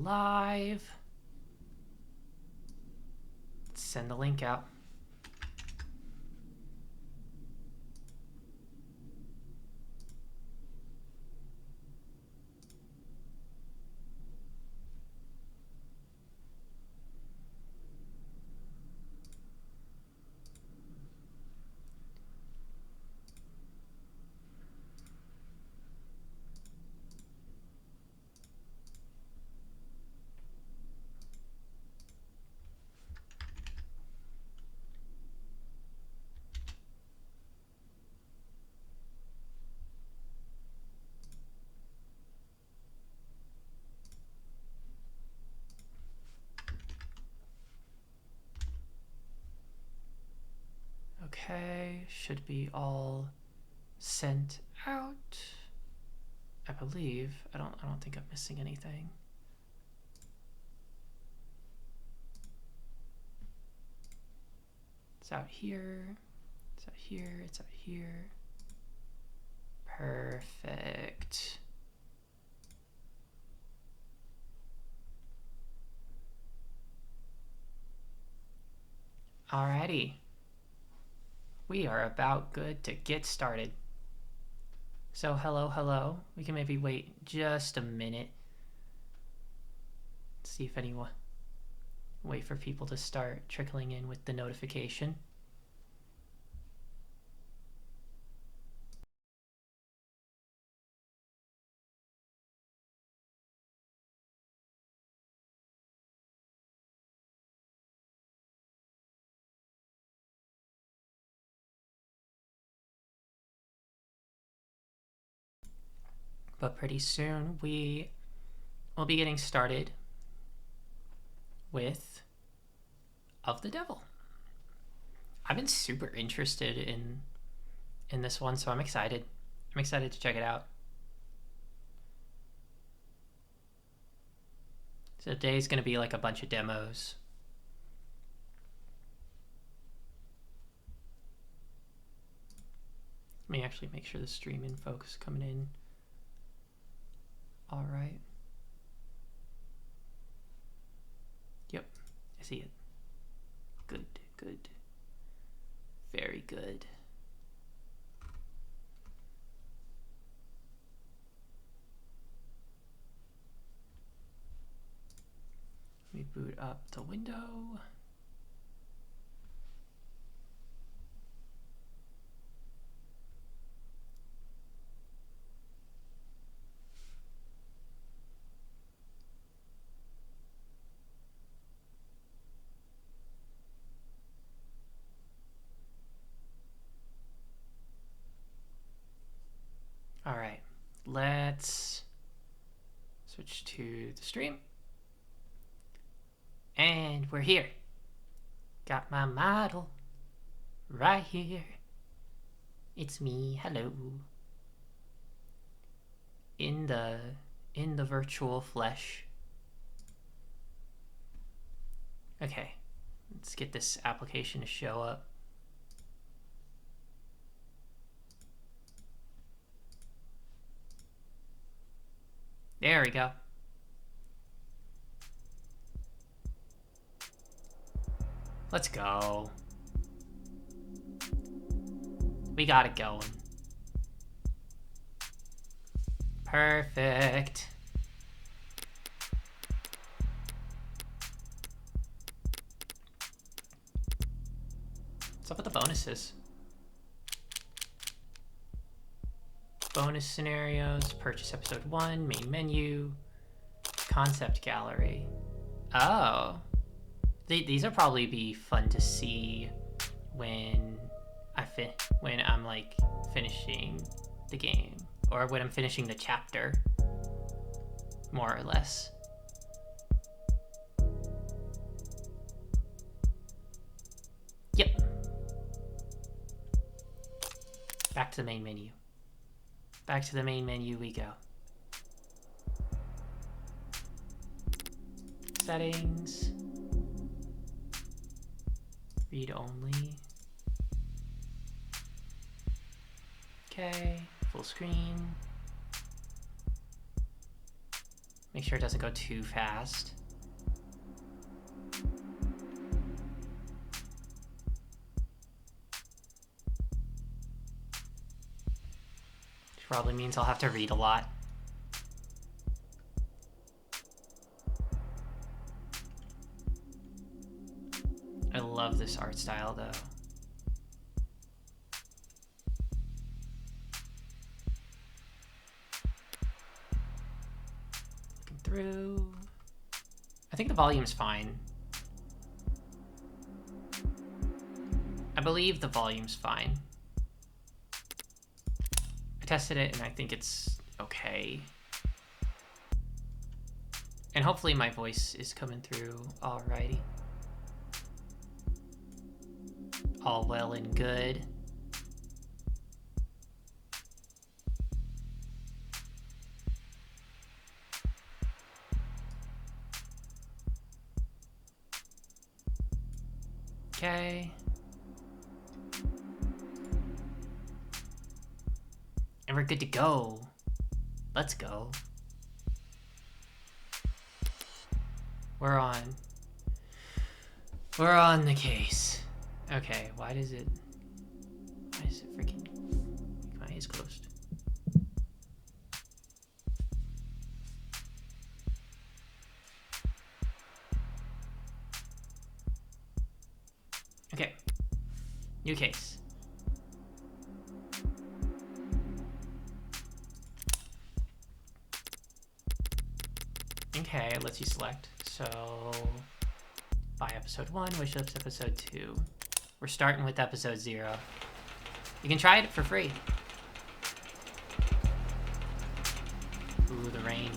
live. Let's send the link out. Okay, should be all sent out. I believe. I don't think I'm missing anything. It's out here. It's out here. It's out here. Perfect. Alrighty. We are about good to get started. So hello. We can maybe wait just a minute. See if anyone... Wait for people to start trickling in with the notification. But pretty soon we will be getting started with Of the Devil. I've been super interested in this one, so I'm excited. I'm excited to check it out. So today's going to be like a bunch of demos. Let me actually make sure the stream info is coming in. All right. Yep, I see it. Good. Very good. Let me boot up the window. All right, let's switch to the stream. And we're here. Got my model right here. It's me, hello. In the virtual flesh. Okay, let's get this application to show up. There we go. Let's go. We got it going. Perfect. What's up with the bonuses? Bonus scenarios, purchase episode 1, main menu, concept gallery. Oh. These will probably be fun to see when I'm like finishing the game, or when I'm finishing the chapter, more or less. Yep. Back to the main menu. Back to the main menu we go. Settings. Read only. Okay, full screen. Make sure it doesn't go too fast. Which probably means I'll have to read a lot. I love this art style though. Looking through. I think the volume's fine. I believe the volume's fine. I tested it and I think it's okay. And hopefully my voice is coming through alrighty. All well and good. Okay. And we're good to go. Let's go. We're on the case. Okay, why is it freaking make my eyes closed? Okay, new case. Okay, let's you select. So, buy episode 1, wishlist episode 2. We're starting with episode 0. You can try it for free. Ooh, the rain.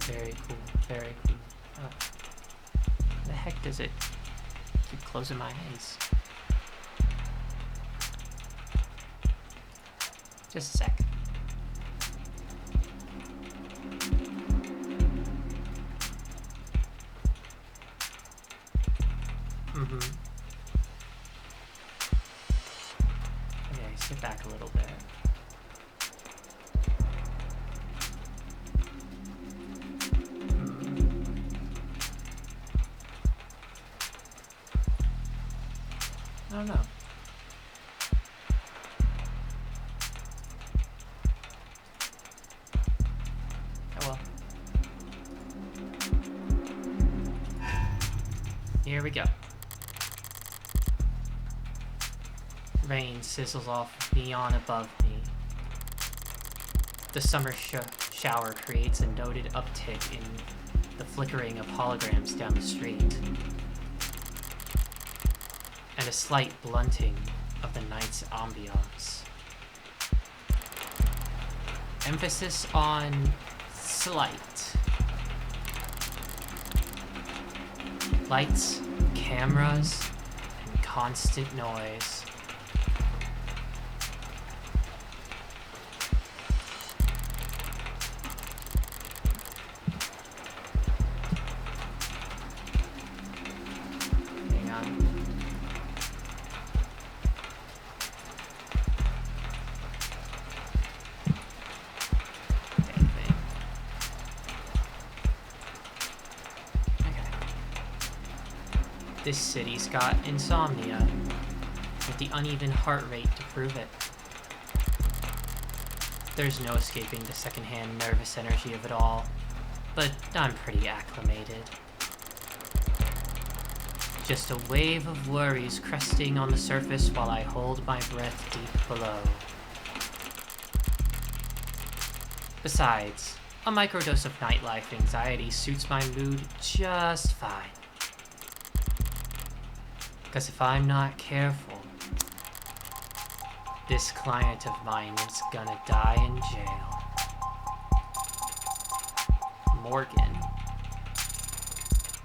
Very cool, very cool. Oh. How the heck does it keep closing my eyes? Just a sec. Okay, sit back a little bit. I don't know. Oh well. Here we go. Rain sizzles off neon above me. The summer shower creates a noted uptick in the flickering of holograms down the street, and a slight blunting of the night's ambiance. Emphasis on slight. Lights, cameras, and constant noise. This city's got insomnia, with the uneven heart rate to prove it. There's no escaping the secondhand nervous energy of it all, but I'm pretty acclimated. Just a wave of worries cresting on the surface while I hold my breath deep below. Besides, a microdose of nightlife anxiety suits my mood just fine. 'Cause if I'm not careful, this client of mine is gonna die in jail. Morgan.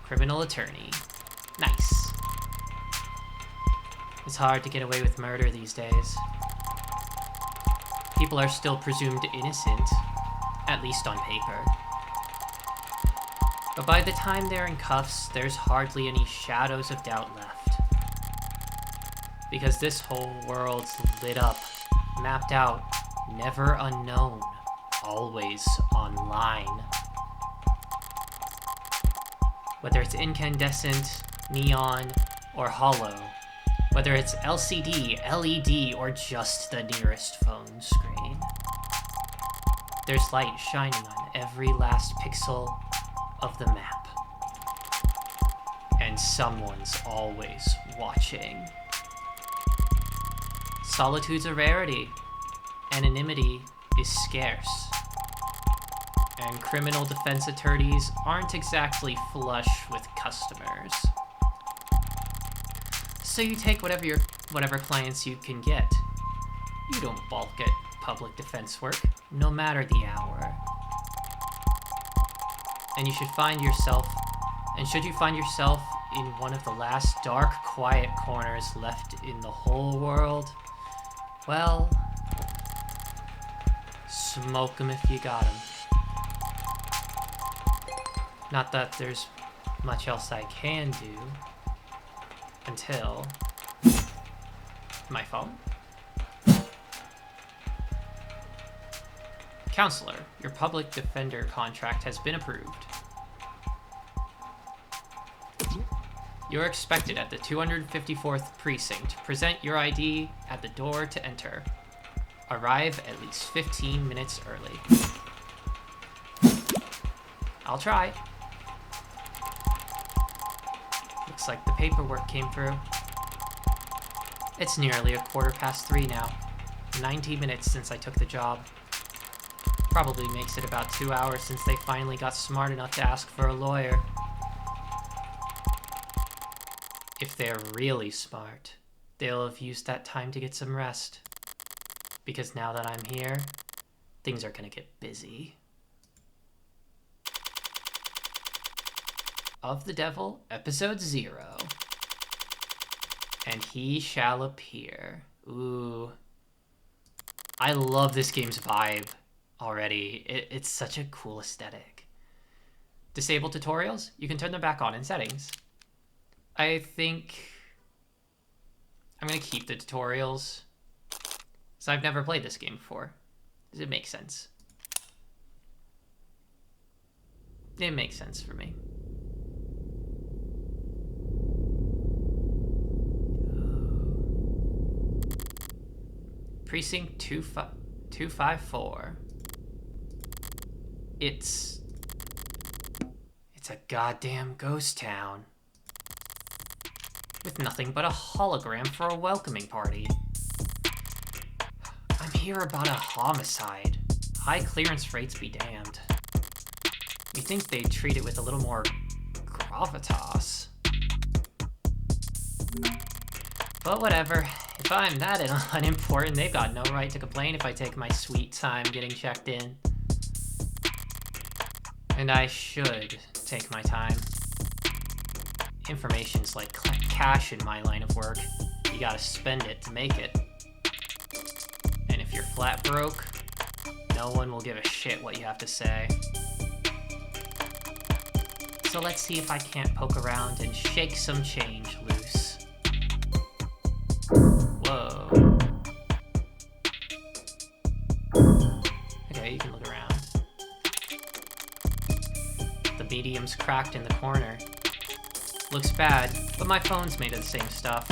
Criminal attorney. Nice. It's hard to get away with murder these days. People are still presumed innocent, at least on paper. But by the time they're in cuffs, there's hardly any shadows of doubt left. Because this whole world's lit up, mapped out, never unknown always online. Whether it's incandescent, neon, or hollow, whether it's LCD, LED, or just the nearest phone screen, there's light shining on every last pixel of the map. And someone's always watching. Solitude's a rarity. Anonymity is scarce. And criminal defense attorneys aren't exactly flush with customers. So you take whatever clients you can get. You don't balk at public defense work, no matter the hour. And should you find yourself in one of the last dark, quiet corners left in the whole world, well, smoke 'em if you got 'em. Not that there's much else I can do until my phone. Counselor, your public defender contract has been approved. You're expected at the 254th precinct. Present your ID at the door to enter. Arrive at least 15 minutes early. I'll try. Looks like the paperwork came through. It's nearly 3:15 now. 90 minutes since I took the job. Probably makes it about 2 hours since they finally got smart enough to ask for a lawyer. If they're really smart, they'll have used that time to get some rest. Because now that I'm here, things are gonna get busy. Of the Devil, Episode 0. And he shall appear. Ooh. I love this game's vibe already. It's such a cool aesthetic. Disable tutorials? You can turn them back on in settings. I think I'm gonna keep the tutorials, because I've never played this game before. Does it make sense? It makes sense for me. Precinct 254. It's a goddamn ghost town. With nothing but a hologram for a welcoming party. I'm here about a homicide. High clearance rates be damned. You'd think they'd treat it with a little more gravitas. But whatever. If I'm that unimportant, they've got no right to complain if I take my sweet time getting checked in. And I should take my time. Information's like cash in my line of work. You gotta spend it to make it. And if you're flat broke, no one will give a shit what you have to say. So let's see if I can't poke around and shake some change loose. Whoa. Okay, you can look around. The medium's cracked in the corner. Looks bad, but my phone's made of the same stuff.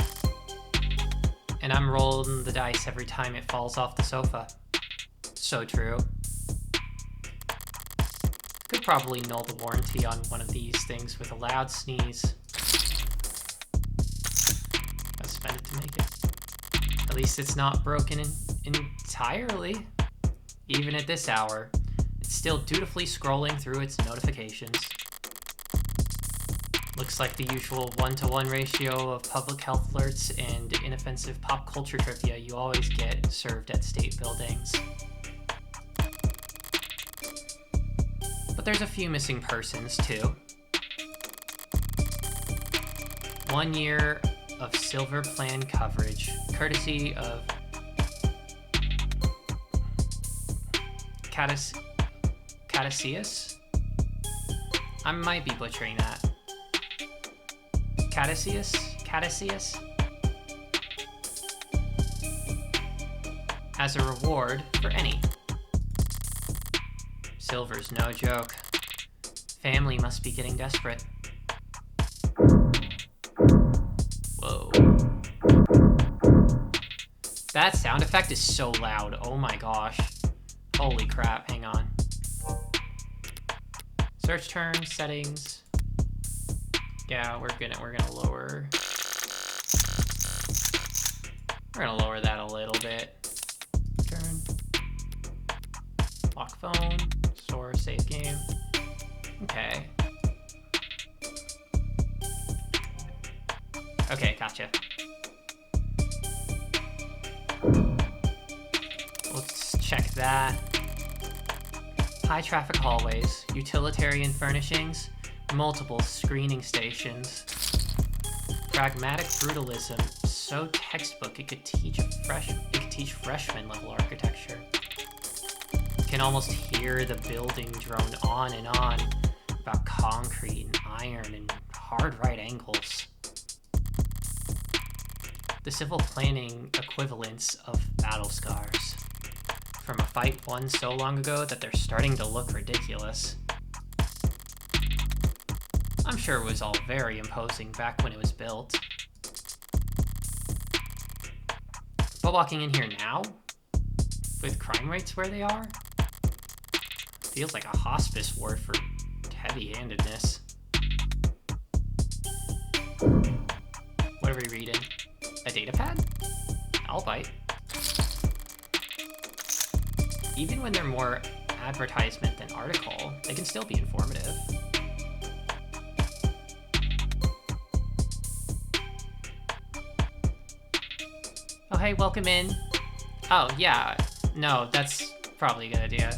And I'm rolling the dice every time it falls off the sofa. So true. Could probably null the warranty on one of these things with a loud sneeze. Gotta spend it to make it. At least it's not broken entirely. Even at this hour, it's still dutifully scrolling through its notifications. Looks like the usual 1-to-1 ratio of public health alerts and inoffensive pop culture trivia you always get served at state buildings. But there's a few missing persons, too. 1 year of Silver Plan coverage, courtesy of Caduceus? I might be butchering that. Caduceus? As a reward for any. Silver's no joke. Family must be getting desperate. Whoa. That sound effect is so loud. Oh my gosh. Holy crap, hang on. Search term, settings. Yeah, we're gonna lower. We're gonna lower that a little bit. Turn. Lock phone. Store, save game. Okay. Okay, gotcha. Let's check that. High traffic hallways, utilitarian furnishings, multiple screening stations. Pragmatic brutalism, so textbook it could teach freshman level architecture. Can almost hear the building drone on and on about concrete and iron and hard right angles. The civil planning equivalents of battle scars. From a fight won so long ago that they're starting to look ridiculous. I'm sure it was all very imposing back when it was built. But walking in here now, with crime rates where they are, feels like a hospice ward for heavy-handedness. What are we reading? A data pad? I'll bite. Even when they're more advertisement than article, they can still be informative. Oh, hey, welcome in. Oh, yeah. No, that's probably a good idea.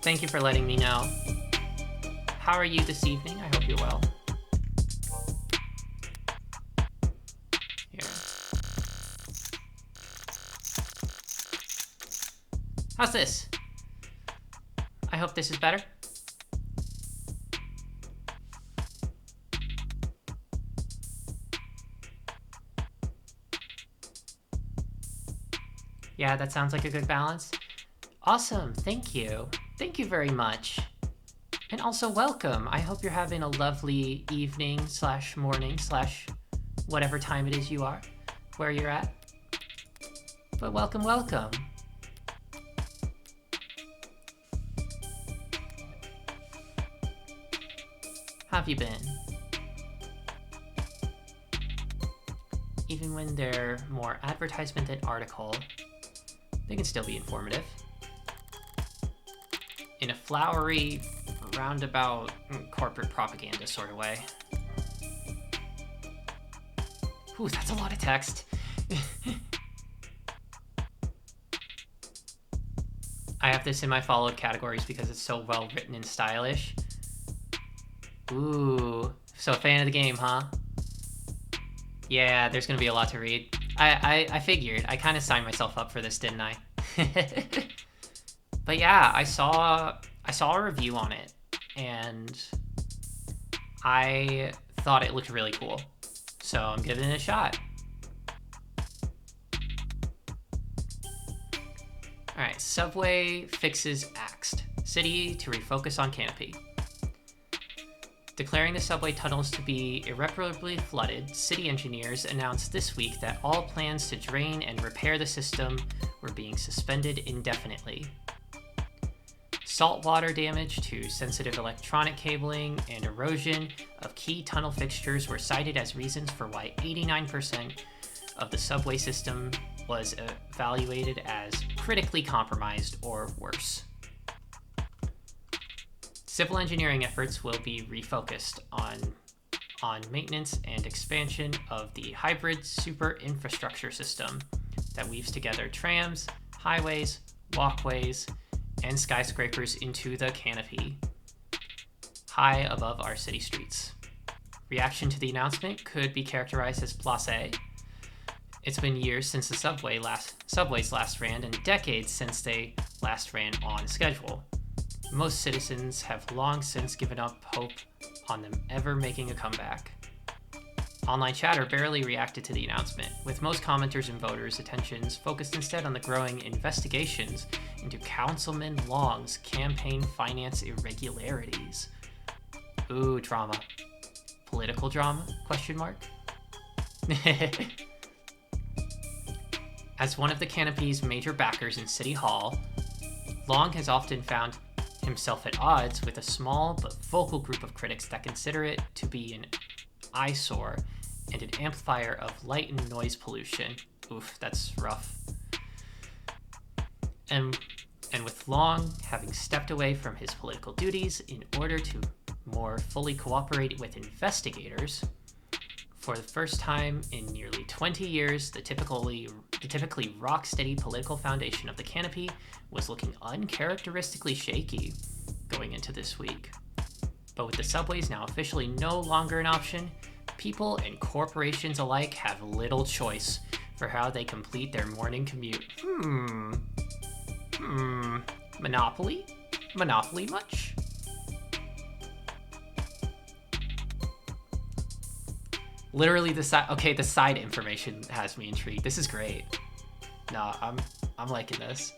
Thank you for letting me know. How are you this evening? I hope you're well. Here. How's this? I hope this is better. Yeah, that sounds like a good balance. Awesome, thank you. Thank you very much. And also welcome. I hope you're having a lovely evening / morning / whatever time it is you are, where you're at. But welcome, welcome. How have you been? Even when they're more advertisement than article, they can still be informative. In a flowery, roundabout, corporate propaganda sort of way. Ooh, that's a lot of text. I have this in my followed categories because it's so well written and stylish. Ooh, so a fan of the game, huh? Yeah, there's gonna be a lot to read. I figured. I kind of signed myself up for this, didn't I? But yeah, I saw a review on it, and I thought it looked really cool. So I'm giving it a shot. Alright, Subway fixes axed. City to refocus on canopy. Declaring the subway tunnels to be irreparably flooded, city engineers announced this week that all plans to drain and repair the system were being suspended indefinitely. Saltwater damage to sensitive electronic cabling and erosion of key tunnel fixtures were cited as reasons for why 89% of the subway system was evaluated as critically compromised or worse. Civil engineering efforts will be refocused on maintenance and expansion of the hybrid super infrastructure system that weaves together trams, highways, walkways, and skyscrapers into the canopy high above our city streets. Reaction to the announcement could be characterized as blasé. It's been years since the subways last ran and decades since they last ran on schedule. Most citizens have long since given up hope on them ever making a comeback. Online chatter barely reacted to the announcement, with most commenters and voters' attentions focused instead on the growing investigations into Councilman Long's campaign finance irregularities. Ooh, drama. Political drama? Question mark. As one of the Canopy's major backers in City Hall, Long has often found himself at odds with a small but vocal group of critics that consider it to be an eyesore and an amplifier of light and noise pollution. Oof, that's rough. And with Long having stepped away from his political duties in order to more fully cooperate with investigators, for the first time in nearly 20 years, the typically rock-steady political foundation of the Canopy was looking uncharacteristically shaky going into this week. But with the subways now officially no longer an option, people and corporations alike have little choice for how they complete their morning commute. Monopoly? Monopoly much? Literally the side information has me intrigued. This is great. No, I'm liking this.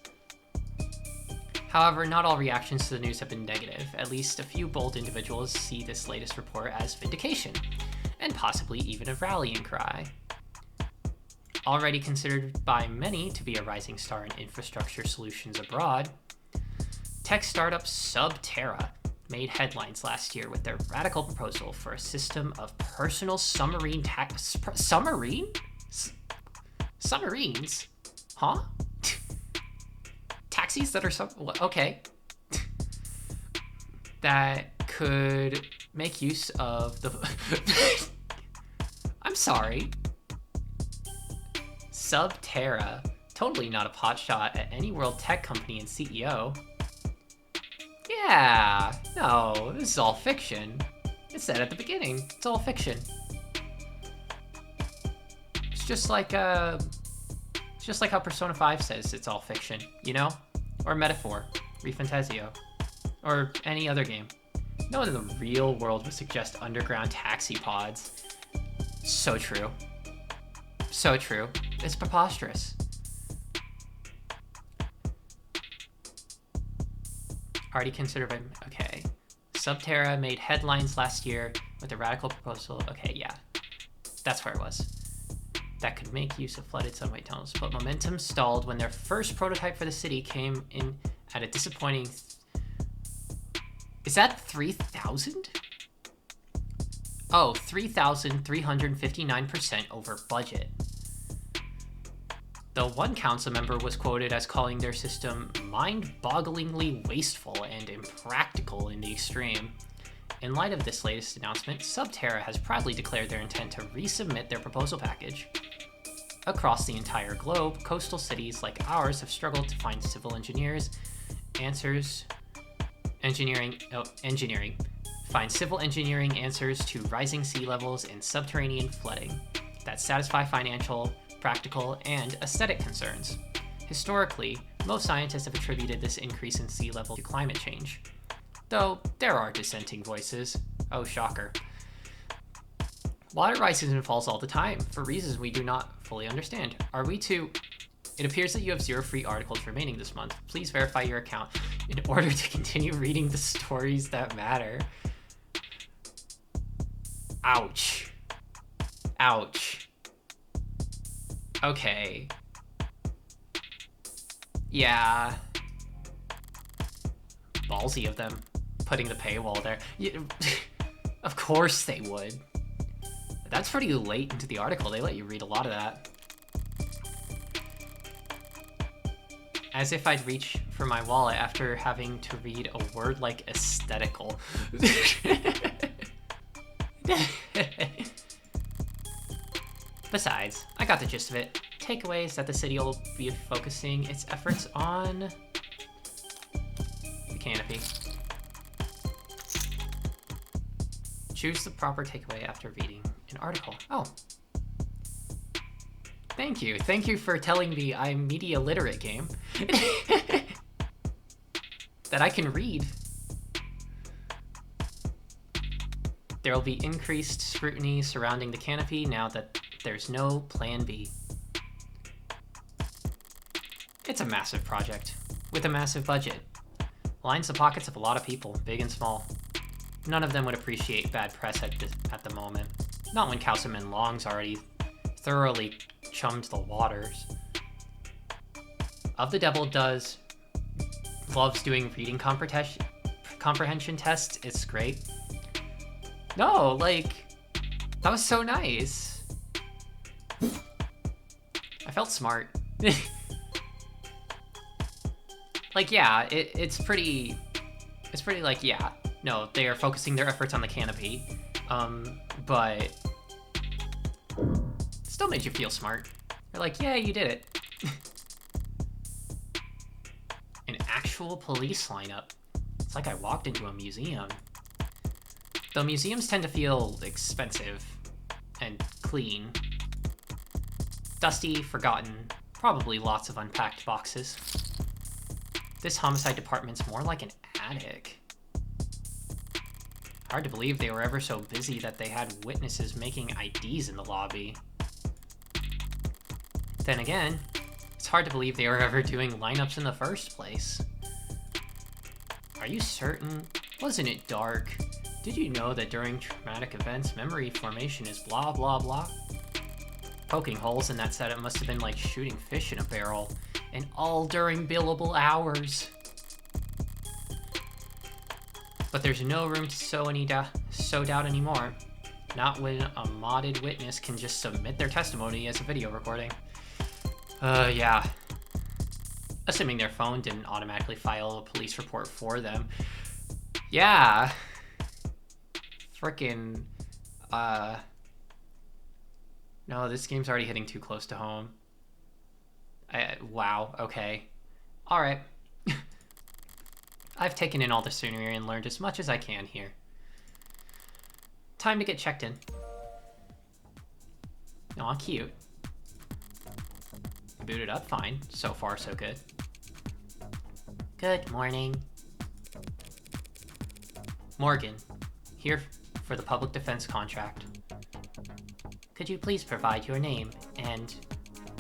However, not all reactions to the news have been negative. At least a few bold individuals see this latest report as vindication, and possibly even a rallying cry. Already considered by many to be a rising star in infrastructure solutions abroad, tech startup Subterra made headlines last year with their radical proposal for a system of personal submarine submarines? Huh? Taxis that are okay. That could make use of the I'm sorry. Subterra, totally not a pot shot at any world tech company and CEO. Yeah, no, this is all fiction. It said at the beginning, it's all fiction. It's just like how Persona 5 says it's all fiction, you know? Or Metaphor, ReFantazio, or any other game. No one in the real world would suggest underground taxi pods. So true. So true. It's preposterous. Already considered by... Okay. Subterra made headlines last year with a radical proposal. Okay, yeah. That's where it was. That could make use of flooded subway tunnels, but momentum stalled when their first prototype for the city came in at a disappointing... Is that 3,000? Oh, 3,359% over budget. The one council member was quoted as calling their system mind-bogglingly wasteful and impractical in the extreme. In light of this latest announcement, Subterra has proudly declared their intent to resubmit their proposal package. Across the entire globe, coastal cities like ours have struggled to find civil engineering answers to rising sea levels and subterranean flooding that satisfy financial, practical, and aesthetic concerns. Historically, most scientists have attributed this increase in sea level to climate change, though there are dissenting voices. Oh, shocker. Water rises and falls all the time, for reasons we do not fully understand. Are we to... It appears that you have 0 free articles remaining this month. Please verify your account in order to continue reading the stories that matter. Ouch. Ouch. Okay. Yeah. Ballsy of them, putting the paywall there. Yeah, of course they would. That's pretty late into the article. They let you read a lot of that. As if I'd reach for my wallet after having to read a word like aesthetical. Besides, I got the gist of it. Takeaway is that the city will be focusing its efforts on the Canopy. Choose the proper takeaway after reading an article. Oh. Thank you. Thank you for telling me I'm media literate, game. That I can read. There will be increased scrutiny surrounding the Canopy now that there's no plan B. It's a massive project. with a massive budget. Lines the pockets of a lot of people, big and small. None of them would appreciate bad press at the moment. Not when Councilman Long's already thoroughly chummed the waters. Of the Devil Does loves doing reading comprehension tests. It's great. No, like, that was so nice. I felt smart. Like, yeah, it's pretty like, yeah, no, they are focusing their efforts on the canopy, but it still made you feel smart. They're like, yeah, you did it. An actual police lineup. It's like I walked into a museum. Though museums tend to feel expensive and clean. Dusty, forgotten, probably lots of unpacked boxes. This homicide department's more like an attic. Hard to believe they were ever so busy that they had witnesses making IDs in the lobby. Then again, it's hard to believe they were ever doing lineups in the first place. Are you certain? Wasn't it dark? Did you know that during traumatic events, memory formation is blah blah blah? Poking holes in that setup must have been like shooting fish in a barrel, and all during billable hours. But there's no room to sow doubt anymore. Not when a modded witness can just submit their testimony as a video recording. Yeah. Assuming their phone didn't automatically file a police report for them. Yeah. Frickin', no, this game's already hitting too close to home. Wow, okay. Alright. I've taken in all the scenery and learned as much as I can here. Time to get checked in. Aw, cute. Booted up fine. So far, so good. Good morning. Morgan, here for the public defense contract. Could you please provide your name and...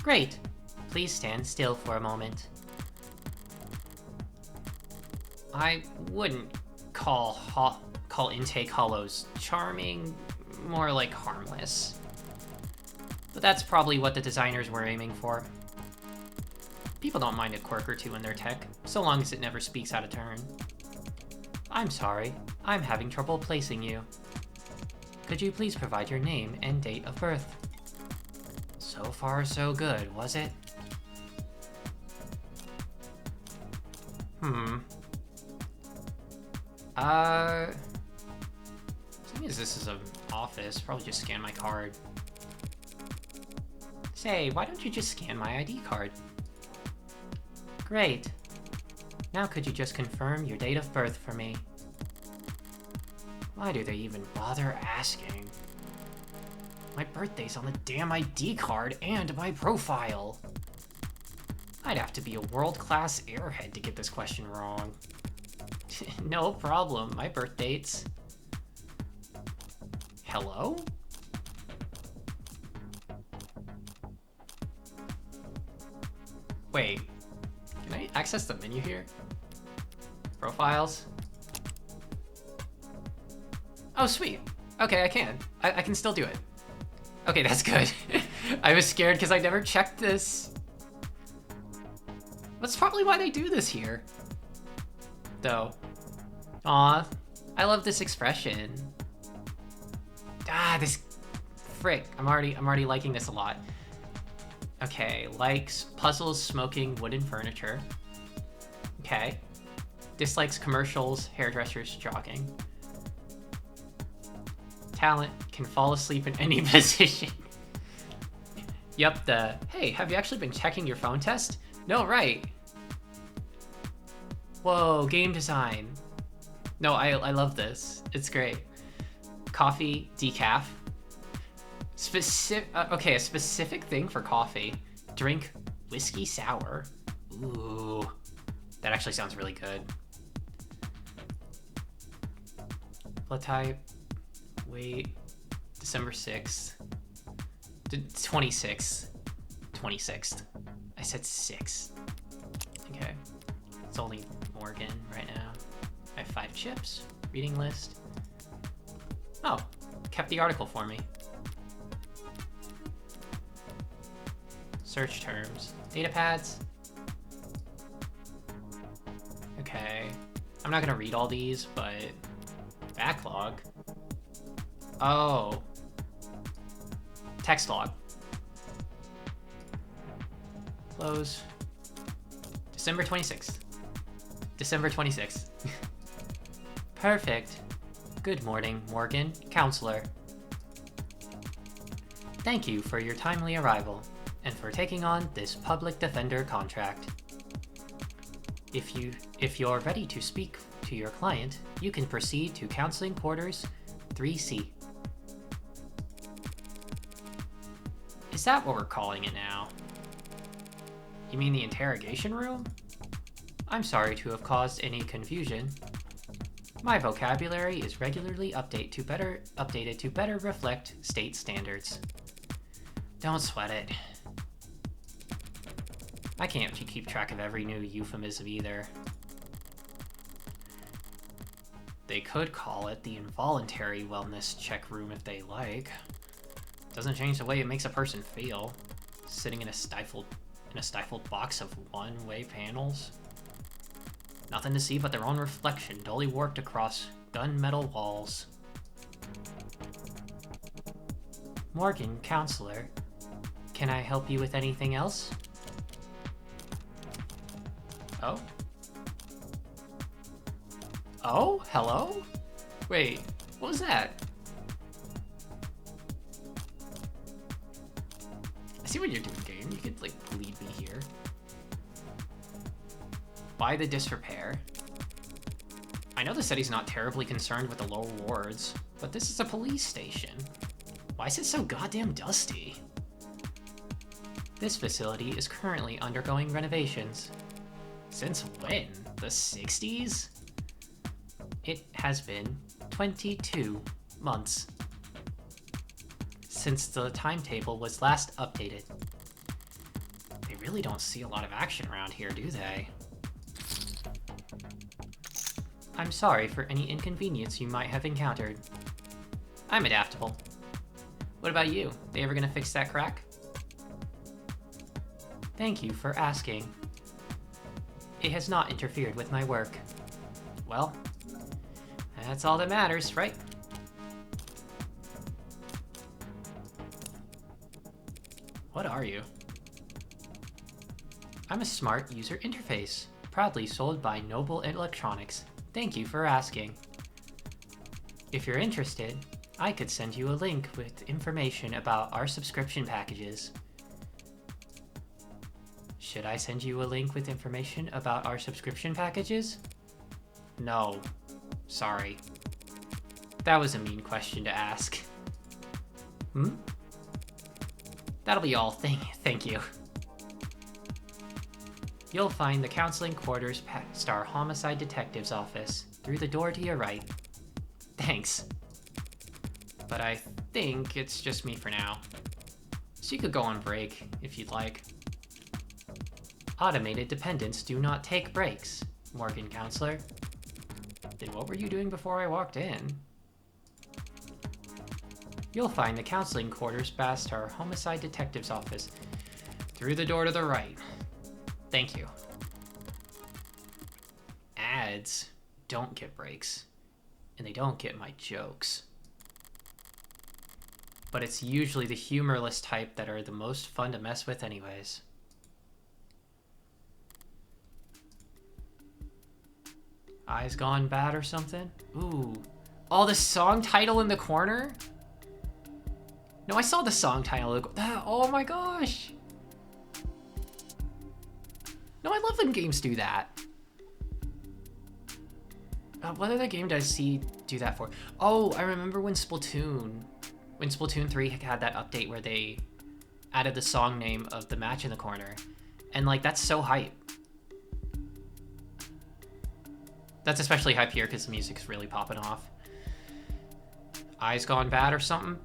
Great! Please stand still for a moment. I wouldn't call Intake Hollows charming, more like harmless. But that's probably what the designers were aiming for. People don't mind a quirk or two in their tech, so long as it never speaks out of turn. I'm sorry, I'm having trouble placing you. Could you please provide your name and date of birth? So far, so good, was it? Seeing as this is an office, probably just scan my card. Say, why don't you just scan my ID card? Great. Now could you just confirm your date of birth for me? Why do they even bother asking? My birthday's on the damn ID card and my profile. I'd have to be a world-class airhead to get this question wrong. No problem, my birth date's... Hello? Wait, can I access the menu here? Profiles? Oh, sweet. Okay, I can. I can still do it. Okay, that's good. I was scared because I never checked this. That's probably why they do this here. Though. Aw, I love this expression. Ah, this... Frick, I'm already liking this a lot. Okay, likes puzzles, smoking, wooden furniture. Okay. Dislikes commercials, hairdressers, jogging. Talent, can fall asleep in any position. Yep, the, hey, have you actually been checking your phone test? No, right. Whoa, game design. No, I love this. It's great. Coffee, decaf. Okay, a specific thing for coffee. Drink whiskey sour. Ooh, that actually sounds really good. Blood type. Wait, December 6th. 26th. 26th. I said 6. Okay. it's only Morgan right now. I have 5 chips. Reading list. Oh, kept the article for me. Search terms. Data pads. Okay. I'm not gonna read all these, but... Backlog? Oh. Text log. Close. December 26th. December 26th. Perfect. Good morning, Morgan, counselor. Thank you for your timely arrival, and for taking on this public defender contract. If you're ready to speak to your client, you can proceed to counseling quarters 3C. Is that what we're calling it now? You mean the interrogation room? I'm sorry to have caused any confusion. My vocabulary is regularly updated to better reflect state standards. Don't sweat it. I can't keep track of every new euphemism either. They could call it the involuntary wellness check room if they like. Doesn't change the way it makes a person feel. Sitting in a stifled box of one-way panels. Nothing to see but their own reflection, dully warped across gunmetal walls. Morgan, counselor. Can I help you with anything else? Oh? Oh? Hello? Wait, what was that? I see what you're doing, game. You could, like, lead me here. Why the disrepair? I know the city's not terribly concerned with the low wards, but this is a police station. Why is it so goddamn dusty? This facility is currently undergoing renovations. Since when? The 60s? It has been 22 months since the timetable was last updated. They really don't see a lot of action around here, do they? I'm sorry for any inconvenience you might have encountered. I'm adaptable. What about you? They ever gonna fix that crack? Thank you for asking. It has not interfered with my work. Well, that's all that matters, right? What are you? I'm a smart user interface, proudly sold by Noble Electronics. Thank you for asking. If you're interested, I could send you a link with information about our subscription packages. Should I send you a link with information about our subscription packages? No. Sorry. That was a mean question to ask. That'll be all. Thank you. You'll find the counseling quarters past our homicide detective's office through the door to your right. Thanks. But I think it's just me for now. So you could go on break if you'd like. Automated dependents do not take breaks, Morgan counselor. Then what were you doing before I walked in? You'll find the counseling quarters past our homicide detective's office through the door to the right. Thank you. Ads don't get breaks, and they don't get my jokes. But it's usually the humorless type that are the most fun to mess with anyways. Eyes gone bad or something? Ooh. Oh, the song title in the corner? No, I saw the song title. Oh my gosh. No, I love when games do that. What other game does C do that for? Oh, I remember when Splatoon 3 had that update where they added the song name of the match in the corner. And like, that's so hype. That's especially hype here because the music's really popping off. Eyes gone bad or something?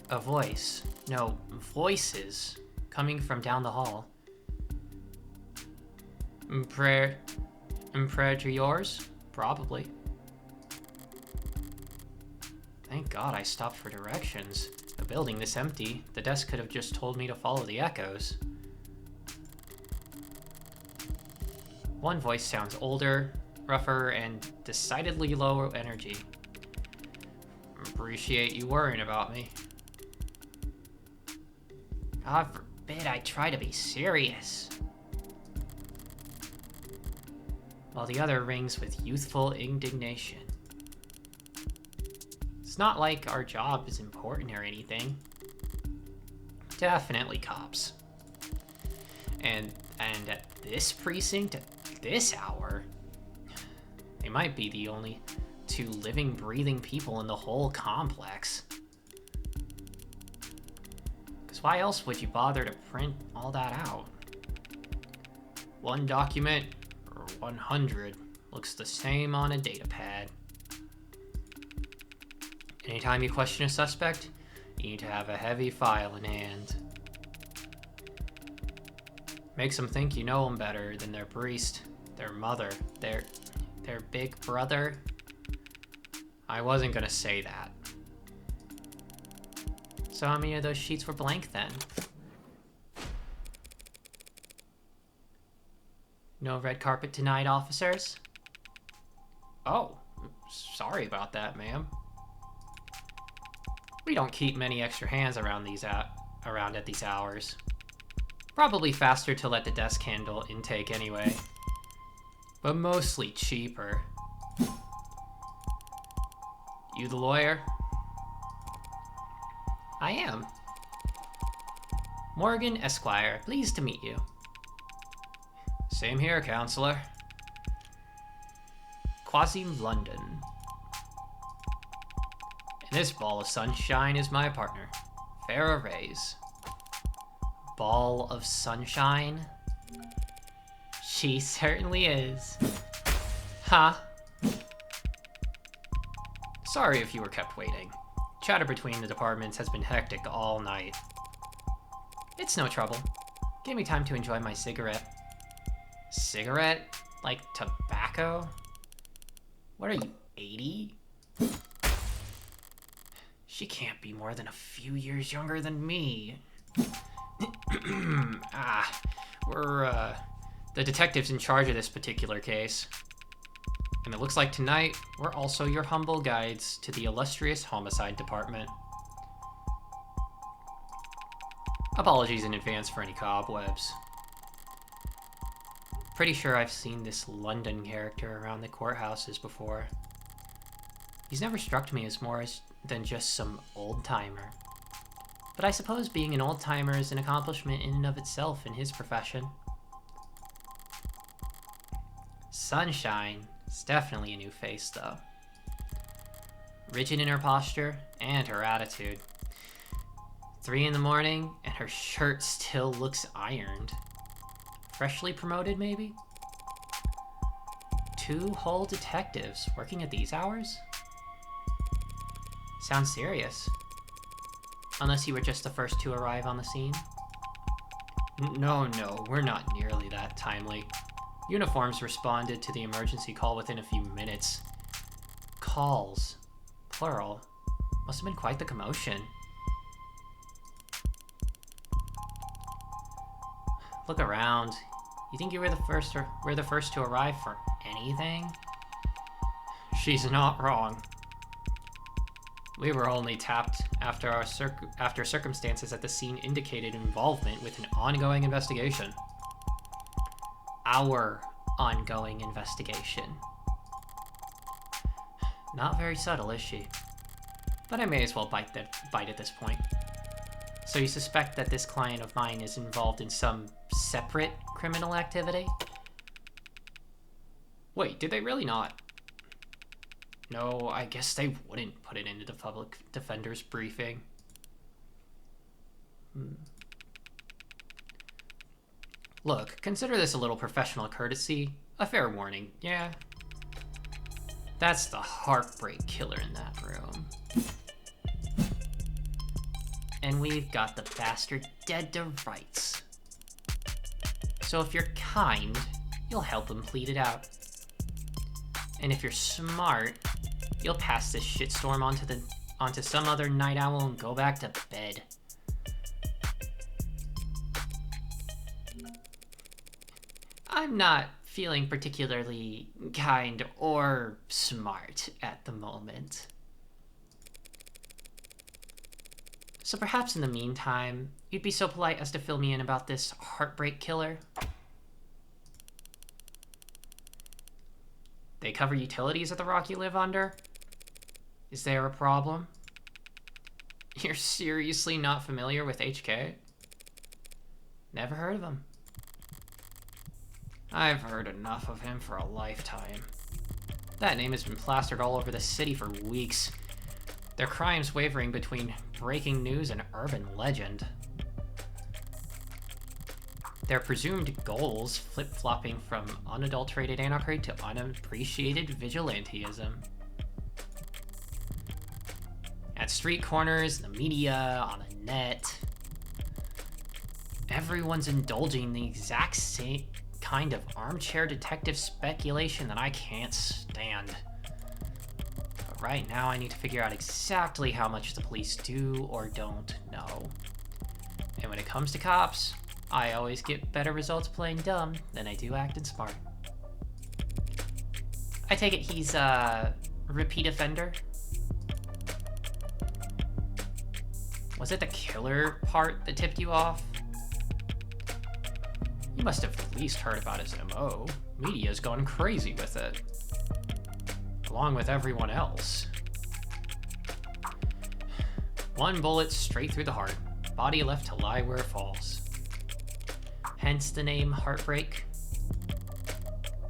A voice. No, voices coming from down the hall. Prayer to yours? Probably. Thank God I stopped for directions. A building this empty, the desk could have just told me to follow the echoes. One voice sounds older, rougher, and decidedly low energy. Appreciate you worrying about me. God forbid I try to be serious. While the other rings with youthful indignation. It's not like our job is important or anything. Definitely cops. And at this precinct, at this hour, they might be the only two living, breathing people in the whole complex. Because why else would you bother to print all that out? One document, or 100, looks the same on a data pad. Anytime you question a suspect, you need to have a heavy file in hand. Makes them think you know them better than their priest, their mother, their big brother. I wasn't gonna say that. So how many of those sheets were blank then? No red carpet tonight, officers? Oh, sorry about that, ma'am. We don't keep many extra hands around at these hours. Probably faster to let the desk handle intake anyway, but mostly cheaper. You the lawyer? I am. Morgan Esquire, pleased to meet you. Same here, counselor. Quasim London. And this ball of sunshine is my partner, Farah Reyes. Ball of sunshine? She certainly is. Huh? Sorry if you were kept waiting. Chatter between the departments has been hectic all night. It's no trouble. Give me time to enjoy my cigarette. Cigarette? Like tobacco? What are you, 80? She can't be more than a few years younger than me. We're the detectives in charge of this particular case. And it looks like tonight, we're also your humble guides to the illustrious homicide department. Apologies in advance for any cobwebs. Pretty sure I've seen this London character around the courthouses before. He's never struck me as more than just some old-timer. But I suppose being an old-timer is an accomplishment in and of itself in his profession. Sunshine is definitely a new face, though. Rigid in her posture and her attitude. 3 in the morning, and her shirt still looks ironed. Freshly promoted, maybe? 2 whole detectives working at these hours? Sounds serious. Unless you were just the first to arrive on the scene. No, we're not nearly that timely. Uniforms responded to the emergency call within a few minutes. Calls, plural. Must have been quite the commotion. Look around. You think we're the first to arrive for anything? She's not wrong. We were only tapped after circumstances at the scene indicated involvement with an ongoing investigation. Our ongoing investigation. Not very subtle, is she? But I may as well bite at this point. So you suspect that this client of mine is involved in some separate criminal activity? Wait, did they really not? No, I guess they wouldn't put it into the public defender's briefing. Look, consider this a little professional courtesy, a fair warning, yeah? That's the heartbreak killer in that room. And we've got the bastard dead to rights. So if you're kind, you'll help him plead it out. And if you're smart, you'll pass this shitstorm onto some other night owl and go back to bed. I'm not feeling particularly kind or smart at the moment. So perhaps in the meantime, you'd be so polite as to fill me in about this heartbreak killer? They cover utilities at the rock you live under? Is there a problem? You're seriously not familiar with HK? Never heard of him. I've heard enough of him for a lifetime. That name has been plastered all over the city for weeks. Their crimes wavering between breaking news and urban legend. Their presumed goals flip-flopping from unadulterated anarchy to unappreciated vigilantism. At street corners, the media, on the net, everyone's indulging the exact same kind of armchair detective speculation that I can't stand. But right now I need to figure out exactly how much the police do or don't know. And when it comes to cops, I always get better results playing dumb than I do acting smart. I take it he's a repeat offender? Was it the killer part that tipped you off? You must have at least heard about his MO. Media's gone crazy with it. Along with everyone else. One bullet straight through the heart. Body left to lie where it falls. Hence the name Heartbreak.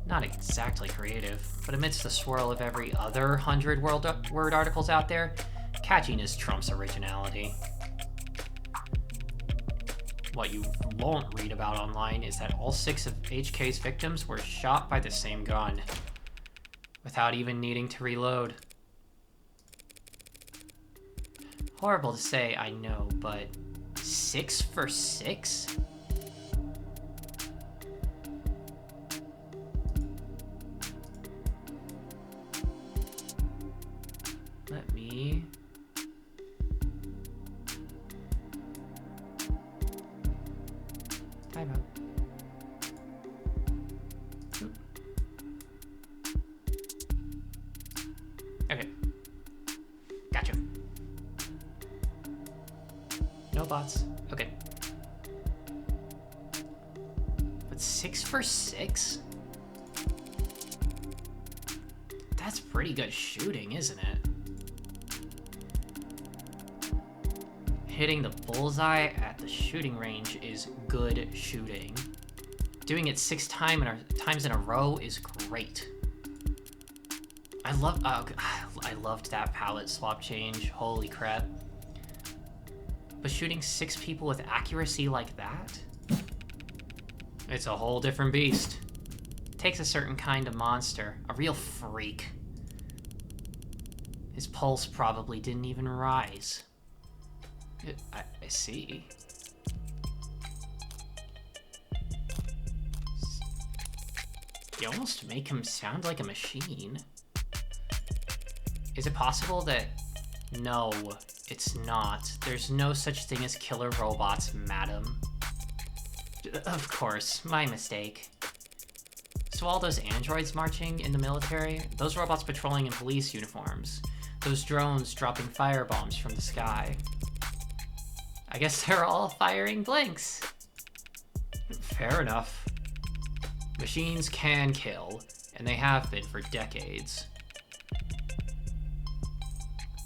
Not exactly creative, but amidst the swirl of every other 100-word articles out there, catchiness trumps originality. What you won't read about online is that all 6 of HK's victims were shot by the same gun, without even needing to reload. Horrible to say, I know, but 6 for 6? Let me... time out. Oop. Okay. Gotcha. No bots. Okay. But 6 for 6? That's pretty good shooting, isn't it? Hitting the bullseye at the shooting range is good shooting. Doing it 6 times in a row is great. I loved that palette swap change. Holy crap. But shooting 6 people with accuracy like that? It's a whole different beast. Takes a certain kind of monster. A real freak. His pulse probably didn't even rise. I see. You almost make him sound like a machine. Is it possible that... No, it's not. There's no such thing as killer robots, madam. Of course, my mistake. So all those androids marching in the military, those robots patrolling in police uniforms, those drones dropping firebombs from the sky. I guess they're all firing blanks. Fair enough. Machines can kill, and they have been for decades.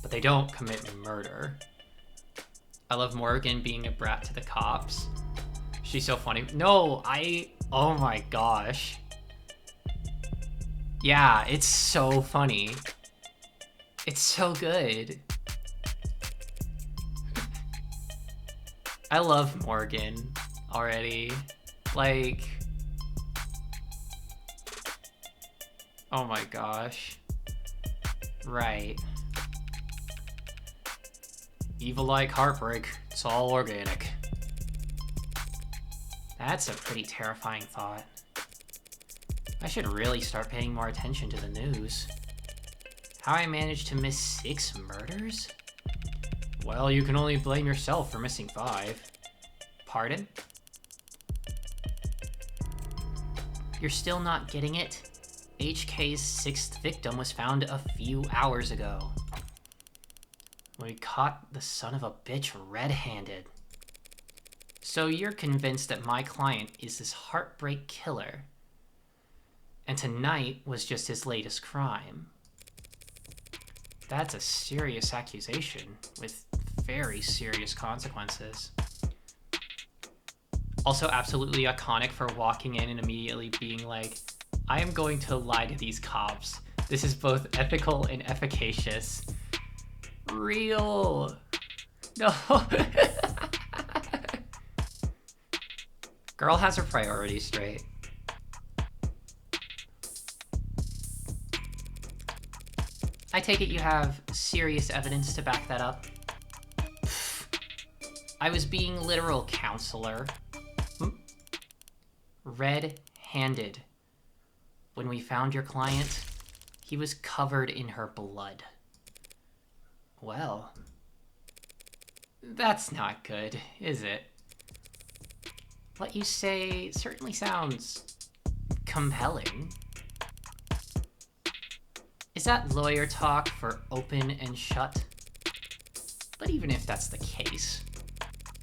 But they don't commit murder. I love Morgan being a brat to the cops. She's so funny. No, oh my gosh. Yeah, it's so funny. It's so good. I love Morgan already. Like... Oh my gosh. Right. Evil like Heartbreak. It's all organic. That's a pretty terrifying thought. I should really start paying more attention to the news. How I managed to miss 6 murders? Well, you can only blame yourself for missing 5. Pardon? You're still not getting it? HK's 6th victim was found a few hours ago. We caught the son of a bitch red-handed. So you're convinced that my client is this heartbreak killer, and tonight was just his latest crime. That's a serious accusation with very serious consequences. Also absolutely iconic for walking in and immediately being like, I am going to lie to these cops. This is both ethical and efficacious. Real. No. Girl has her priorities straight. I take it you have serious evidence to back that up? I was being literal, counselor. Red-handed. When we found your client, he was covered in her blood. Well, that's not good, is it? What you say certainly sounds compelling. Is that lawyer talk for open and shut? But even if that's the case,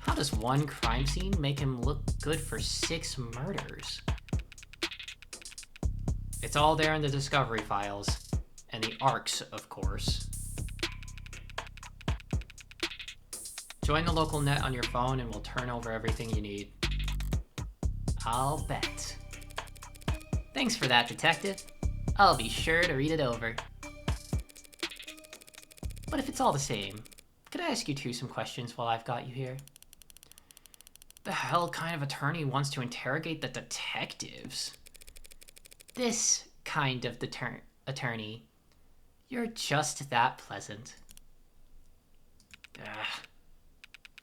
how does one crime scene make him look good for 6 murders? It's all there in the discovery files, and the ARCs, of course. Join the local net on your phone and we'll turn over everything you need. I'll bet. Thanks for that, detective. I'll be sure to read it over. But if it's all the same, could I ask you some questions while I've got you here? The hell kind of attorney wants to interrogate the detectives? This kind of attorney. You're just that pleasant.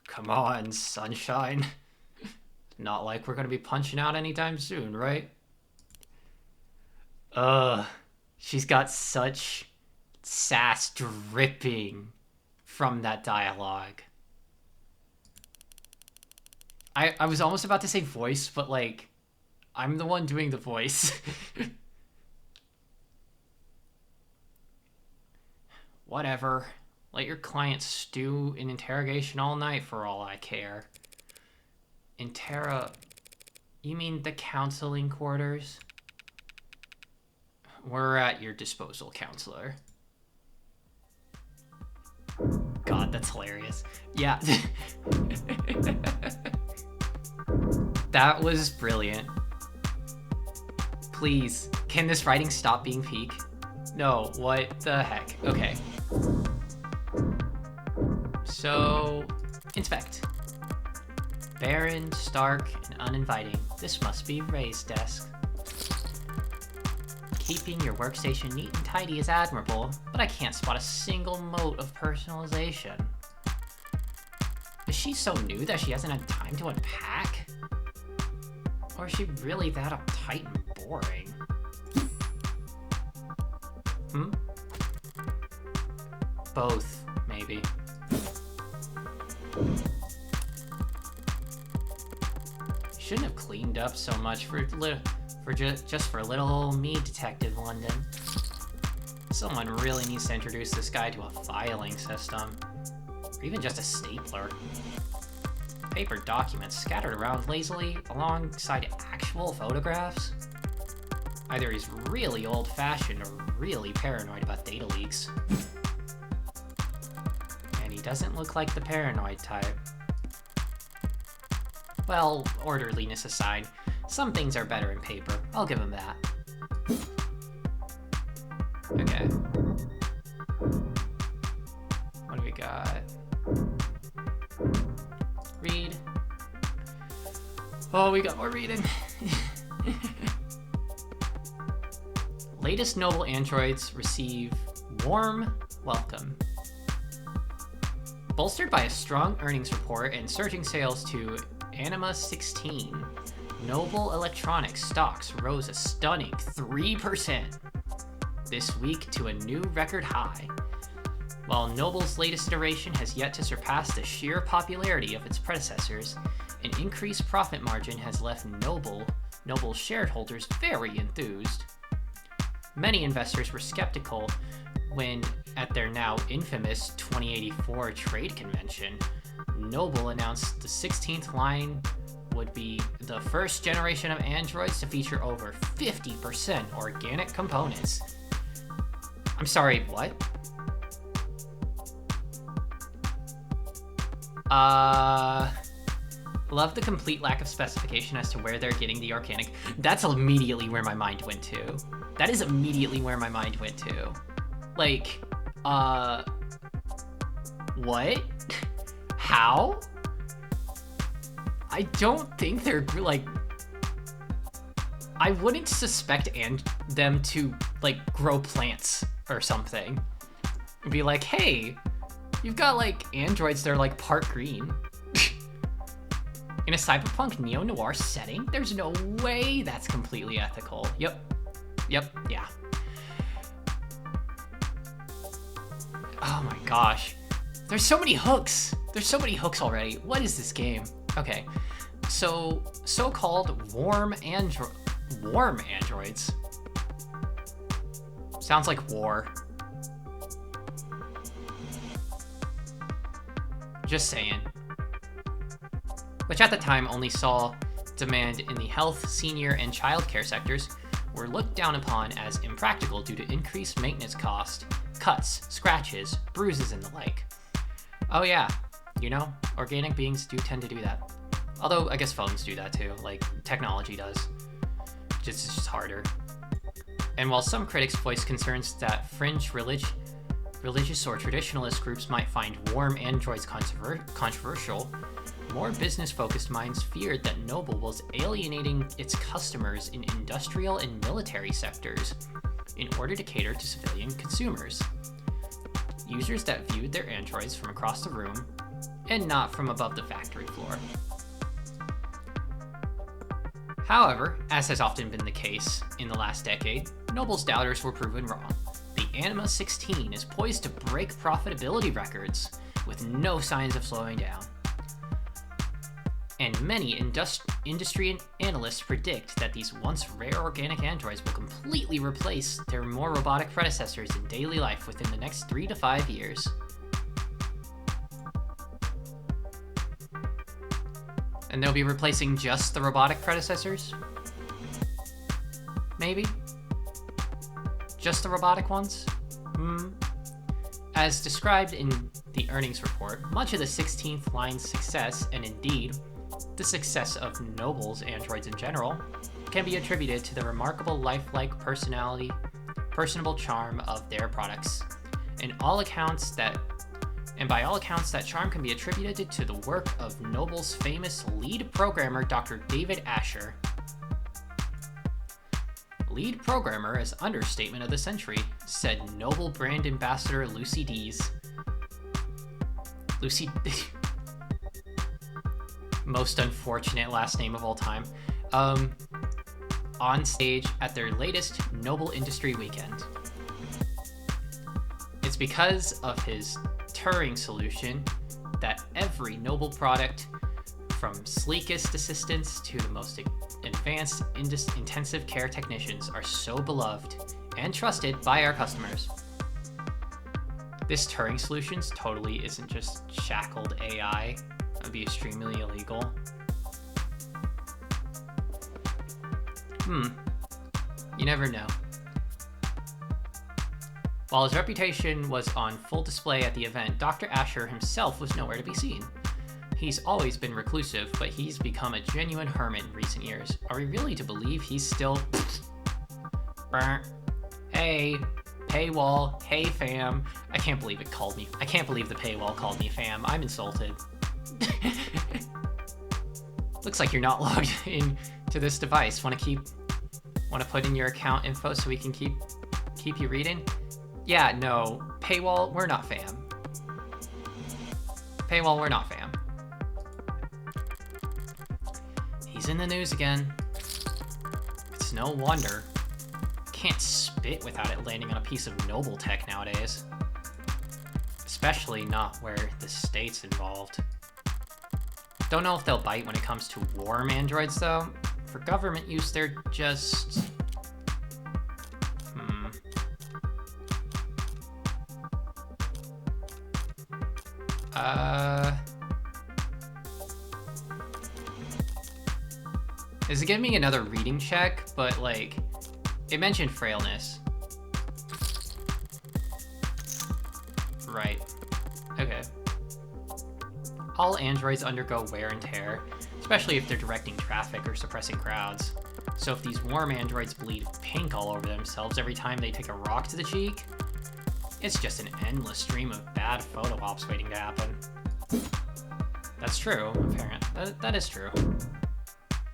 Come on, sunshine. Not like we're gonna be punching out anytime soon, right? She's got such sass dripping from that dialogue. I was almost about to say voice, but like, I'm the one doing the voice. Whatever. Let your client stew in interrogation all night for all I care. You mean the counseling quarters? We're at your disposal, counselor. God, that's hilarious. Yeah. That was brilliant. Please, can this writing stop being peak? No, what the heck? Okay. So, inspect. Barren, stark, and uninviting. This must be Ray's desk. Keeping your workstation neat and tidy is admirable, but I can't spot a single mote of personalization. Is she so new that she hasn't had time to unpack? Or is she really that uptight and boring? Both, maybe. Shouldn't have cleaned up so much just for little old me, Detective London. Someone really needs to introduce this guy to a filing system, or even just a stapler. Paper documents scattered around lazily alongside actual photographs. Either he's really old-fashioned or really paranoid about data leaks. And he doesn't look like the paranoid type. Well, orderliness aside, some things are better in paper. I'll give him that. Okay. What do we got? Read. Oh, we got more reading. Latest noble androids receive warm welcome. Bolstered by a strong earnings report and surging sales to Anima 16, Noble Electronics stocks rose a stunning 3% this week to a new record high. While Noble's latest iteration has yet to surpass the sheer popularity of its predecessors, an increased profit margin has left Noble shareholders very enthused. Many investors were skeptical when, at their now infamous 2084 trade convention, Noble announced the 16th line would be the first generation of Androids to feature over 50% organic components. I'm sorry, what? Love the complete lack of specification as to where they're getting the organic. That's immediately where my mind went to. That is immediately where my mind went to. Like, what? How? I don't think they're, like, I wouldn't suspect them to, like, grow plants or something. And be like, hey, you've got, like, androids that are, like, part green. In a cyberpunk neo-noir setting, there's no way that's completely ethical. Yep, yeah. Oh my gosh. There's so many hooks. There's so many hooks already. What is this game? Okay, so-called warm androids. Sounds like war. Just saying. Which at the time only saw demand in the health, senior, and childcare sectors, were looked down upon as impractical due to increased maintenance cost, cuts, scratches, bruises, and the like. Oh yeah, you know, organic beings do tend to do that. Although, I guess phones do that too, like, technology does. It's just harder. And while some critics voiced concerns that fringe religious or traditionalist groups might find warm androids controversial, more business-focused minds feared that Noble was alienating its customers in industrial and military sectors in order to cater to civilian consumers. Users that viewed their androids from across the room and not from above the factory floor. However, as has often been the case in the last decade, Noble's doubters were proven wrong. The Anima 16 is poised to break profitability records with no signs of slowing down. And many industry analysts predict that these once rare organic androids will completely replace their more robotic predecessors in daily life within the next 3 to 5 years. And they'll be replacing just the robotic predecessors? Maybe? Just the robotic ones? As described in the earnings report, much of the 16th line's success, and indeed, the success of Noble's androids in general, can be attributed to the remarkable lifelike personable charm of their products. And by all accounts, that charm can be attributed to the work of Noble's famous lead programmer, Dr. David Asher. Lead programmer is understatement of the century, said Noble brand ambassador Lucy Dees. Lucy... most unfortunate last name of all time. On stage at their latest Noble Industry Weekend. It's because of his Turing solution that every Noble product, from sleekest assistants to the most advanced intensive care technicians, are so beloved and trusted by our customers. This Turing solution totally isn't just shackled AI. That would be extremely illegal. You never know. While his reputation was on full display at the event, Dr. Asher himself was nowhere to be seen. He's always been reclusive, but he's become a genuine hermit in recent years. Are we really to believe he's still... Hey, paywall, hey fam. I can't believe the paywall called me fam. I'm insulted. Looks like you're not logged in to this device. Want to put in your account info so we can keep you reading? Yeah, no. Paywall, we're not fam. He's in the news again. It's no wonder. Can't spit without it landing on a piece of noble tech nowadays. Especially not where the state's involved. Don't know if they'll bite when it comes to warm androids, though. For government use, they're just... Is it giving me another reading check? But, like, it mentioned frailness. Right. Okay. All androids undergo wear and tear, especially if they're directing traffic or suppressing crowds. So if these warm androids bleed pink all over themselves every time they take a rock to the cheek, it's just an endless stream of bad photo ops waiting to happen. That's true, apparently. That is true.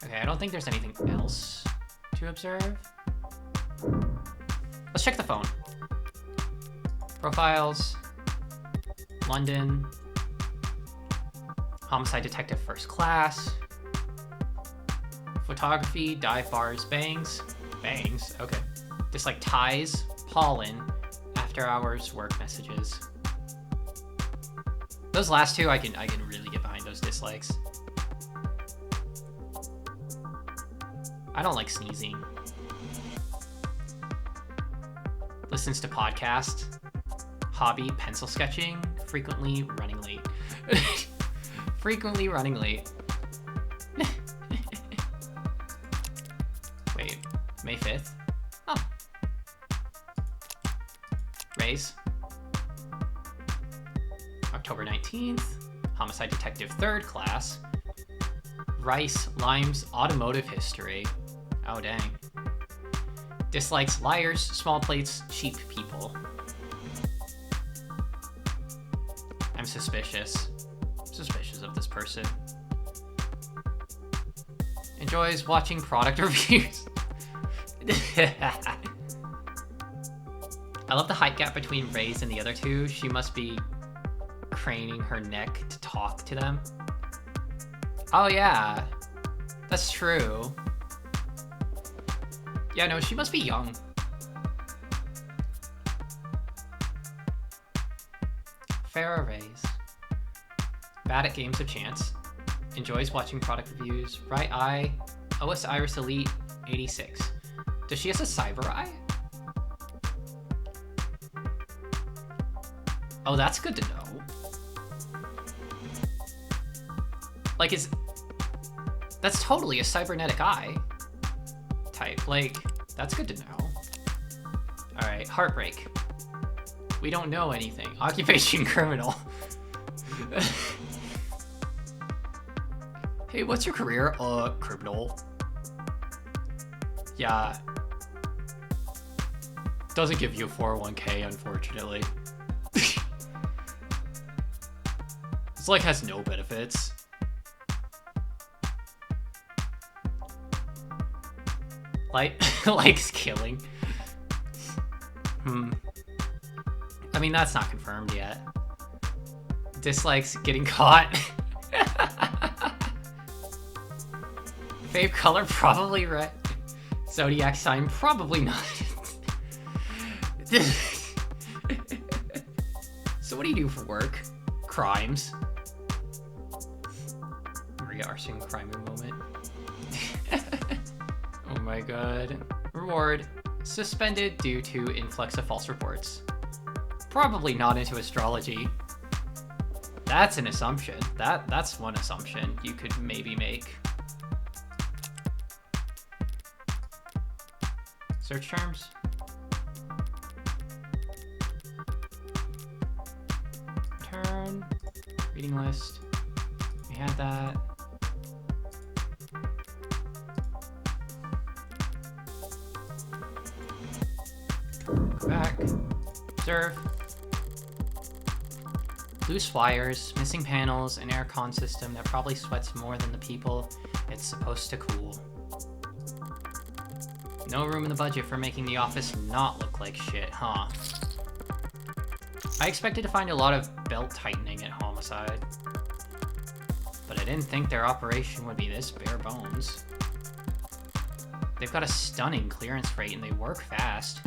Okay, I don't think there's anything else to observe. Let's check the phone. Profiles. London. Homicide detective first class. Photography, dive bars, bangs. Bangs? Okay. Dislike ties, pollen, after hours work messages. Those last two, I can really get behind those dislikes. I don't like sneezing. Listens to podcasts. Hobby, pencil sketching. Frequently running late. Frequently running late. Wait, May 5th? Oh. Raise. October 19th. Homicide detective third class. Rice, Limes, automotive history. Oh, dang. Dislikes liars, small plates, cheap people. I'm suspicious. Suspicious of this person. Enjoys watching product reviews. I love the height gap between Ray's and the other two. She must be craning her neck to talk to them. Oh yeah, that's true. Yeah, no, she must be young. Farrah Rays. Bad at games of chance. Enjoys watching product reviews. Right eye. OS Iris Elite 86. Does she have a cyber eye? Oh, that's good to know. Like, that's totally a cybernetic eye type. Like, that's good to know. Alright, heartbreak. We don't know anything. Occupation criminal. Hey, what's your career? Criminal. Yeah. Doesn't give you a 401k, unfortunately. It's like has no benefits. Likes killing. I mean, that's not confirmed yet. Dislikes getting caught. Fave color, probably red. Zodiac sign, probably not. So what do you do for work? Crimes. Maria Arsene crime moment. Oh my god. Reward. Suspended due to influx of false reports. Probably not into astrology. That's an assumption. That's one assumption you could maybe make. Search terms. Return. Reading list. We had that. Go back. Observe. Loose wires, missing panels, an aircon system that probably sweats more than the people it's supposed to cool. No room in the budget for making the office not look like shit, huh? I expected to find a lot of belt tightening at Homicide, but I didn't think their operation would be this bare bones. They've got a stunning clearance rate and they work fast.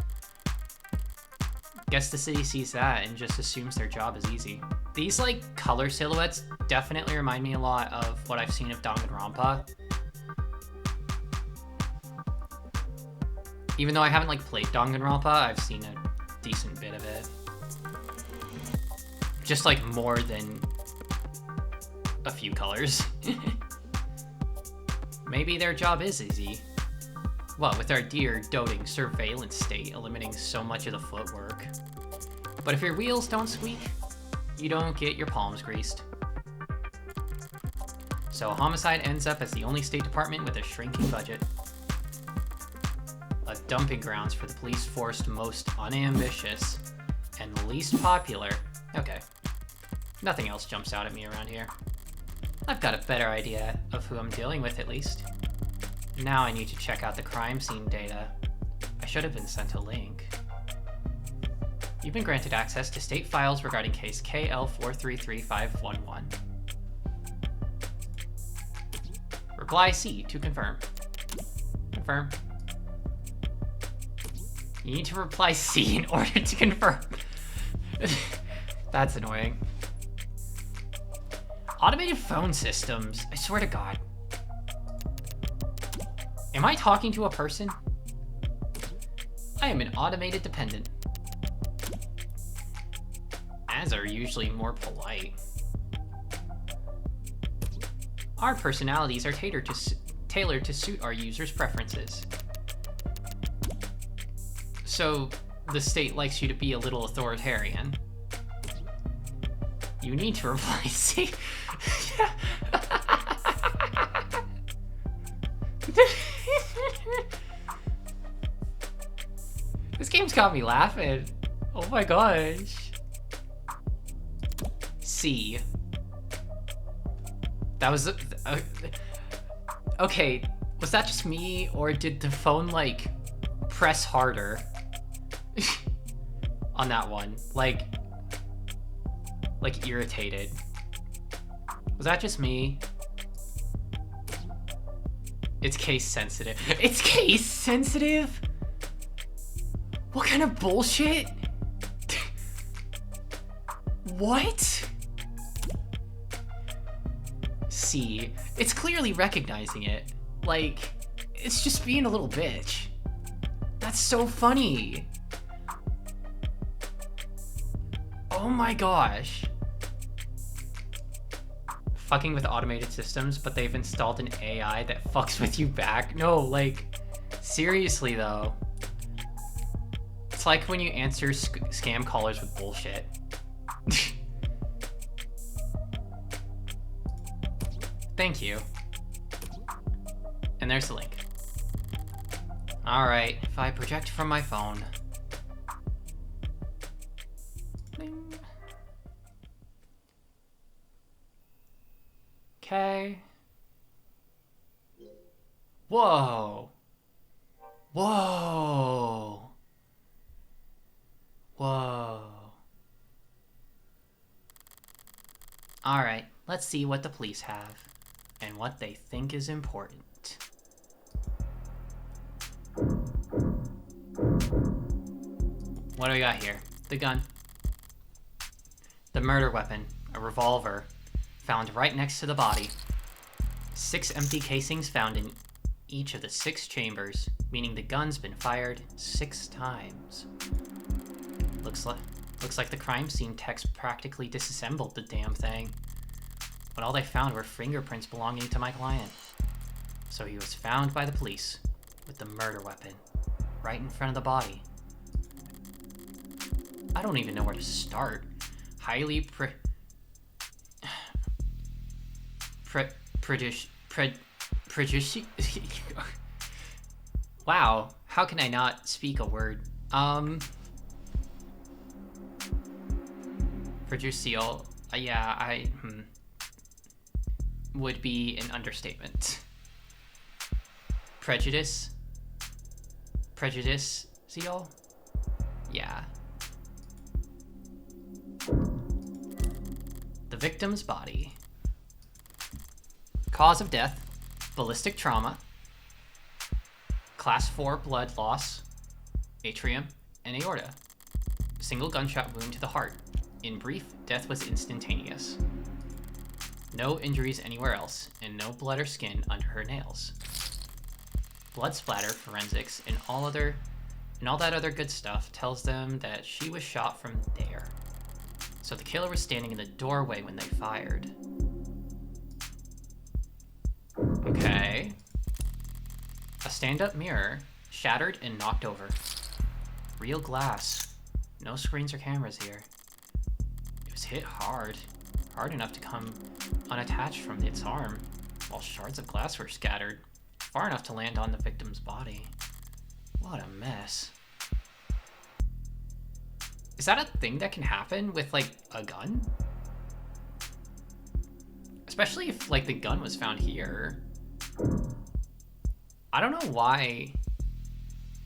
Guess the city sees that and just assumes their job is easy. These, like, color silhouettes definitely remind me a lot of what I've seen of Danganronpa. Even though I haven't, like, played Danganronpa, I've seen a decent bit of it. Just, like, more than a few colors. Maybe their job is easy. What, with our dear, doting surveillance state eliminating so much of the footwork. But if your wheels don't squeak, you don't get your palms greased. So homicide ends up as the only state department with a shrinking budget. A dumping grounds for the police force most unambitious and least popular. Okay. Nothing else jumps out at me around here. I've got a better idea of who I'm dealing with, at least. Now I need to check out the crime scene data. I should have been sent a link. You've been granted access to state files regarding case KL433511. Reply C to confirm. Confirm. You need to reply C in order to confirm. That's annoying. Automated phone systems, I swear to God. Am I talking to a person? I am an automated dependent. As are usually more polite. Our personalities are tailored to suit our users' preferences. So, the state likes you to be a little authoritarian. You need to reply C. This game's got me laughing. Oh my gosh. C. That was... okay, was that just me, or did the phone, like, press harder on that one? Like, irritated. Was that just me? It's case sensitive. It's case sensitive? What kind of bullshit? What? C. It's clearly recognizing it. Like, it's just being a little bitch. That's so funny. Oh my gosh. Fucking with automated systems, but they've installed an AI that fucks with you back. No, like, seriously though. It's like when you answer scam callers with bullshit. Thank you. And there's the link. Alright, if I project from my phone. Bing. Okay. Whoa. Whoa. Whoa. Alright, let's see what the police have and what they think is important. What do we got here? The gun. The murder weapon, a revolver, found right next to the body. 6 empty casings found in each of the 6 chambers, meaning the gun's been fired 6 times. Looks like the crime scene techs practically disassembled the damn thing. But all they found were fingerprints belonging to my client. So he was found by the police with the murder weapon right in front of the body. I don't even know where to start. Highly wow, how can I not speak a word? Prejudicial, yeah, would be an understatement. Prejudicial? Yeah. The victim's body. cause of death, ballistic trauma, class 4 blood loss, atrium, and aorta. Single gunshot wound to the heart. In brief, death was instantaneous. No injuries anywhere else, and no blood or skin under her nails. Blood splatter, forensics, and all that other good stuff tells them that she was shot from there. So the killer was standing in the doorway when they fired. Okay. A stand-up mirror, shattered and knocked over. Real glass. No screens or cameras here. It was hit hard. Hard enough to come unattached from its arm, while shards of glass were scattered, far enough to land on the victim's body. What a mess. Is that a thing that can happen with, like, a gun? Especially if, like, the gun was found here. I don't know why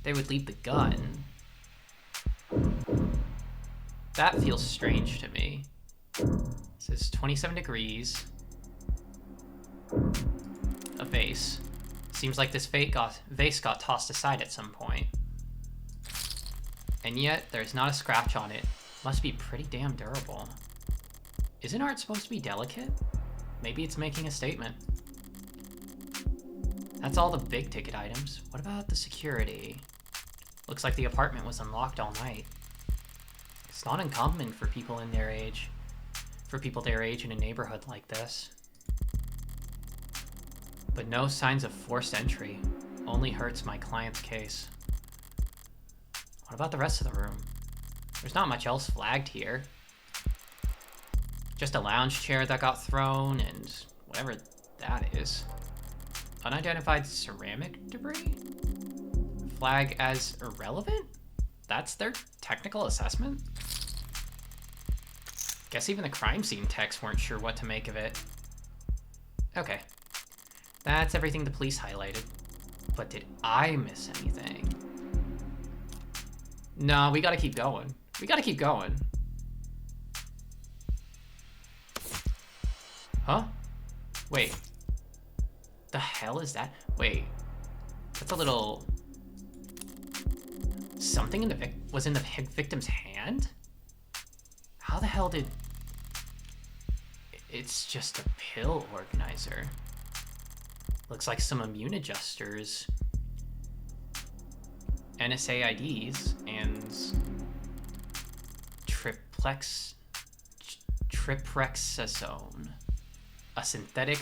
they would leave the gun. That feels strange to me. It says 27 degrees. A vase. Seems like this vase got tossed aside at some point. And yet, there's not a scratch on it. Must be pretty damn durable. Isn't art supposed to be delicate? Maybe it's making a statement. That's all the big ticket items. What about the security? Looks like the apartment was unlocked all night. It's not uncommon for people their age in a neighborhood like this. But no signs of forced entry. Only hurts my client's case. What about the rest of the room? There's not much else flagged here. Just a lounge chair that got thrown and whatever that is. Unidentified ceramic debris? Flag as irrelevant? That's their technical assessment? Guess even the crime scene techs weren't sure what to make of it. Okay. That's everything the police highlighted. But did I miss anything? No, we gotta keep going. We gotta keep going. Huh? Wait. The hell is that? Wait. That's a little... Something in the was in the victim's hand? How the hell did... It's just a pill organizer. Looks like some immune adjusters. NSAIDs and triprexazone, a synthetic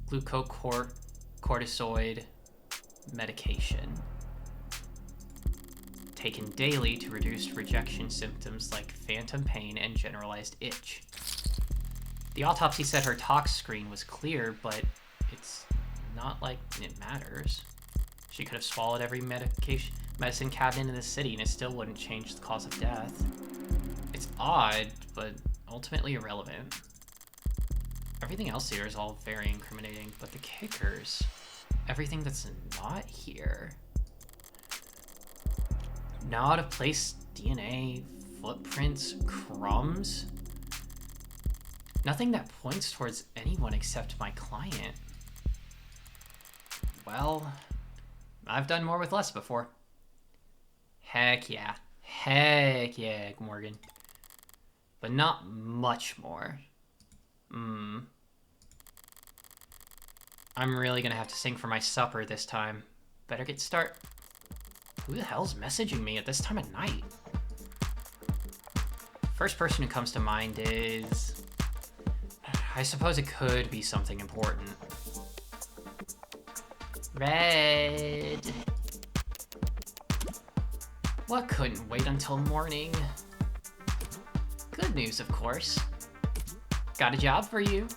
glucocorticoid medication taken daily to reduce rejection symptoms like phantom pain and generalized itch. The autopsy said her tox screen was clear, but it's not like it matters. She could have swallowed every medicine cabinet in the city and it still wouldn't change the cause of death. It's odd, but ultimately irrelevant. Everything else here is all very incriminating, but the kickers, everything that's not here. Now out of place DNA, footprints, crumbs. Nothing that points towards anyone except my client. Well, I've done more with less before. Heck yeah. Heck yeah, Morgan. But not much more. I'm really gonna have to sing for my supper this time. Better get start. Who the hell's messaging me at this time of night? First person who comes to mind is... I suppose it could be something important. Red. What couldn't wait until morning? Good news, of course. Got a job for you.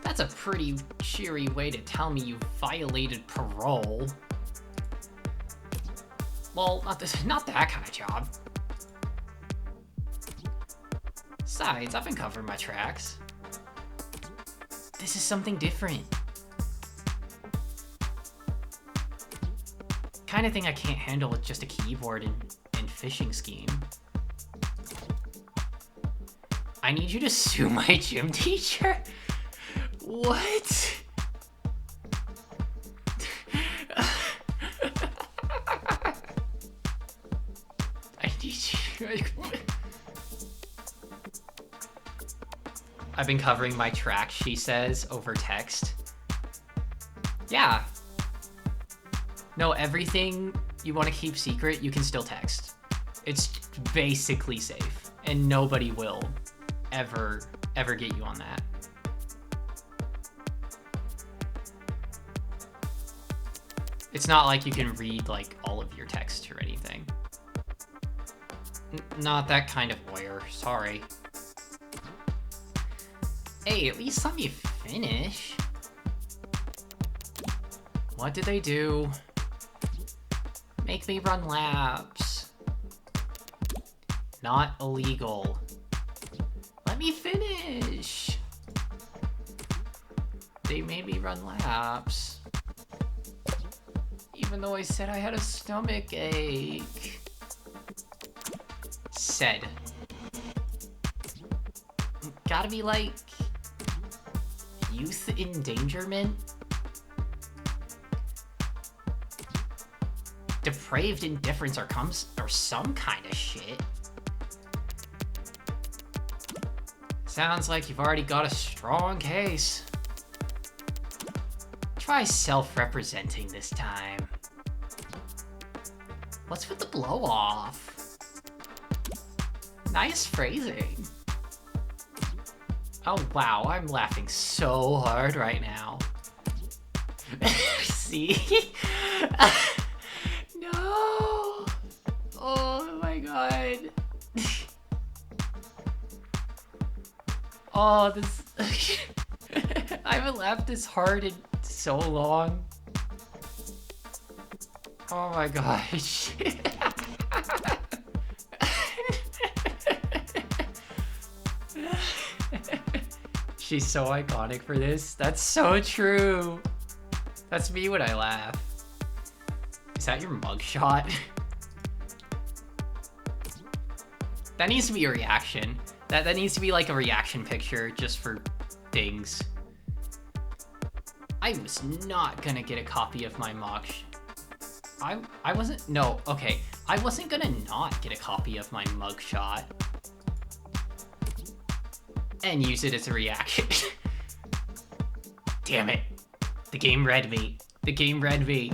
That's a pretty cheery way to tell me you violated parole. Well, not that kind of job. Besides, I've been covering my tracks. This is something different. Kind of thing I can't handle with just a keyboard and phishing scheme. I need you to sue my gym teacher? What? I need you. I've been covering my tracks, she says, over text. Yeah. No, everything you want to keep secret, you can still text. It's basically safe, and nobody will ever get you on that. It's not like you can read like all of your text or anything. Not that kind of lawyer, sorry. Hey, at least let me finish. What did they do? Make me run laps. Not illegal. Let me finish. They made me run laps. Even though I said I had a stomach ache. Said. Gotta be like youth endangerment? Depraved indifference or some kind of shit. Sounds like you've already got a strong case. Try self-representing this time. What's with the blow-off? Nice phrasing. Oh wow, I'm laughing so hard right now. See? No! Oh my god. Oh, this... I haven't laughed this hard in so long. Oh my gosh. She's so iconic for this. That's so true. That's me when I laugh. Is that your mugshot? That needs to be a reaction. That needs to be like a reaction picture just for things. I was not gonna get a copy of my mug. I wasn't. No, okay. I wasn't gonna not get a copy of my mugshot and use it as a reaction. Damn it. The game read me. The game read me.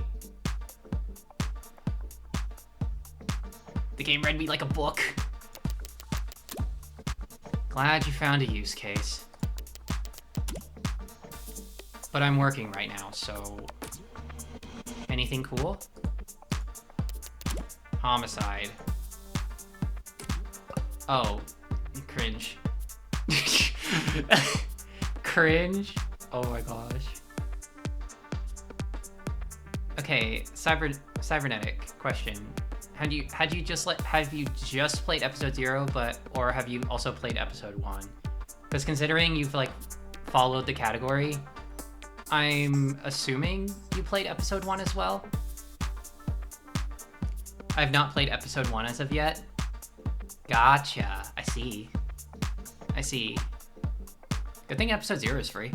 The game read me like a book. Glad you found a use case. But I'm working right now, so... Anything cool? Homicide. Oh. Cringe. Cringe? Oh my gosh. Okay, cybernetic question. Have you just played episode 0, or have you also played episode 1? Because considering you've like followed the category, I'm assuming you played episode 1 as well. I've not played episode 1 as of yet. Gotcha. I see. I see. Good thing episode 0 is free.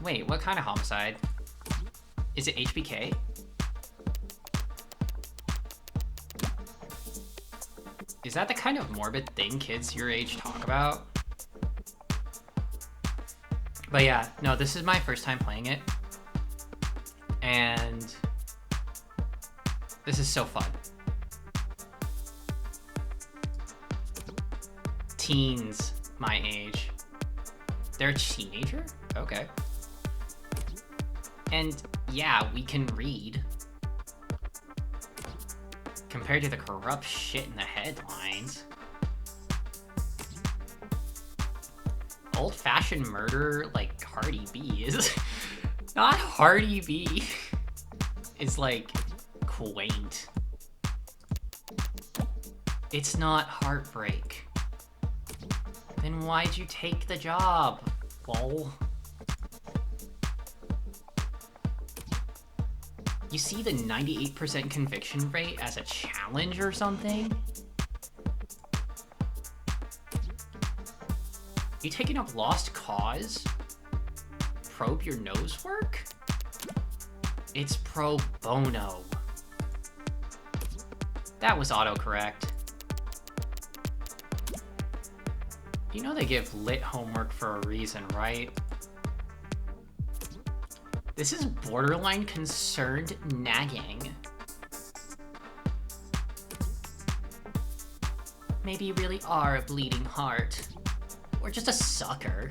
Wait, what kind of homicide? Is it HBK? Is that the kind of morbid thing kids your age talk about? But yeah, no, this is my first time playing it. And this is so fun. Teens my age. They're a teenager? Okay. And yeah, we can read. Compared to the corrupt shit in the headlines. Old-fashioned murder like Cardi B is... Not Cardi B. Is like quaint. It's not heartbreak. Then why'd you take the job, lol? You see the 98% conviction rate as a challenge or something? You taking up Lost Cause? Probe your nose work? It's pro bono. That was autocorrect. You know they give lit homework for a reason, right? This is borderline concerned nagging. Maybe you really are a bleeding heart. Or just a sucker.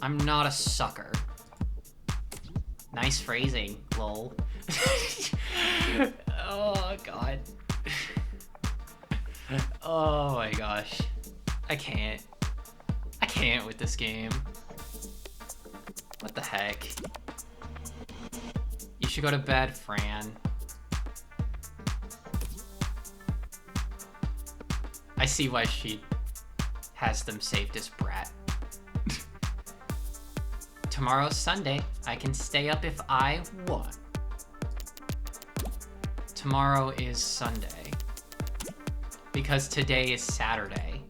I'm not a sucker. Nice phrasing, lol. Oh, God. Oh my gosh. I can't with this game. What the heck? You should go to bed, Fran. I see why she has them saved as Brat. Tomorrow's Sunday. I can stay up if I want. Tomorrow is Sunday. Because today is Saturday.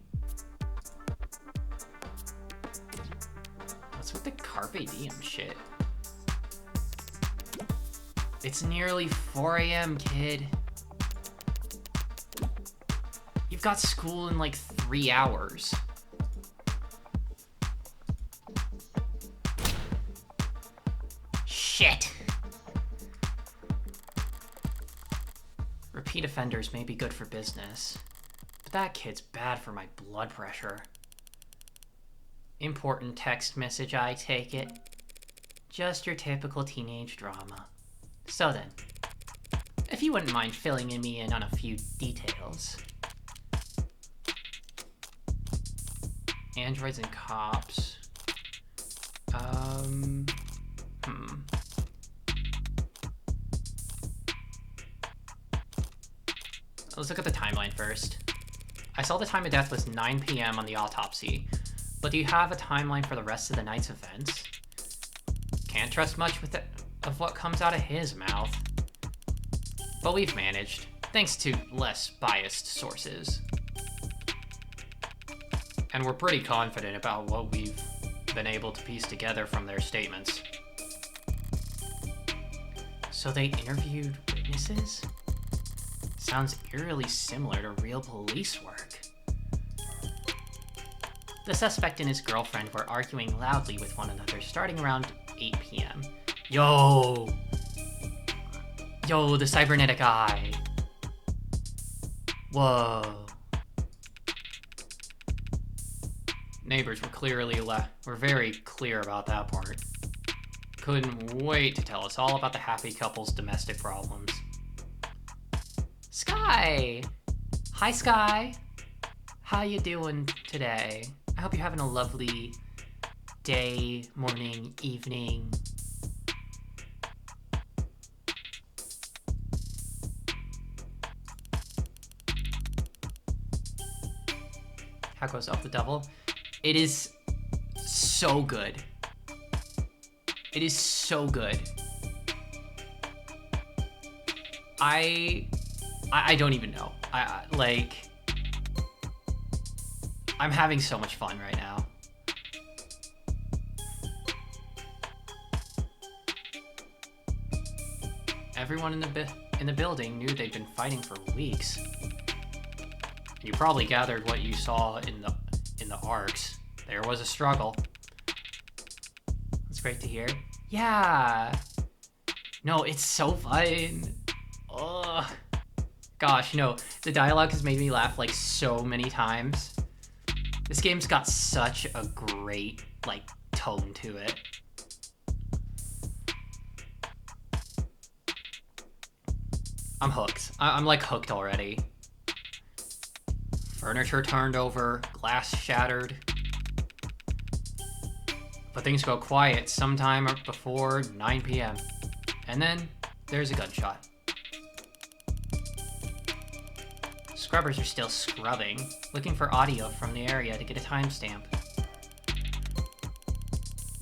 What's with the Carpe Diem shit? It's nearly 4 a.m., kid. You've got school in like 3 hours. Shit. Repeat offenders may be good for business, but that kid's bad for my blood pressure. Important text message, I take it. Just your typical teenage drama. So then, if you wouldn't mind filling me in on a few details. Androids and cops. Let's look at the timeline first. I saw the time of death was 9 p.m. on the autopsy, but do you have a timeline for the rest of the night's events? Can't trust much with it, of what comes out of his mouth. But we've managed, thanks to less biased sources. And we're pretty confident about what we've been able to piece together from their statements. So they interviewed witnesses? Sounds eerily similar to real police work. The suspect and his girlfriend were arguing loudly with one another starting around 8 p.m. Yo, the cybernetic eye. Whoa. Neighbors were very clear about that part. Couldn't wait to tell us all about the happy couple's domestic problems. Sky! Hi, Sky. How you doing today? I hope you're having a lovely day, morning, evening. How goes Up the Devil? It is so good. It is so good. I don't even know. I'm having so much fun right now. Everyone in the building knew they'd been fighting for weeks. You probably gathered what you saw in the arcs. There was a struggle. That's great to hear. Yeah. No, it's so fun. Ugh. Gosh, no. The dialogue has made me laugh like so many times. This game's got such a great tone to it. I'm hooked. I'm hooked already. Furniture turned over, glass shattered. But things go quiet sometime before 9 p.m. And then there's a gunshot. Scrubbers are still scrubbing, looking for audio from the area to get a timestamp.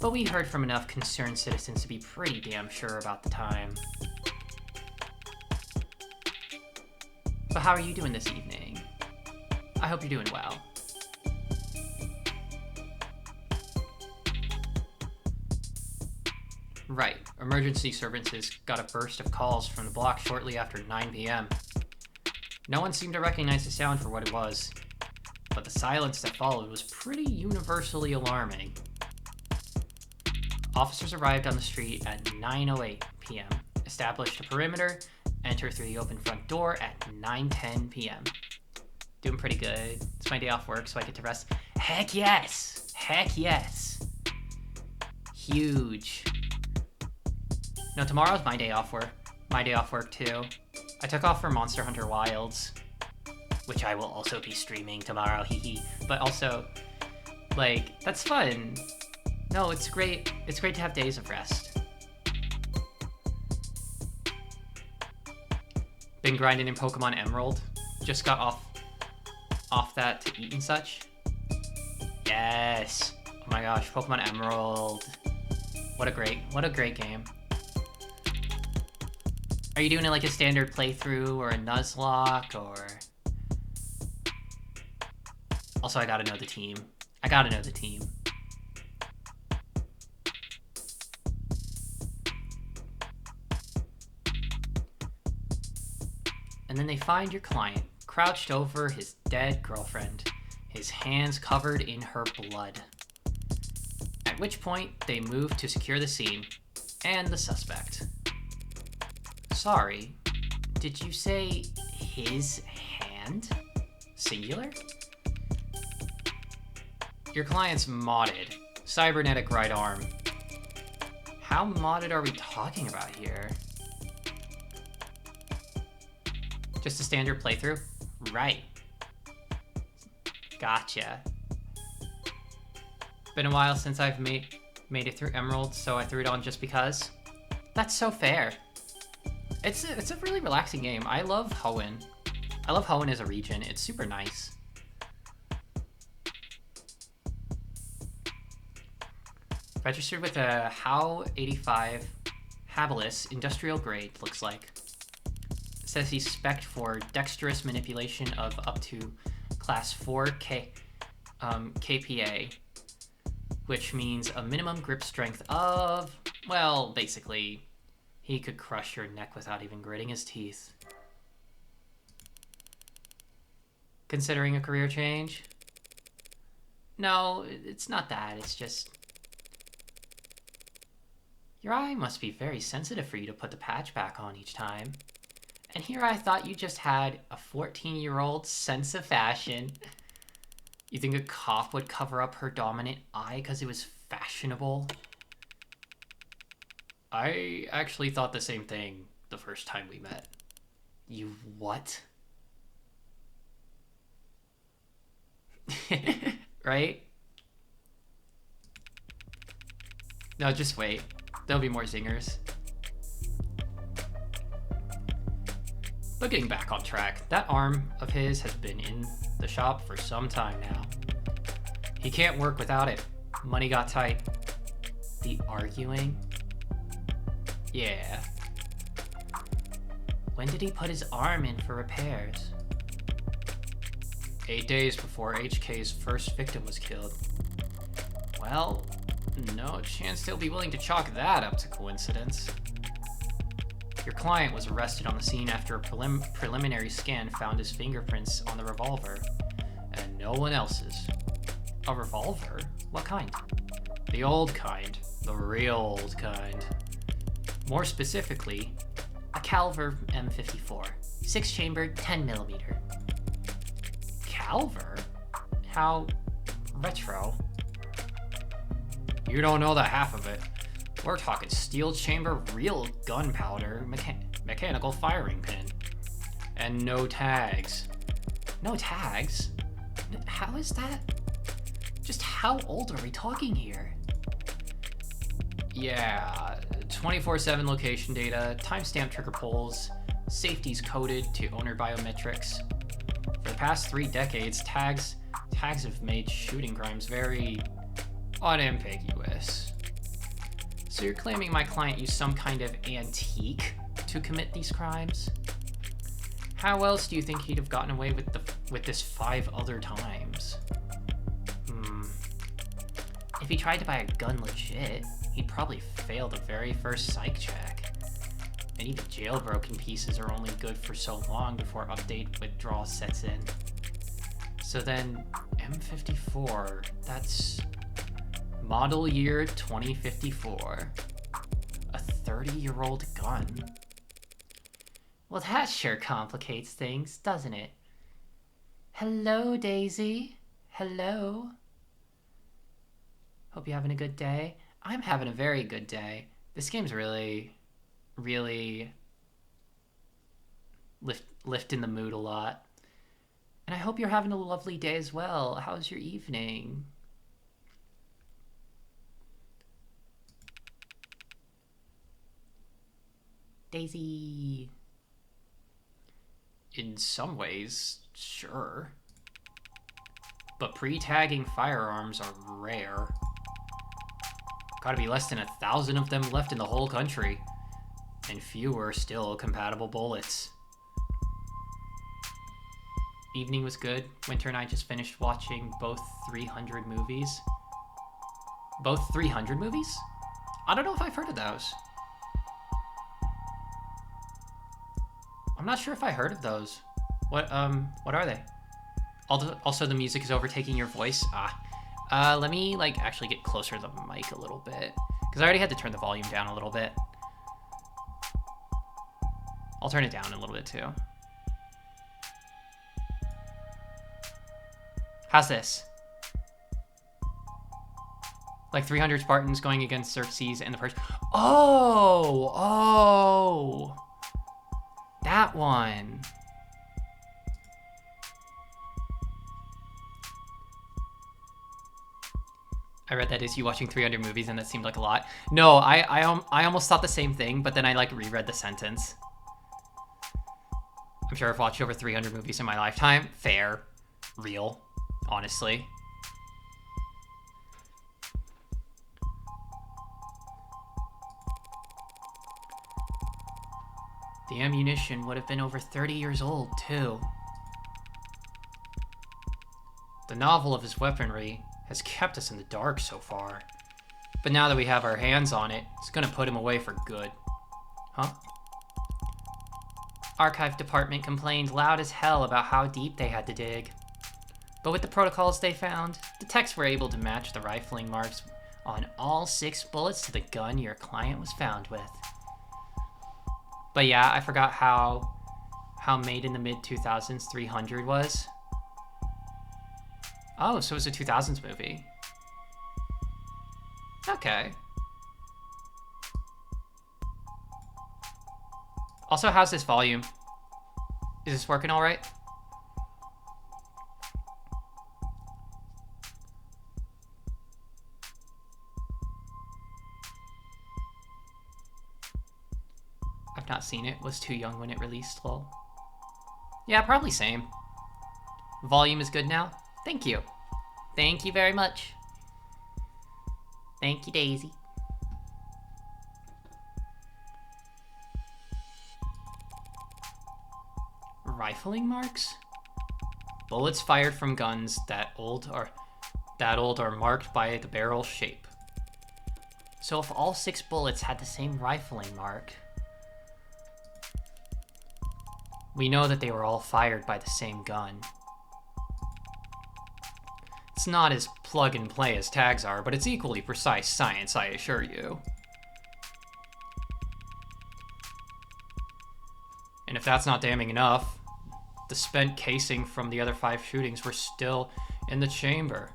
but we heard from enough concerned citizens to be pretty damn sure about the time. But how are you doing this evening? I hope you're doing well. Right, emergency services got a burst of calls from the block shortly after 9 p.m. No one seemed to recognize the sound for what it was, but the silence that followed was pretty universally alarming. Officers arrived on the street at 9:08 p.m., established a perimeter, entered through the open front door at 9:10 p.m. Doing pretty good. It's my day off work, so I get to rest. Heck yes! Heck yes! Huge. No, tomorrow's my day off work. My day off work too. I took off for Monster Hunter Wilds, which I will also be streaming tomorrow, hehe. But also, like, that's fun. No, it's great. It's great to have days of rest. Been grinding in Pokemon Emerald. Just got off that to eat and such. Yes. Oh my gosh, Pokemon Emerald. What a great game. Are you doing it like a standard playthrough or a Nuzlocke or... Also, I gotta know the team. And then they find your client, crouched over his dead girlfriend, his hands covered in her blood. At which point, they move to secure the scene and the suspect. Sorry, did you say his hand? Singular? Your client's modded. Cybernetic right arm. How modded are we talking about here? Just a standard playthrough? Right. Gotcha. Been a while since I've made it through Emerald, so I threw it on just because. That's so fair. It's a really relaxing game. I love Hoenn. I love Hoenn as a region. It's super nice. Registered with a HOW 85 Habilis industrial grade, looks like. It says he's spec'd for dexterous manipulation of up to class 4 KPA, which means a minimum grip strength of, well, basically, he could crush your neck without even gritting his teeth. Considering a career change? No, it's not that. It's just... Your eye must be very sensitive for you to put the patch back on each time. And here I thought you just had a 14-year-old sense of fashion. You think a cop would cover up her dominant eye because it was fashionable? I actually thought the same thing the first time we met. You what? Right? No, just wait. There'll be more zingers. But getting back on track, that arm of his has been in the shop for some time now. He can't work without it. Money got tight. The arguing? Yeah. When did he put his arm in for repairs? 8 days before HK's first victim was killed. Well, no chance they'll be willing to chalk that up to coincidence. Your client was arrested on the scene after a preliminary scan found his fingerprints on the revolver, and no one else's. A revolver? What kind? The old kind. The real old kind. More specifically, a Calver M54. 6-chambered, 10mm. Calver? How retro? You don't know the half of it. We're talking steel chamber, real gunpowder, mechanical firing pin. And no tags. No tags? How is that? Just how old are we talking here? Yeah, 24/7 location data, timestamp trigger pulls, safeties coded to owner biometrics. For the past 3 decades, tags have made shooting crimes very unambiguous. So you're claiming my client used some kind of antique to commit these crimes? How else do you think he'd have gotten away with this 5 other times? If he tried to buy a gun legit, he'd probably fail the very first psych check. And even jailbroken pieces are only good for so long before update withdrawal sets in. So then, M54, that's model year 2054. A 30-year-old gun. Well, that sure complicates things, doesn't it? Hello, Daisy. Hello. Hope you're having a good day. I'm having a very good day. This game's really lifting the mood a lot. And I hope you're having a lovely day as well. How's your evening? Daisy. In some ways, sure. But pre-tagging firearms are rare. Gotta be less than 1,000 of them left in the whole country. And fewer still compatible bullets. Evening was good. Winter and I just finished watching both 300 movies. Both 300 movies? I don't know if I've heard of those. I'm not sure if I heard of those. What are they? Also, the music is overtaking your voice. Let me, actually get closer to the mic a little bit. Because I already had to turn the volume down a little bit. I'll turn it down a little bit, too. How's this? 300 Spartans going against Xerxes and the Persians. Oh! That one. I read that as you watching 300 movies, and that seemed like a lot. No, I almost thought the same thing, but then I reread the sentence. I'm sure I've watched over 300 movies in my lifetime. Fair. Real. Honestly. The ammunition would have been over 30 years old, too. The novel of his weaponry has kept us in the dark so far. But now that we have our hands on it, it's gonna put him away for good. Huh? Archive department complained loud as hell about how deep they had to dig. But with the protocols they found, the techs were able to match the rifling marks on all 6 bullets to the gun your client was found with. But yeah, I forgot how made in the mid-2000s 300 was. Oh, so it was a 2000s movie. Okay. Also, how's this volume? Is this working all right? I've not seen it. Was too young when it released, lol. Yeah, probably same. Volume is good now? Thank you. Thank you very much. Thank you, Daisy. Rifling marks? Bullets fired from guns that old are marked by the barrel shape. So if all 6 bullets had the same rifling mark, we know that they were all fired by the same gun. It's not as plug and play as tags are, but it's equally precise science, I assure you. And if that's not damning enough, the spent casing from the other 5 shootings were still in the chamber,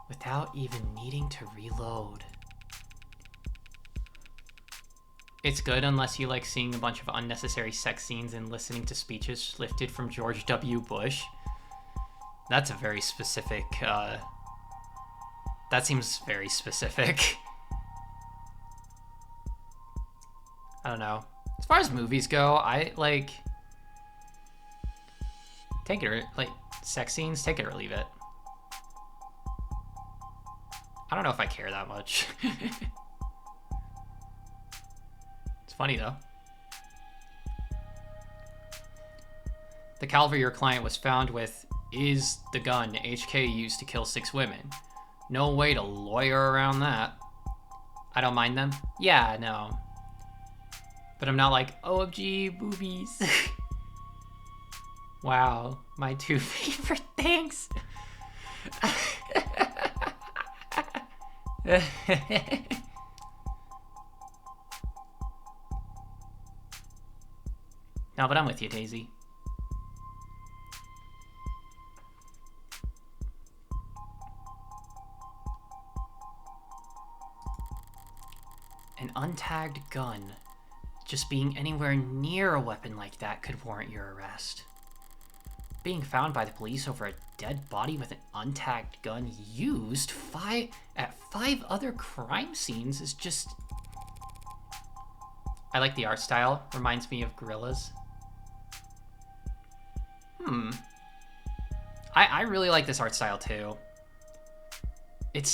without even needing to reload. It's good unless you like seeing a bunch of unnecessary sex scenes and listening to speeches lifted from George W. Bush. That's a very specific, that seems very specific. I don't know. As far as movies go, I, take it or, sex scenes, take it or leave it. I don't know if I care that much. It's funny, though. The caliber your client was found with is the gun HK used to kill 6 women. No way to lawyer around that. I don't mind them. Yeah, no. But I'm not like, OMG, boobies. Wow, my 2 favorite things. No, but I'm with you, Daisy. An untagged gun. Just being anywhere near a weapon like that could warrant your arrest. Being found by the police over a dead body with an untagged gun used at 5 other crime scenes is just... I like the art style. Reminds me of Gorillaz. I really like this art style too. It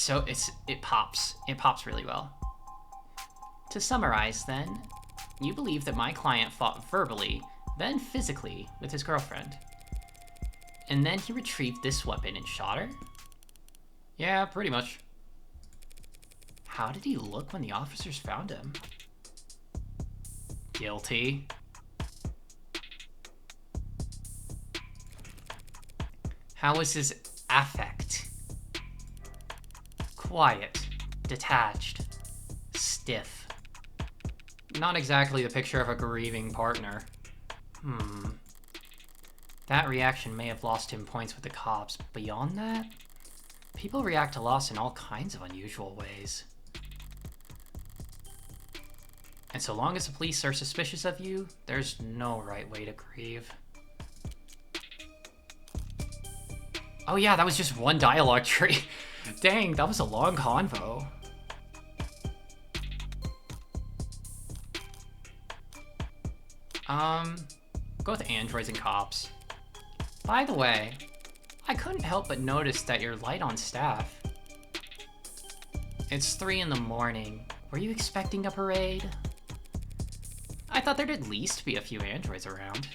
pops. It pops really well. To summarize then, you believe that my client fought verbally, then physically with his girlfriend. And then he retrieved this weapon and shot her? Yeah, pretty much. How did he look when the officers found him? Guilty. How was his affect? Quiet, detached, stiff. Not exactly the picture of a grieving partner. That reaction may have lost him points with the cops. Beyond that, people react to loss in all kinds of unusual ways. And so long as the police are suspicious of you, there's no right way to grieve. Oh yeah, that was just one dialogue tree. Dang, that was a long convo. Go with androids and cops. By the way, I couldn't help but notice that you're light on staff. It's 3 in the morning. Were you expecting a parade? I thought there'd at least be a few androids around.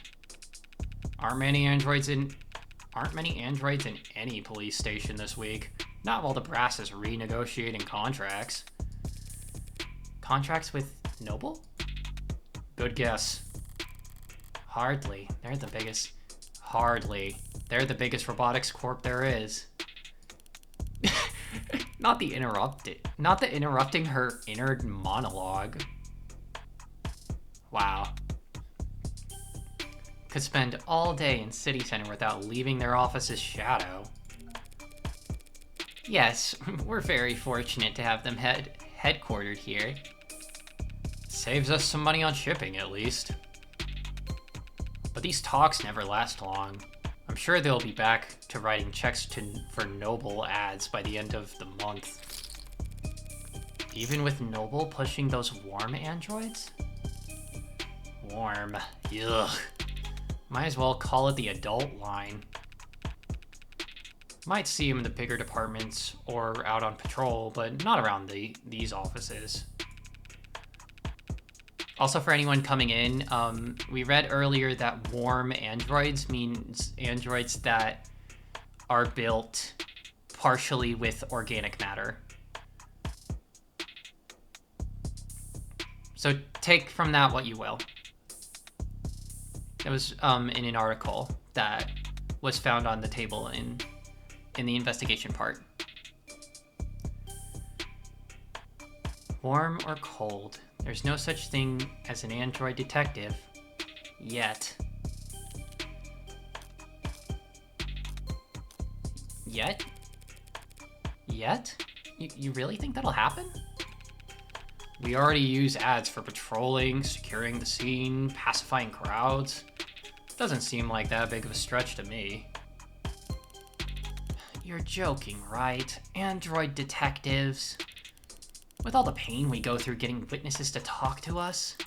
Aren't many androids in any police station this week. Not while the brass is renegotiating contracts. Contracts with Noble? Good guess. Hardly. They're the biggest robotics corp there is. Not the interrupting her inner monologue. Wow. Could spend all day in City Center without leaving their office's shadow. Yes, we're very fortunate to have them headquartered here. Saves us some money on shipping, at least. But these talks never last long. I'm sure they'll be back to writing checks for Noble ads by the end of the month. Even with Noble pushing those warm androids? Warm. Ugh. Might as well call it the adult line. Might see him in the bigger departments or out on patrol, but not around these offices. Also, for anyone coming in, we read earlier that warm androids means androids that are built partially with organic matter. So take from that what you will. It was in an article that was found on the table in the investigation part. Warm or cold? There's no such thing as an android detective. Yet. Yet? Yet? You really think that'll happen? We already use ads for patrolling, securing the scene, pacifying crowds. Doesn't seem like that big of a stretch to me. You're joking, right? Android detectives. With all the pain we go through getting witnesses to talk to us?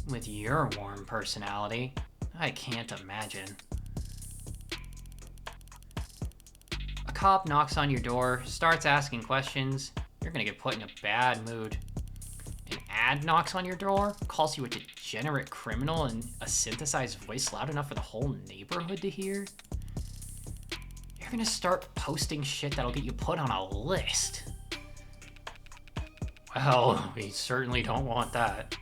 With your warm personality, I can't imagine. A cop knocks on your door, starts asking questions. You're gonna get put in a bad mood. An dad knocks on your door, calls you a degenerate criminal in a synthesized voice loud enough for the whole neighborhood to hear, you're gonna start posting shit that'll get you put on a list. Well, we certainly don't want that.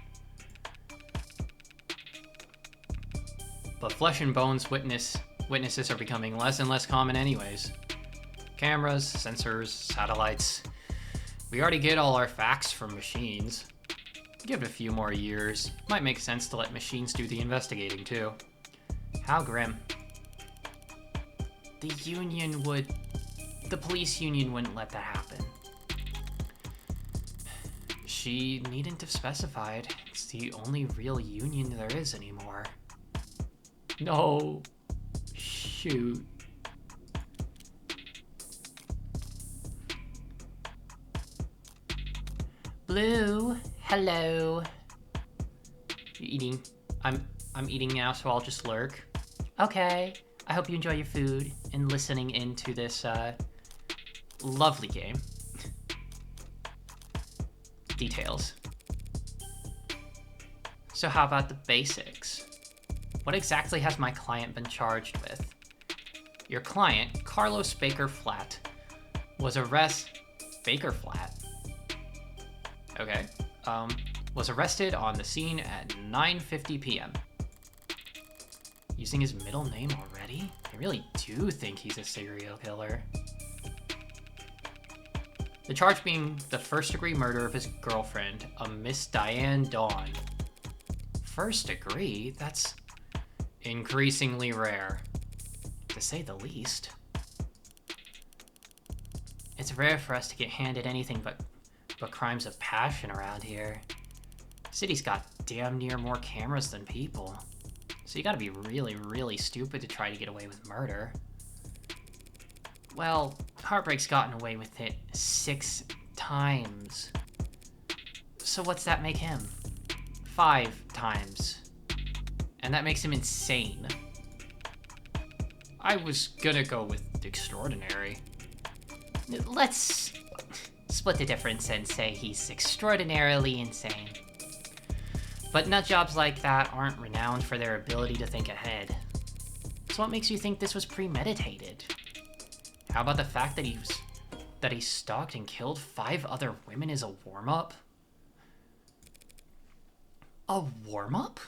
But flesh and bones witnesses are becoming less and less common anyways. Cameras, sensors, satellites. We already get all our facts from machines. Give it a few more years. Might make sense to let machines do the investigating too. How grim. The police union wouldn't let that happen. She needn't have specified. It's the only real union there is anymore. No. Shoot. Blue, hello. You eating? I'm eating now, so I'll just lurk. Okay. I hope you enjoy your food and listening into this lovely game. Details. So how about the basics? What exactly has my client been charged with? Your client, Carlos Baker Flat, was arrested on the scene at 9:50 p.m. Using his middle name already? I really do think he's a serial killer. The charge being the first-degree murder of his girlfriend, a Miss Diane Dawn. First degree? That's increasingly rare, to say the least. It's rare for us to get handed anything but crimes of passion around here. The city's got damn near more cameras than people, so you gotta be really, really stupid to try to get away with murder. Well, Heartbreak's gotten away with it 6 times. So what's that make him? 5 times. And that makes him insane. I was gonna go with extraordinary. Let's split the difference and say he's extraordinarily insane. But nut jobs like that aren't renowned for their ability to think ahead. So what makes you think this was premeditated? How about the fact that he stalked and killed 5 other women as a warm-up? A warm-up?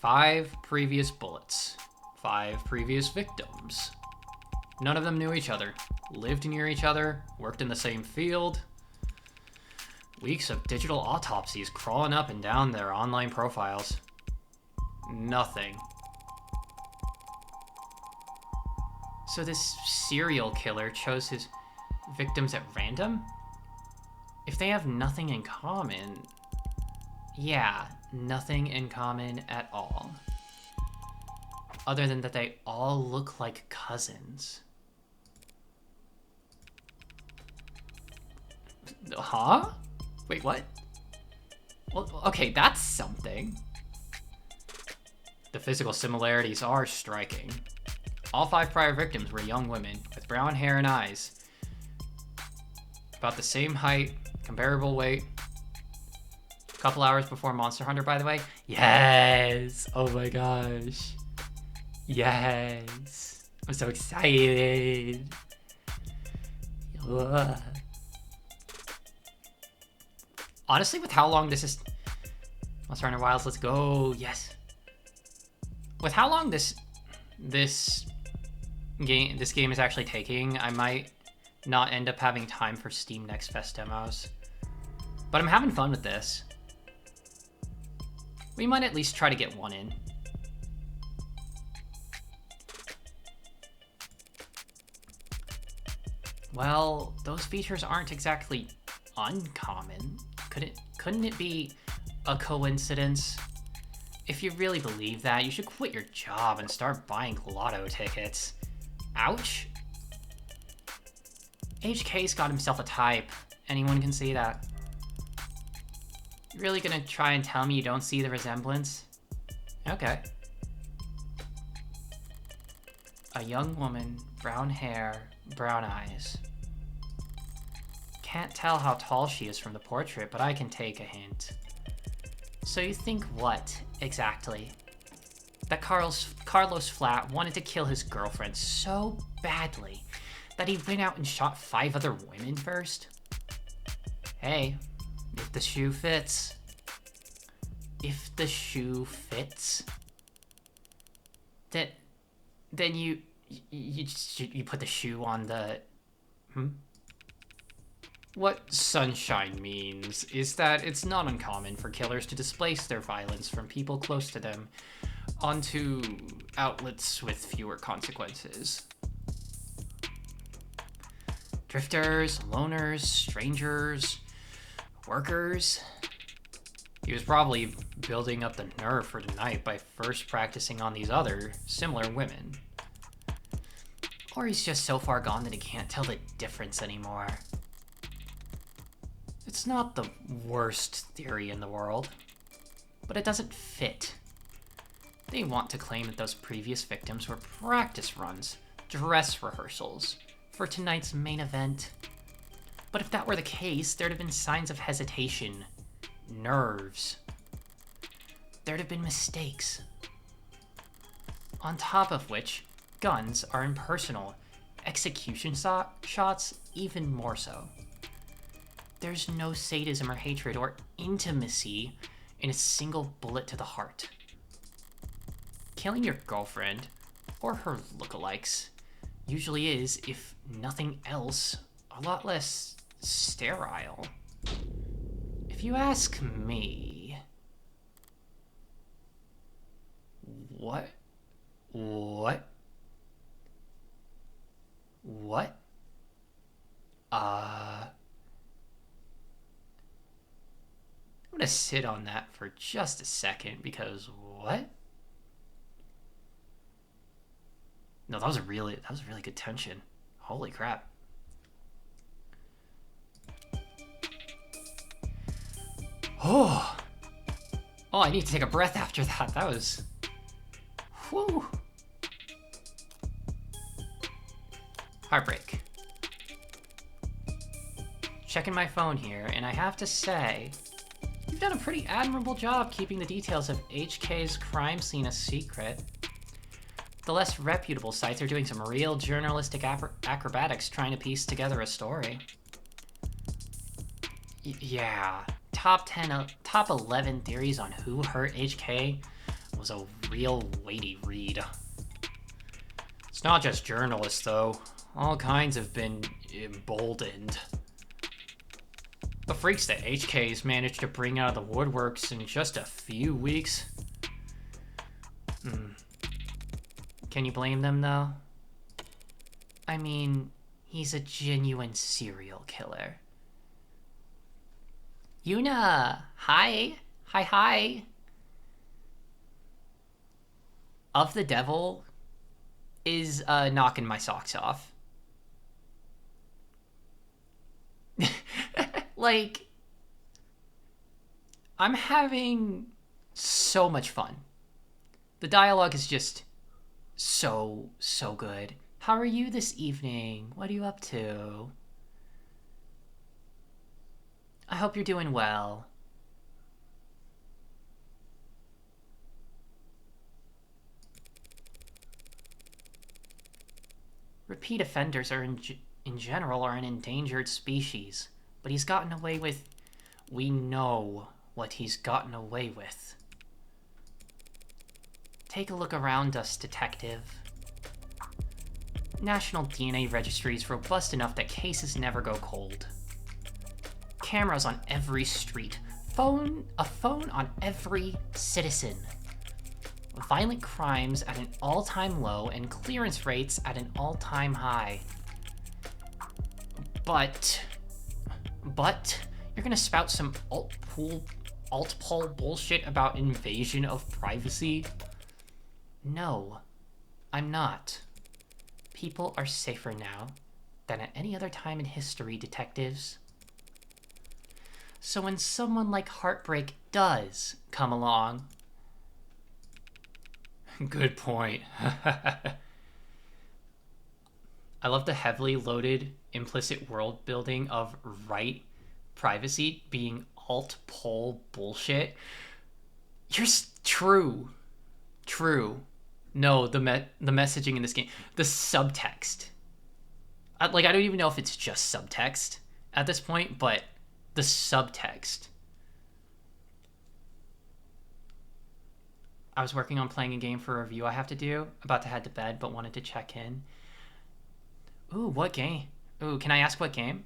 5 previous bullets. 5 previous victims. None of them knew each other, lived near each other, worked in the same field. Weeks of digital autopsies crawling up and down their online profiles. Nothing. So this serial killer chose his victims at random? If they have nothing in common... Yeah, nothing in common at all. Other than that they all look like cousins. Huh? Wait, what? Well, okay, that's something. The physical similarities are striking. All 5 prior victims were young women with brown hair and eyes. About the same height, comparable weight. A couple hours before Monster Hunter, by the way. Yes! Oh my gosh. Yes! I'm so excited. Ugh. Honestly, with how long this is... Monster Hunter Wilds, let's go. Yes. With how long this game is actually taking, I might not end up having time for Steam Next Fest demos. But I'm having fun with this. We might at least try to get one in. Well, those features aren't exactly uncommon. Couldn't it be a coincidence? If you really believe that, you should quit your job and start buying lotto tickets. Ouch. HK's got himself a type. Anyone can see that. You really gonna try and tell me you don't see the resemblance? Okay. A young woman, brown hair, brown eyes. can't tell how tall she is from the portrait, but I can take a hint. So you think what, exactly? That Carlos Flat wanted to kill his girlfriend so badly that he went out and shot 5 other women first? Hey, if the shoe fits. If the shoe fits, then you put the shoe on the... What Sunshine means is that it's not uncommon for killers to displace their violence from people close to them onto outlets with fewer consequences. Drifters, loners, strangers, workers. He was probably building up the nerve for tonight by first practicing on these other similar women. Or he's just so far gone that he can't tell the difference anymore. It's not the worst theory in the world, but it doesn't fit. They want to claim that those previous victims were practice runs, dress rehearsals, for tonight's main event. But if that were the case, there'd have been signs of hesitation, nerves. There'd have been mistakes. On top of which, guns are impersonal, execution shots even more so. There's no sadism or hatred or intimacy in a single bullet to the heart. Killing your girlfriend, or her lookalikes, usually is, if nothing else, a lot less sterile. If you ask me... What? I'm gonna sit on that for just a second, because what? No, that was really good tension. Holy crap. Oh, I need to take a breath after that. That was... Whew. Heartbreak. Checking my phone here, and I have to say, you've done a pretty admirable job keeping the details of HK's crime scene a secret. The less reputable sites are doing some real journalistic acrobatics trying to piece together a story. Yeah, top 11 theories on who hurt HK was a real weighty read. It's not just journalists, though. All kinds have been emboldened. The freaks that HK's managed to bring out of the woodworks in just a few weeks. Can you blame them, though? I mean, he's a genuine serial killer. Yuna! Hi! Hi! Of the Devil is knocking my socks off. Like, I'm having so much fun. The dialogue is just so good. How are you this evening? What are you up to? I hope you're doing well. Repeat offenders are in general are an endangered species, but he's gotten away with... We know what he's gotten away with. Take a look around us, detective. National DNA Registry is robust enough that cases never go cold. Cameras on every street. A phone on every citizen. Violent crimes at an all-time low and clearance rates at an all-time high. But you're gonna spout some alt-pol bullshit about invasion of privacy? No, I'm not. People are safer now than at any other time in history, detectives. So when someone like Heartbreak does come along... Good point. I love the heavily loaded implicit world building of right privacy being alt pol bullshit. True. No, the messaging in this game, the subtext. I don't even know if it's just subtext at this point, but the subtext. I was working on playing a game for a review I have to do. About to head to bed, but wanted to check in. Ooh, what game? Ooh, can I ask what game?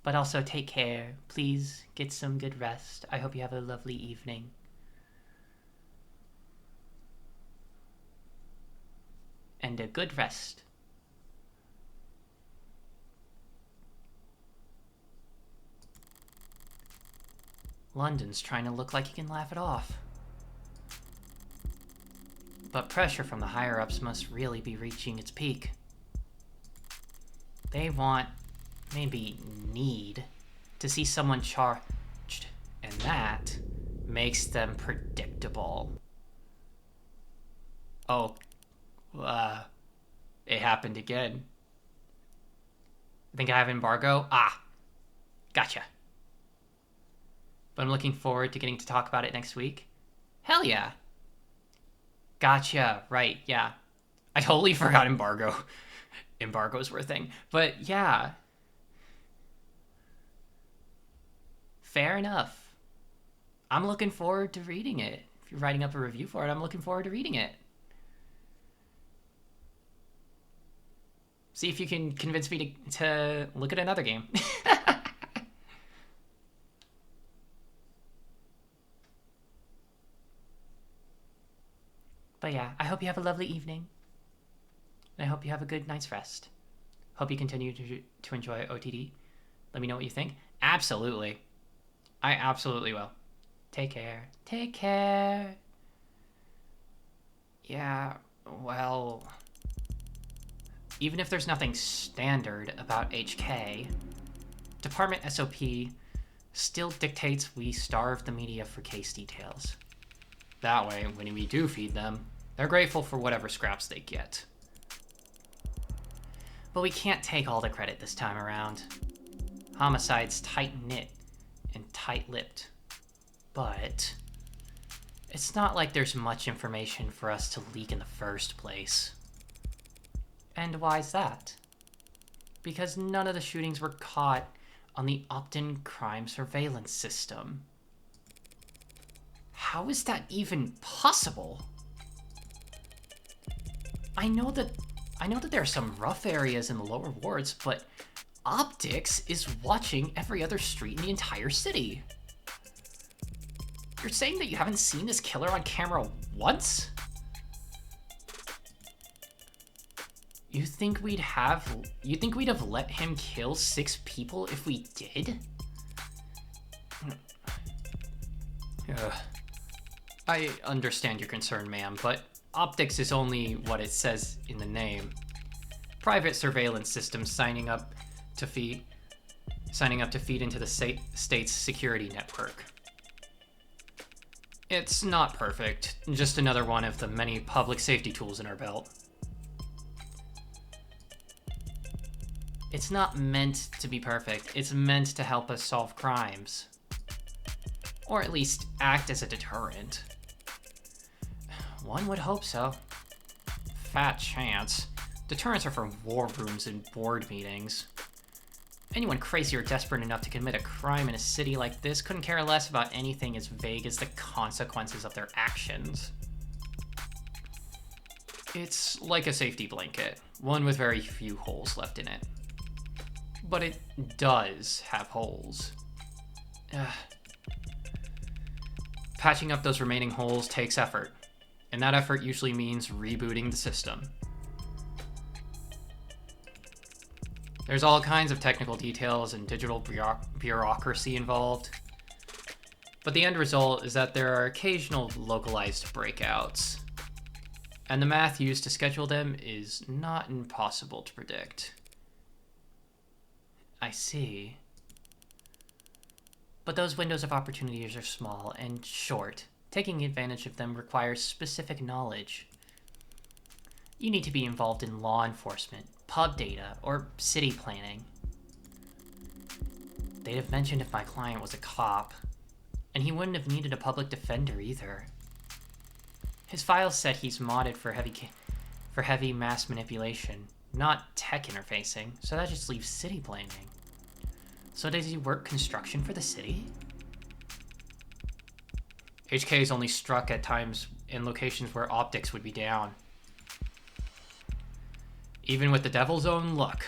But also take care. Please get some good rest. I hope you have a lovely evening. And a good rest. London's trying to look like he can laugh it off. But pressure from the higher-ups must really be reaching its peak. They want, maybe need, to see someone charged, and that makes them predictable. Oh, it happened again. Think I have embargo? Ah, gotcha. But I'm looking forward to getting to talk about it next week. Hell yeah. Gotcha, right, yeah. I totally forgot embargo. Embargoes were a thing. But yeah. Fair enough. I'm looking forward to reading it. If you're writing up a review for it, I'm looking forward to reading it. See if you can convince me to look at another game. But yeah, I hope you have a lovely evening. And I hope you have a good night's rest. Hope you continue to enjoy OTD. Let me know what you think. Absolutely. I absolutely will. Take care. Take care. Yeah, well... Even if there's nothing standard about HK, Department SOP still dictates we starve the media for case details. That way, when we do feed them, they're grateful for whatever scraps they get. But we can't take all the credit this time around. Homicide's tight-knit and tight-lipped. But it's not like there's much information for us to leak in the first place. And why's that? Because none of the shootings were caught on the Upton crime surveillance system. How is that even possible? I know that there are some rough areas in the lower wards, but Optics is watching every other street in the entire city. You're saying that you haven't seen this killer on camera once? You think we'd have let him kill 6 people if we did? I understand your concern, ma'am, but Optics is only what it says in the name. Private surveillance system signing up to feed into the state's security network. It's not perfect, just another one of the many public safety tools in our belt. It's not meant to be perfect, it's meant to help us solve crimes. Or at least act as a deterrent. One would hope so. Fat chance. Deterrents are for war rooms and board meetings. Anyone crazy or desperate enough to commit a crime in a city like this couldn't care less about anything as vague as the consequences of their actions. It's like a safety blanket, one with very few holes left in it. But it does have holes. Patching up those remaining holes takes effort, and that effort usually means rebooting the system. There's all kinds of technical details and digital bureaucracy involved, but the end result is that there are occasional localized breakouts, and the math used to schedule them is not impossible to predict. I see. But those windows of opportunities are small and short. Taking advantage of them requires specific knowledge. You need to be involved in law enforcement, pub data, or city planning. They'd have mentioned if my client was a cop, and he wouldn't have needed a public defender either. His files said he's modded for heavy mass manipulation, not tech interfacing, so that just leaves city planning. So does he work construction for the city? HK is only struck at times in locations where optics would be down. Even with the devil's own luck,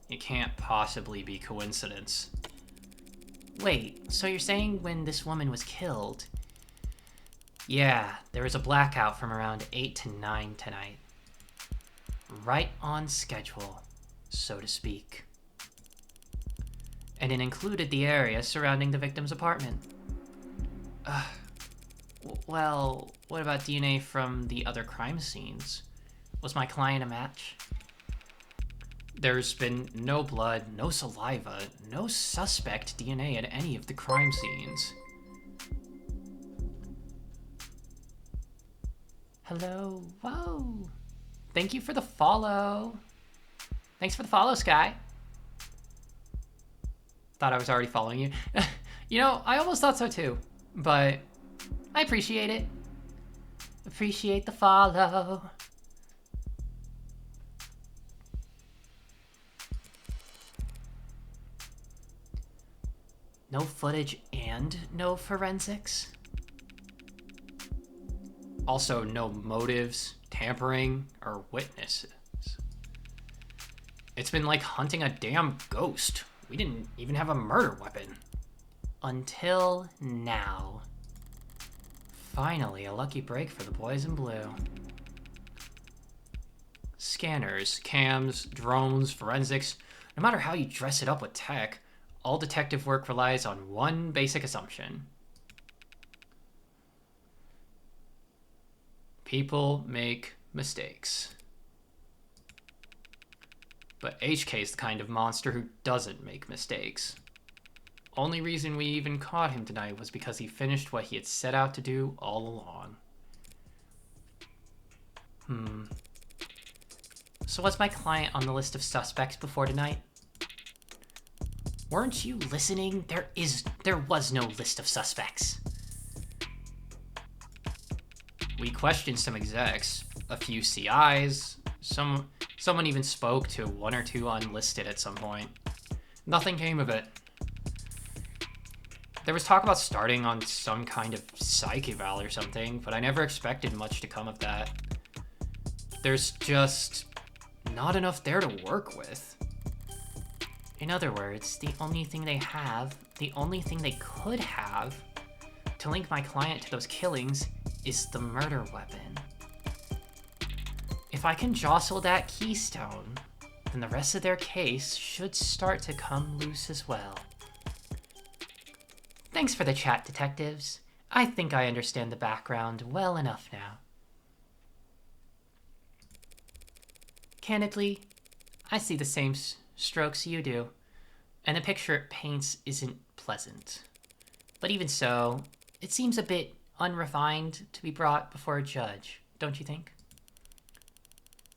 it can't possibly be coincidence. Wait, so you're saying when this woman was killed... Yeah, there was a blackout from around 8 to 9 tonight. Right on schedule, so to speak. And it included the area surrounding the victim's apartment. Well, what about DNA from the other crime scenes? Was my client a match? There's been no blood, no saliva, no suspect DNA at any of the crime scenes. Hello, whoa. Thank you for the follow. Thanks for the follow, Sky. Thought I was already following you. You know, I almost thought so too, but I appreciate it. Appreciate the follow. No footage and no forensics? Also, no motives, tampering, or witnesses. It's been like hunting a damn ghost. We didn't even have a murder weapon. Until now. Finally, a lucky break for the boys in blue. Scanners, cams, drones, forensics, no matter how you dress it up with tech, all detective work relies on one basic assumption. People make mistakes. But HK's the kind of monster who doesn't make mistakes. Only reason we even caught him tonight was because he finished what he had set out to do all along. So was my client on the list of suspects before tonight? Weren't you listening? There was no list of suspects. We questioned some execs, a few CIs, someone even spoke to one or two unlisted at some point. Nothing came of it. There was talk about starting on some kind of psych eval or something, but I never expected much to come of that. There's just not enough there to work with. In other words, the only thing they could have to link my client to those killings is the murder weapon. If I can jostle that keystone, then the rest of their case should start to come loose as well. Thanks for the chat, detectives. I think I understand the background well enough now. Candidly, I see the same strokes you do, and the picture it paints isn't pleasant. But even so, it seems a bit unrefined to be brought before a judge, don't you think?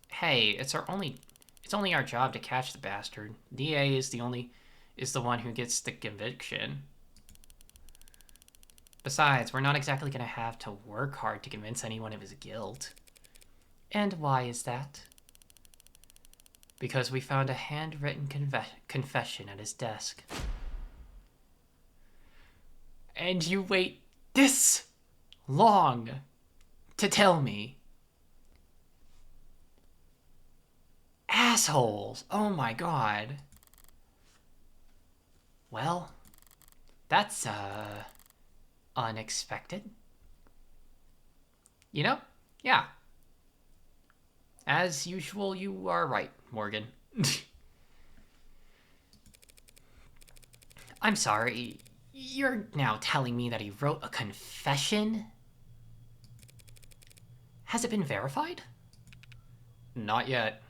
Hey, it's only our job to catch the bastard. DA is the one who gets the conviction. Besides, we're not exactly gonna have to work hard to convince anyone of his guilt. And why is that? Because we found a handwritten confession at his desk. And you wait this long to tell me? Assholes! Oh my god. Well, that's, unexpected. You know? Yeah. As usual, you are right, Morgan. I'm sorry. You're now telling me that he wrote a confession? Has it been verified? Not yet.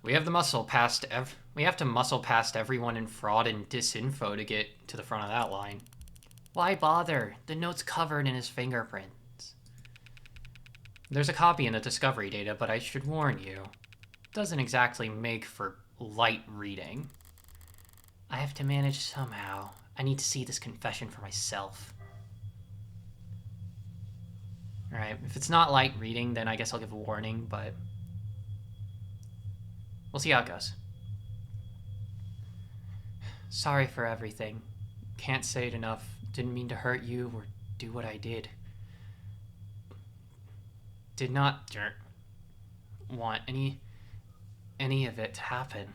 We have to muscle past everyone in fraud and disinfo to get to the front of that line. Why bother? The note's covered in his fingerprints. There's a copy in the discovery data, but I should warn you. It doesn't exactly make for light reading. I have to manage somehow. I need to see this confession for myself. Alright, if it's not light reading, then I guess I'll give a warning, but we'll see how it goes. Sorry for everything. Can't say it enough. Didn't mean to hurt you or do what I did. Did not want any of it to happen.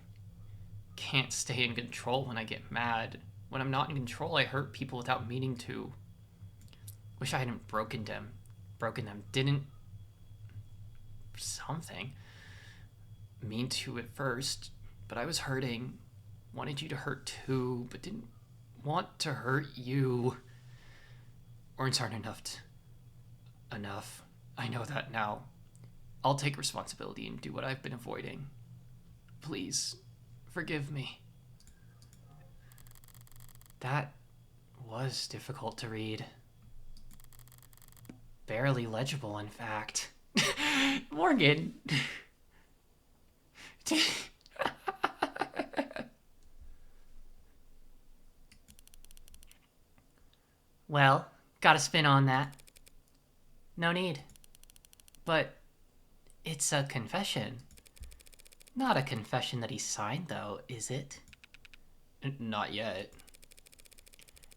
Can't stay in control when I get mad. When I'm not in control, I hurt people without meaning to. Wish I hadn't broken them. Didn't something mean to at first, but I was hurting. Wanted you to hurt too, but didn't want to hurt you. Words aren't enough. I know that now. I'll take responsibility and do what I've been avoiding. Please, forgive me. That was difficult to read. Barely legible, in fact. Morgan! Well, got a spin on that. No need. But it's a confession. Not a confession that he signed, though, is it? Not yet.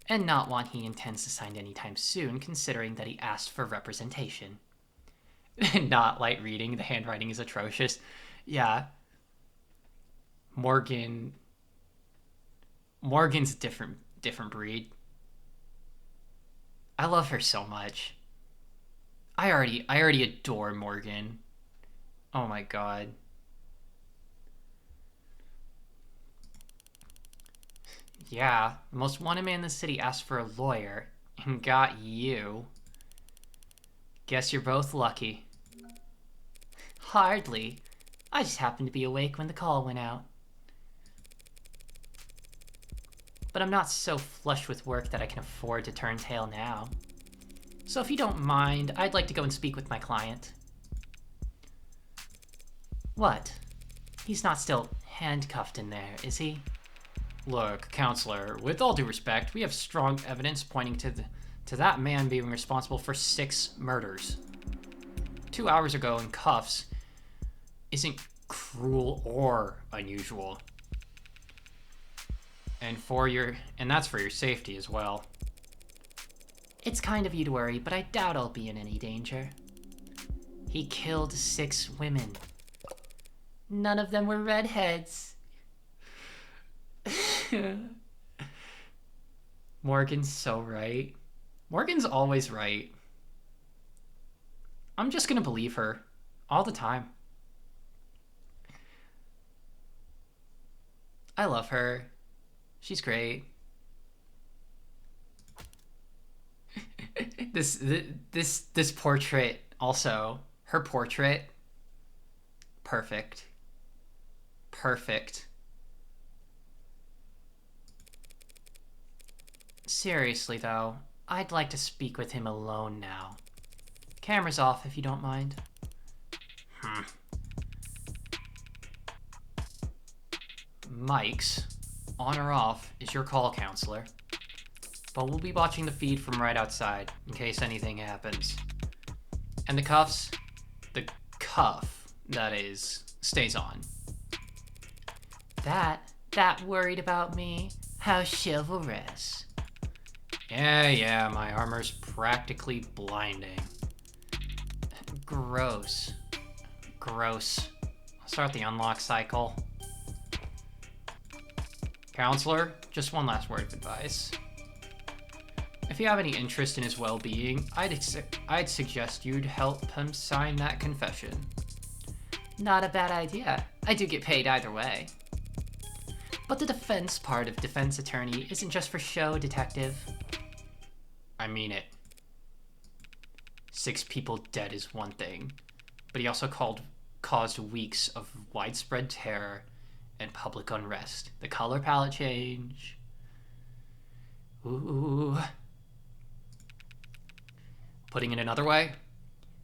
And not one he intends to sign anytime soon, considering that he asked for representation. Not light reading, the handwriting is atrocious. Yeah. Morgan's a different breed. I love her so much. I already adore Morgan. Oh my god. Yeah, the most wanted man in the city asked for a lawyer and got you. Guess you're both lucky. Hardly. I just happened to be awake when the call went out. But I'm not so flush with work that I can afford to turn tail now. So if you don't mind, I'd like to go and speak with my client. What? He's not still handcuffed in there, is he? Look, counselor, with all due respect, we have strong evidence pointing to that man being responsible for 6 murders. 2 hours ago in cuffs isn't cruel or unusual. And that's for your safety as well. It's kind of you to worry, but I doubt I'll be in any danger. He killed 6 women. None of them were redheads. Morgan's so right. Morgan's always right. I'm just gonna believe her all the time. I love her. She's great. This portrait also, her portrait, perfect. Seriously though, I'd like to speak with him alone now. Camera's off if you don't mind. Mike's, on or off, is your call, counselor. But we'll be watching the feed from right outside, in case anything happens. And the cuff, that is, stays on. That worried about me? How chivalrous. Yeah, my armor's practically blinding. Gross. I'll start the unlock cycle. Counselor, just one last word of advice. If you have any interest in his well-being, I'd suggest you'd help him sign that confession. Not a bad idea. I do get paid either way. But the defense part of defense attorney isn't just for show, detective. I mean it. 6 people dead is one thing, but he also caused weeks of widespread terror and public unrest. The color palette change. Ooh. Putting it another way,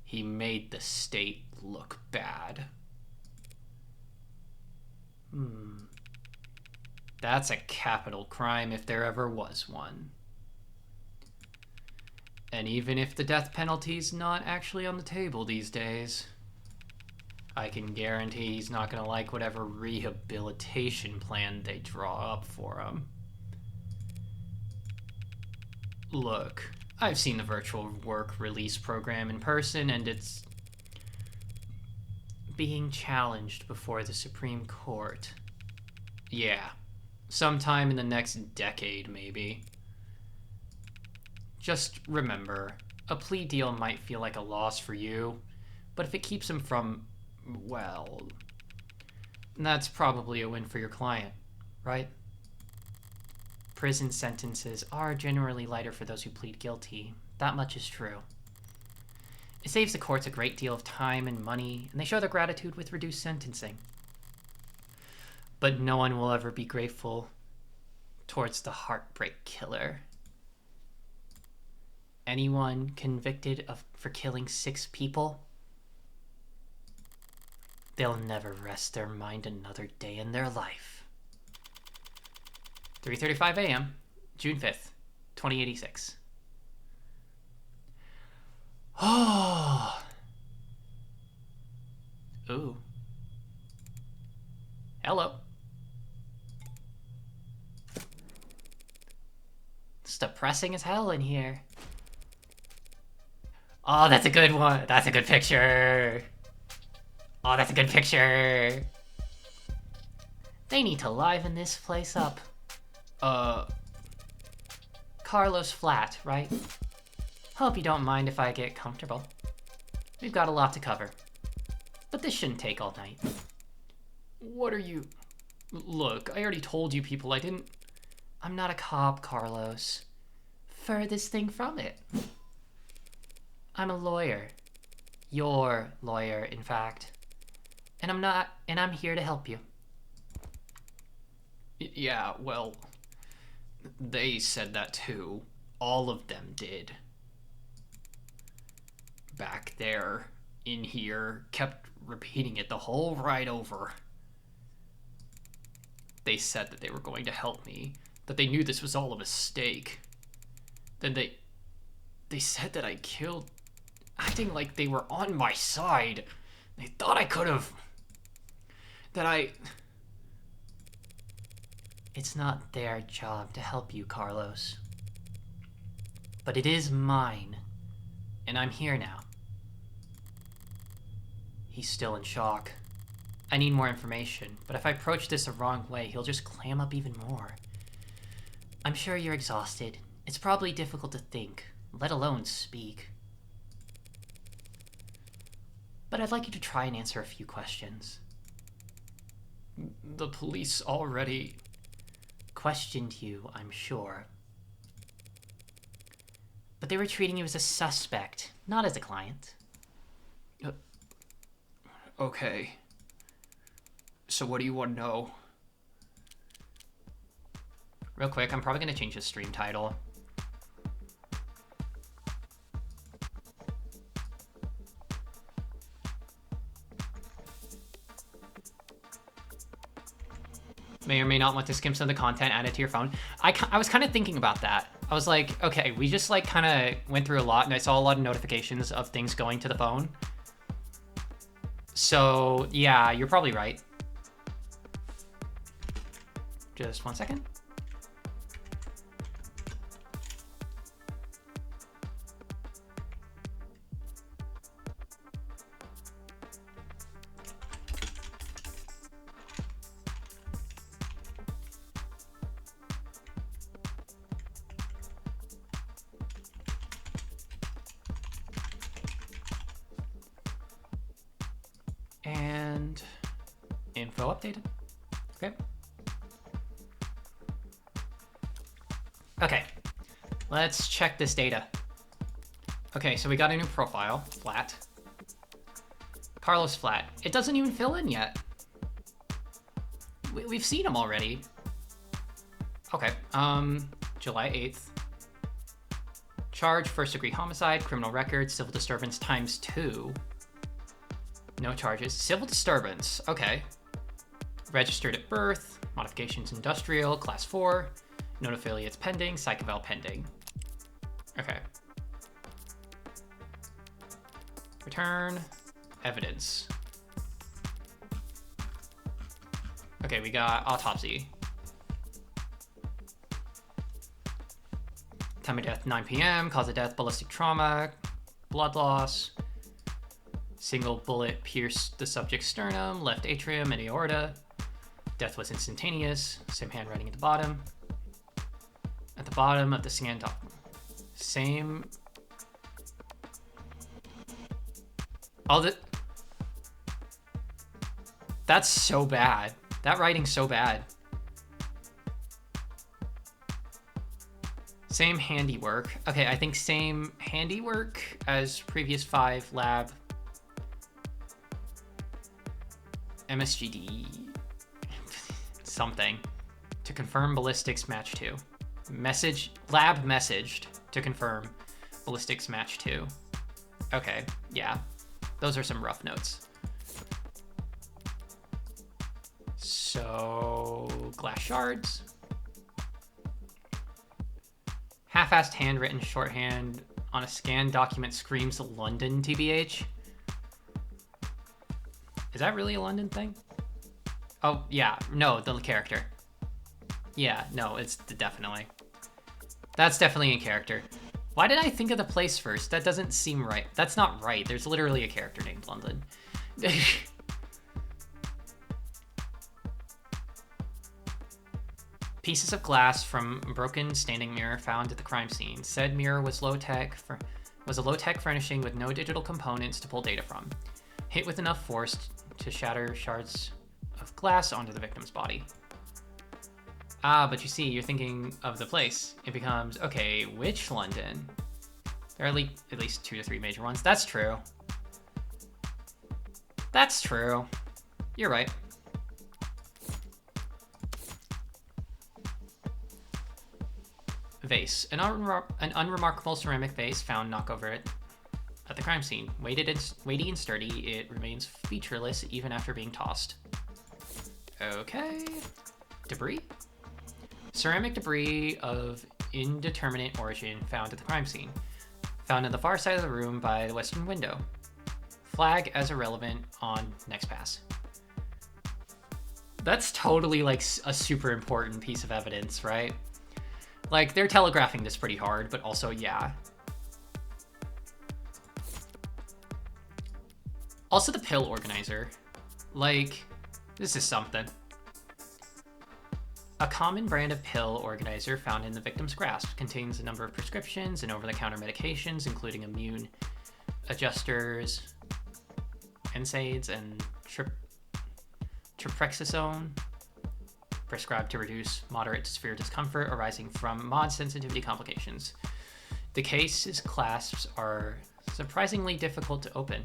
He made the state look bad. That's a capital crime if there ever was one. And even if the death penalty's not actually on the table these days, I can guarantee he's not gonna like whatever rehabilitation plan they draw up for him. Look, I've seen the virtual work release program in person, and it's being challenged before the Supreme Court. Yeah, sometime in the next decade, maybe. Just remember, a plea deal might feel like a loss for you, but if it keeps him from, well, that's probably a win for your client, right? Prison sentences are generally lighter for those who plead guilty. That much is true. It saves the courts a great deal of time and money, and they show their gratitude with reduced sentencing. But no one will ever be grateful towards the heartbreak killer. Anyone convicted for killing 6 people, they'll never rest their mind another day in their life. 3:35 a.m., June 5th, 2086. Oh. Ooh. Hello. It's depressing as hell in here. Oh, that's a good one. That's a good picture. Oh, that's a good picture. They need to liven this place up. Carlos Flat, right? Hope you don't mind if I get comfortable. We've got a lot to cover. But this shouldn't take all night. What are you... Look, I already told you people I didn't... I'm not a cop, Carlos. Furthest thing from it. I'm a lawyer. Your lawyer, in fact. And I'm here to help you. Yeah, well... They said that too. All of them did. Back there, in here, kept repeating it the whole ride over. They said that they were going to help me, that they knew this was all a mistake. Then they said that I killed, acting like they were on my side. They thought I could have, It's not their job to help you, Carlos. But it is mine, and I'm here now. He's still in shock. I need more information, but if I approach this the wrong way, he'll just clam up even more. I'm sure you're exhausted. It's probably difficult to think, let alone speak. But I'd like you to try and answer a few questions. The police already... questioned you, I'm sure. But they were treating you as a suspect, not as a client. Okay. So what do you want to know? Real quick, I'm probably going to change the stream title. May or may not want to skim some of the content added to your phone. I was kind of thinking about that. I was like, okay, we just like kind of went through a lot, and I saw a lot of notifications of things going to the phone. So yeah, you're probably right. Just 1 second. And info updated. Okay. Okay, let's check this data. Okay, so we got a new profile, Flat. Carlos Flat. It doesn't even fill in yet. We've seen him already. Okay, July 8th. Charge, first-degree homicide, criminal record, civil disturbance ×2. No charges. Civil disturbance, okay. Registered at birth, modifications industrial, class 4, known affiliates pending, psych eval pending. Okay. Return, evidence. Okay, we got autopsy. Time of death, 9 p.m. Cause of death, ballistic trauma, blood loss. Single bullet pierced the subject's sternum, left atrium and aorta. Death was instantaneous. Same handwriting at the bottom. At the bottom of the scan doc. Same. All the. That's so bad. That writing's so bad. Same handiwork. Okay, I think same handiwork as previous 5 lab. MSGD. Something. To confirm ballistics match 2. Lab messaged to confirm ballistics match 2. Okay, yeah. Those are some rough notes. So, glass shards. Half-assed handwritten shorthand on a scanned document screams London, TBH. Is that really a London thing? Oh, yeah. No, the character. Yeah, no, it's definitely. That's definitely in character. Why did I think of the place first? That doesn't seem right. That's not right. There's literally a character named London. Pieces of glass from a broken standing mirror found at the crime scene. Said mirror was a low-tech furnishing with no digital components to pull data from. Hit with enough force to shatter shards of glass onto the victim's body. Ah, but you see, you're thinking of the place. It becomes, okay, which London? There are at least 2 to 3 major ones. That's true. That's true. You're right. Vase. An unremarkable ceramic vase found knockover at the crime scene. Weighty and sturdy, it remains featureless even after being tossed. Okay. Debris? Ceramic debris of indeterminate origin found at the crime scene. Found on the far side of the room by the western window. Flag as irrelevant on next pass. That's totally like a super important piece of evidence, right? Like, they're telegraphing this pretty hard, but also, yeah. Also the pill organizer. Like, this is something. A common brand of pill organizer found in the victim's grasp contains a number of prescriptions and over-the-counter medications, including immune adjusters, NSAIDs, and triprexazone, prescribed to reduce moderate to severe discomfort arising from mod sensitivity complications. The case's clasps are surprisingly difficult to open.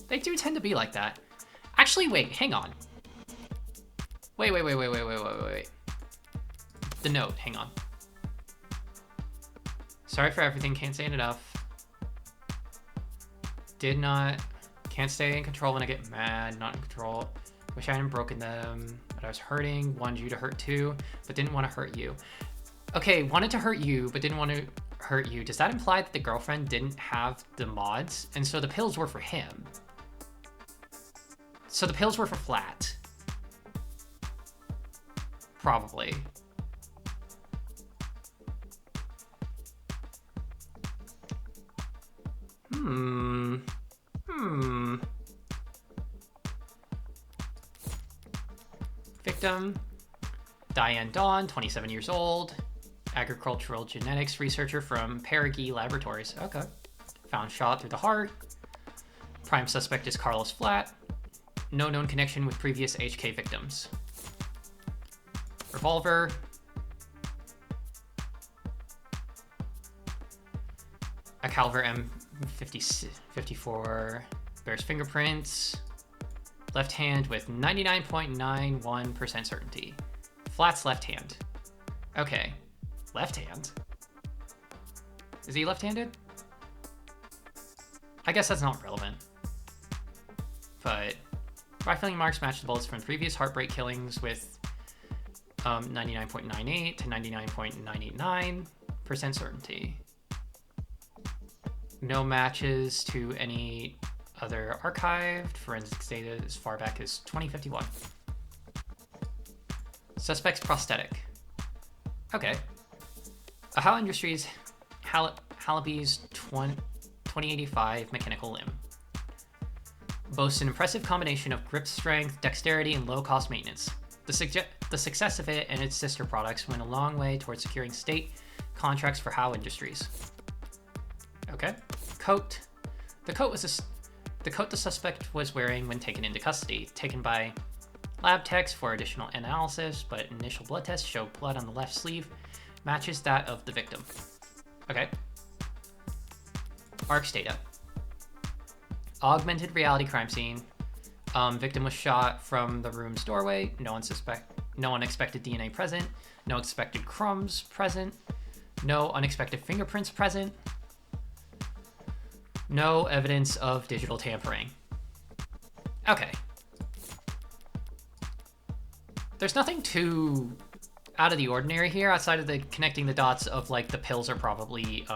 They do tend to be like that. Actually, wait, hang on. Wait. The note, hang on. Sorry for everything, can't say it enough. Can't stay in control when I get mad, not in control. Wish I hadn't broken them, but I was hurting, wanted you to hurt too, but didn't want to hurt you. Okay, wanted to hurt you, but didn't want to hurt you. Does that imply that the girlfriend didn't have the mods, and so the pills were for him? So the pills were for Flat. Probably. Victim, Diane Dawn, 27 years old, agricultural genetics researcher from Perigee Laboratories. Okay. Found shot through the heart. Prime suspect is Carlos Flat. No known connection with previous HK victims. Revolver. A Calver M54 bears fingerprints. Left hand with 99.91% certainty. Flat's left hand. Okay. Left hand. Is he left-handed? I guess that's not relevant. But rifling marks match the bullets from previous Heartbreak killings with 99.98 to 99.989% certainty. No matches to any other archived forensics data as far back as 2051. Suspect's prosthetic. Okay. How Industries Halaby's 2085 mechanical limb boasts an impressive combination of grip strength, dexterity, and low-cost maintenance. The success of it and its sister products went a long way towards securing state contracts for Howe Industries. Okay. Coat. The coat the suspect was wearing when taken into custody, taken by lab techs for additional analysis, but initial blood tests show blood on the left sleeve matches that of the victim. Okay. ARCS data. Augmented reality crime scene. Victim was shot from the room's doorway. No unexpected DNA present. No expected crumbs present. No unexpected fingerprints present. No evidence of digital tampering. Okay. There's nothing too out of the ordinary here outside of the connecting the dots of like the pills are probably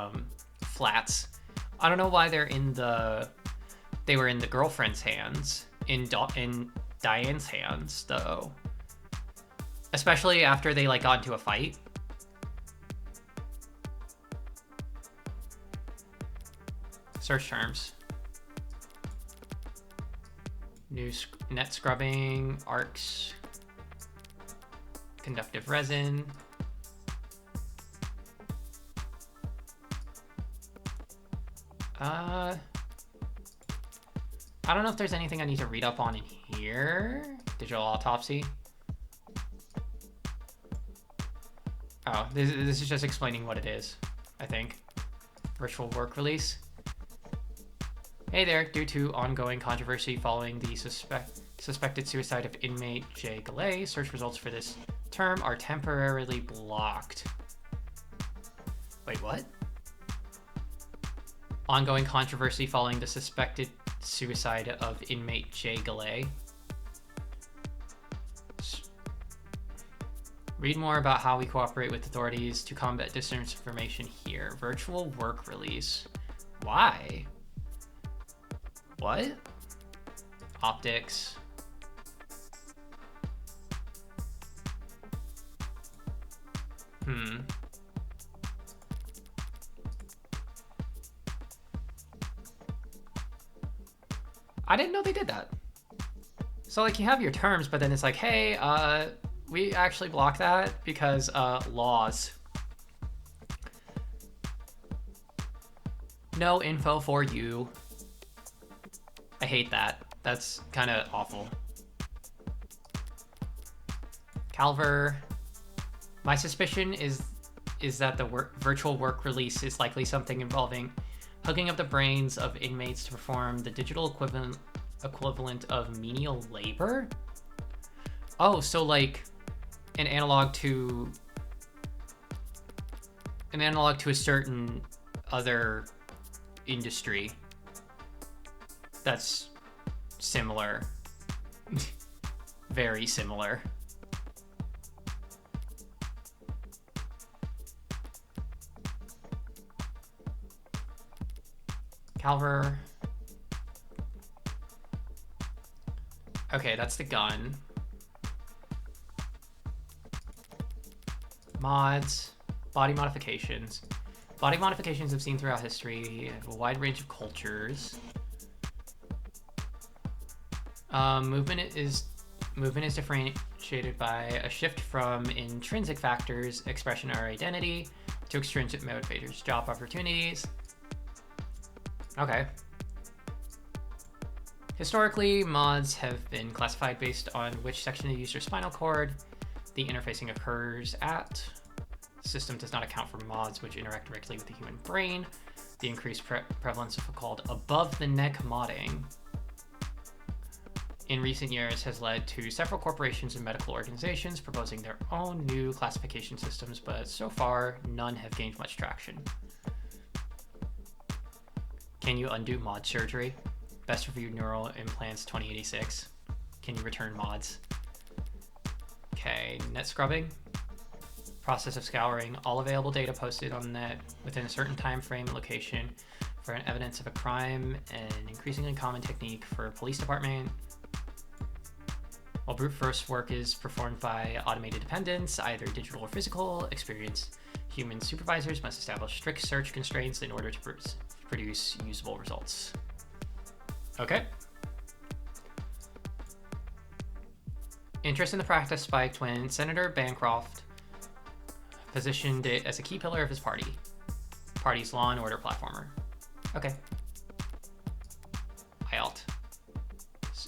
flats. I don't know why they were in the girlfriend's hands, in Diane's hands though. Especially after they like got into a fight. Search terms. New net scrubbing, ARCS, conductive resin. I don't know if there's anything I need to read up on in here. Digital autopsy. Oh, this is just explaining what it is, I think. Virtual work release. Hey there, due to ongoing controversy following the suspected suicide of inmate Jay Galay, search results for this term are temporarily blocked. Wait, what? Ongoing controversy following the suspected suicide of inmate Jay Galay. Read more about how we cooperate with authorities to combat disinformation here. Virtual work release. Why? What? Optics. I didn't know they did that. So like you have your terms, but then it's like, hey, we actually block that because laws. No info for you. I hate that. That's kind of awful. Calver. My suspicion is that the virtual work release is likely something involving hooking up the brains of inmates to perform the digital equivalent of menial labor. Oh, so like an analog to a certain other industry that's similar. Very similar. Calver. Okay, that's the gun. Mods. Body modifications. Body modifications have seen throughout history, have a wide range of cultures. Movement is differentiated by a shift from intrinsic factors, expression or identity, to extrinsic motivators, job opportunities. Okay. Historically, mods have been classified based on which section of the user's spinal cord the interfacing occurs at. The system does not account for mods which interact directly with the human brain. The increased prevalence of called above-the-neck modding in recent years has led to several corporations and medical organizations proposing their own new classification systems, but so far, none have gained much traction. Can you undo mod surgery? Best reviewed neural implants 2086. Can you return mods? Okay, net scrubbing. Process of scouring all available data posted on the net within a certain time frame and location for an evidence of a crime, an increasingly common technique for a police department. While brute force work is performed by automated dependents, either digital or physical, experienced human supervisors must establish strict search constraints in order to produce usable results. Okay. Interest in the practice spiked when Senator Bancroft positioned it as a key pillar of his party's law and order platformer. Okay. IALT.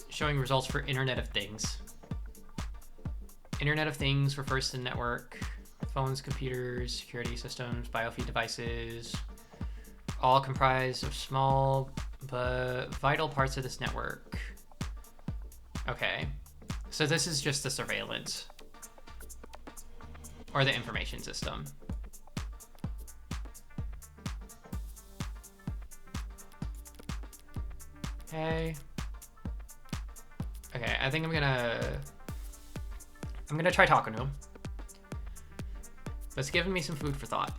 Showing results for Internet of Things. Internet of Things refers to the network, phones, computers, security systems, biofeed devices, all comprised of small but vital parts of this network. Okay. So this is just the surveillance or the information system. Okay. Okay, I think I'm gonna try talking to him. But it's giving me some food for thought.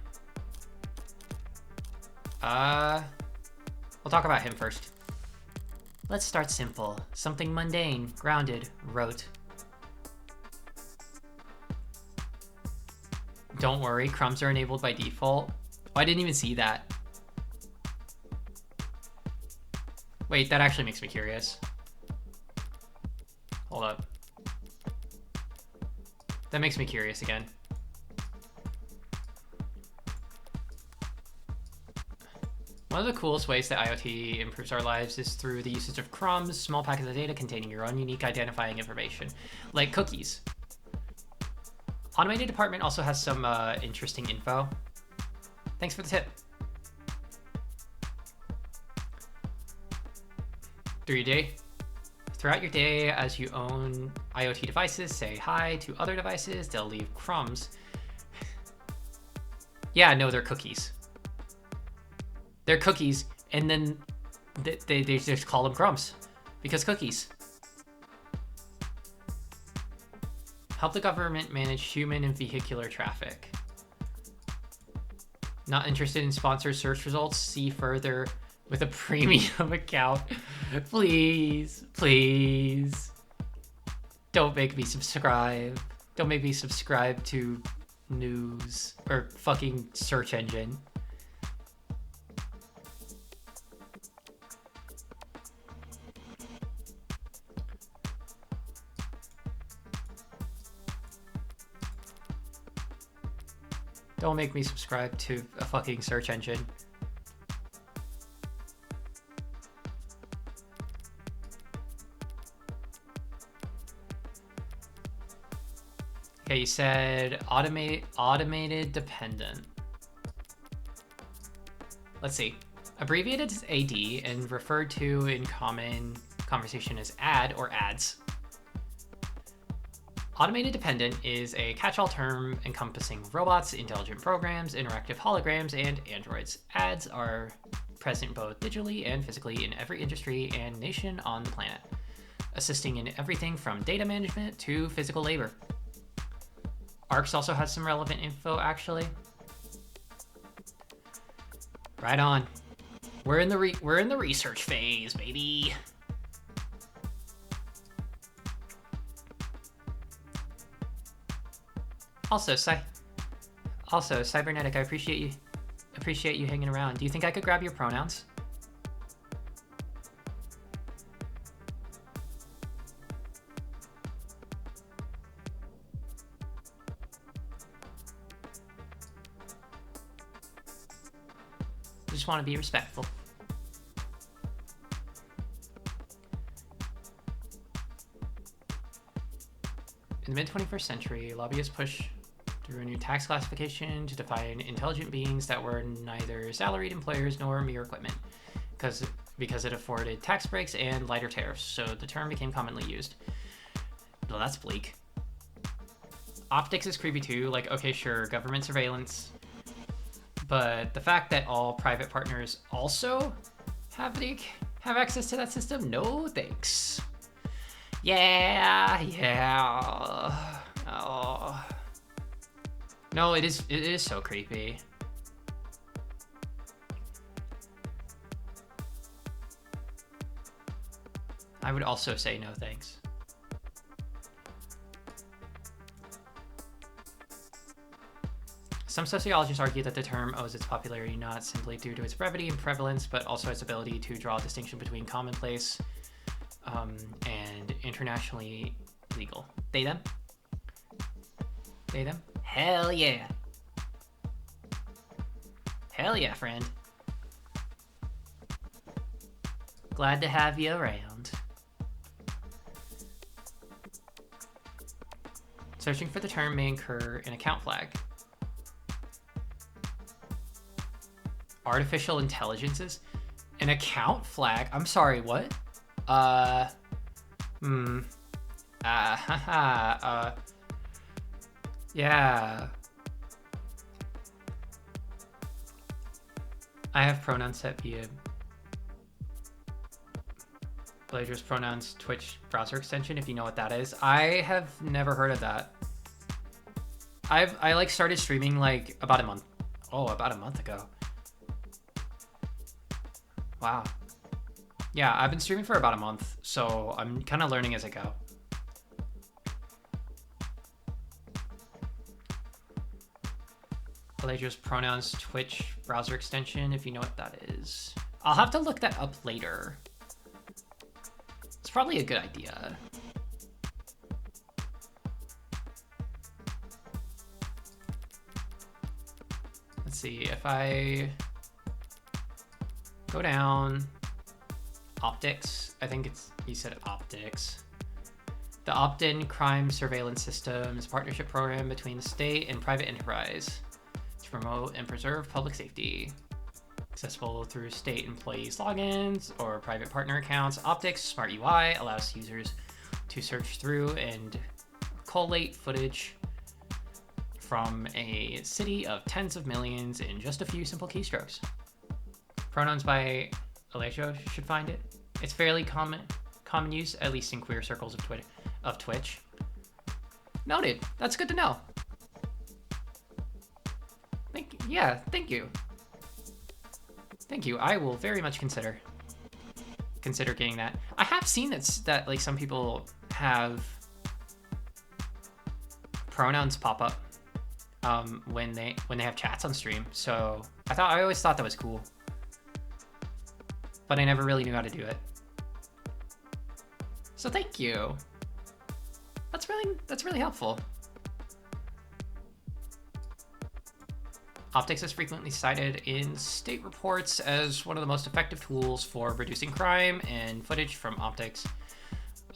We'll talk about him first. Let's start simple. Something mundane, grounded, rote. Don't worry, crumbs are enabled by default. Oh, I didn't even see that. Wait, that actually makes me curious. Hold up. That makes me curious again. One of the coolest ways that IoT improves our lives is through the usage of crumbs, small packets of data containing your own unique identifying information, like cookies. Automated Department also has some interesting info. Thanks for the tip. Throughout your day, as you own IoT devices, say hi to other devices, they'll leave crumbs. Yeah, no, they're cookies. They're cookies, and then they just call them crumbs, because cookies. Help the government manage human and vehicular traffic. Not interested in sponsored search results? See further with a premium account. Please, please. Don't make me subscribe. Don't make me subscribe to news or fucking search engine. Don't make me subscribe to a fucking search engine. Okay, you said automated dependent. Let's see. Abbreviated as AD and referred to in common conversation as ad or ads. Automated dependent is a catch-all term encompassing robots, intelligent programs, interactive holograms, and androids. Ads are present both digitally and physically in every industry and nation on the planet, assisting in everything from data management to physical labor. ARCS also has some relevant info, actually. Right on. We're in the research phase, baby. Also, Cybernetic, I appreciate you hanging around. Do you think I could grab your pronouns? I just want to be respectful. In the mid-21st century, lobbyists pushed through a new tax classification to define intelligent beings that were neither salaried employers nor mere equipment, because it afforded tax breaks and lighter tariffs, so the term became commonly used. Well, that's bleak. Optics is creepy too, like, okay, sure, government surveillance, but the fact that all private partners also Have access to that system? No, thanks. Yeah. Oh. No, it is so creepy. I would also say no thanks. Some sociologists argue that the term owes its popularity not simply due to its brevity and prevalence, but also its ability to draw a distinction between commonplace and internationally legal. They, them? They, them? Hell yeah. Hell yeah, friend. Glad to have you around. Searching for the term may incur an account flag. Artificial intelligences? An account flag? I'm sorry, what? Yeah. I have pronouns set via Blazer's pronouns Twitch browser extension, if you know what that is. I have never heard of that. I like started streaming like about a month ago. Wow. Yeah, I've been streaming for about a month, so I'm kind of learning as I go. Pelagia's pronouns Twitch browser extension, if you know what that is. I'll have to look that up later. It's probably a good idea. Let's see, if I go down, optics, I think you said optics. The Opt-in Crime Surveillance System is a partnership program between the state and private enterprise to promote and preserve public safety. Accessible through state employees' logins or private partner accounts, Optics Smart UI allows users to search through and collate footage from a city of tens of millions in just a few simple keystrokes. Pronouns by Alejo should find it. It's fairly common use, at least in queer circles of Twitch. Noted. That's good to know. Thank you. Thank you. I will very much consider getting that. I have seen that like some people have pronouns pop up when they have chats on stream. So I always thought that was cool, but I never really knew how to do it. So thank you. That's really helpful. Optics is frequently cited in state reports as one of the most effective tools for reducing crime, and footage from optics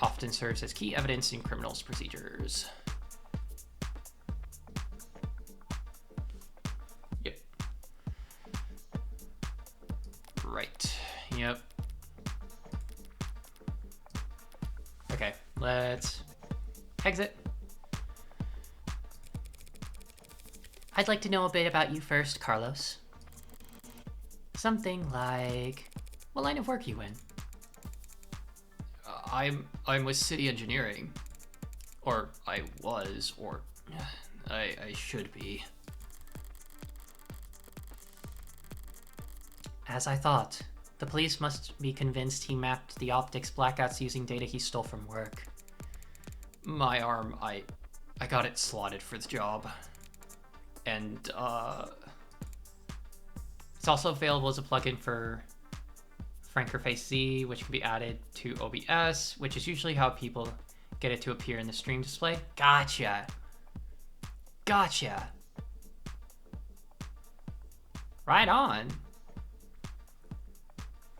often serves as key evidence in criminals' procedures. Yep. Right. Yep. Okay, let's exit. I'd like to know a bit about you first, Carlos. Something like, what line of work you in? I'm with City Engineering. Or I was, or I should be. As I thought, the police must be convinced he mapped the optics blackouts using data he stole from work. My arm, I got it slotted for the job. And it's also available as a plugin for Frankerface Z, which can be added to OBS, which is usually how people get it to appear in the stream display. Gotcha. Right on.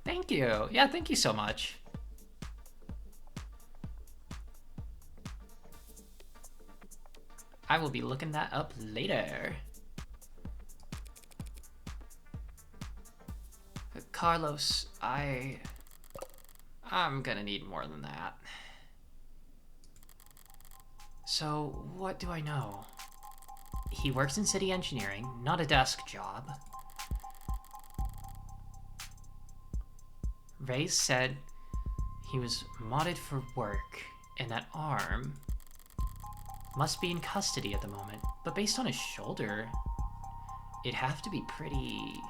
Thank you. Yeah, thank you so much. I will be looking that up later. Carlos, I'm gonna need more than that. So, what do I know? He works in city engineering, not a desk job. Reyes said he was modded for work, and that arm must be in custody at the moment. But based on his shoulder, it'd have to be pretty...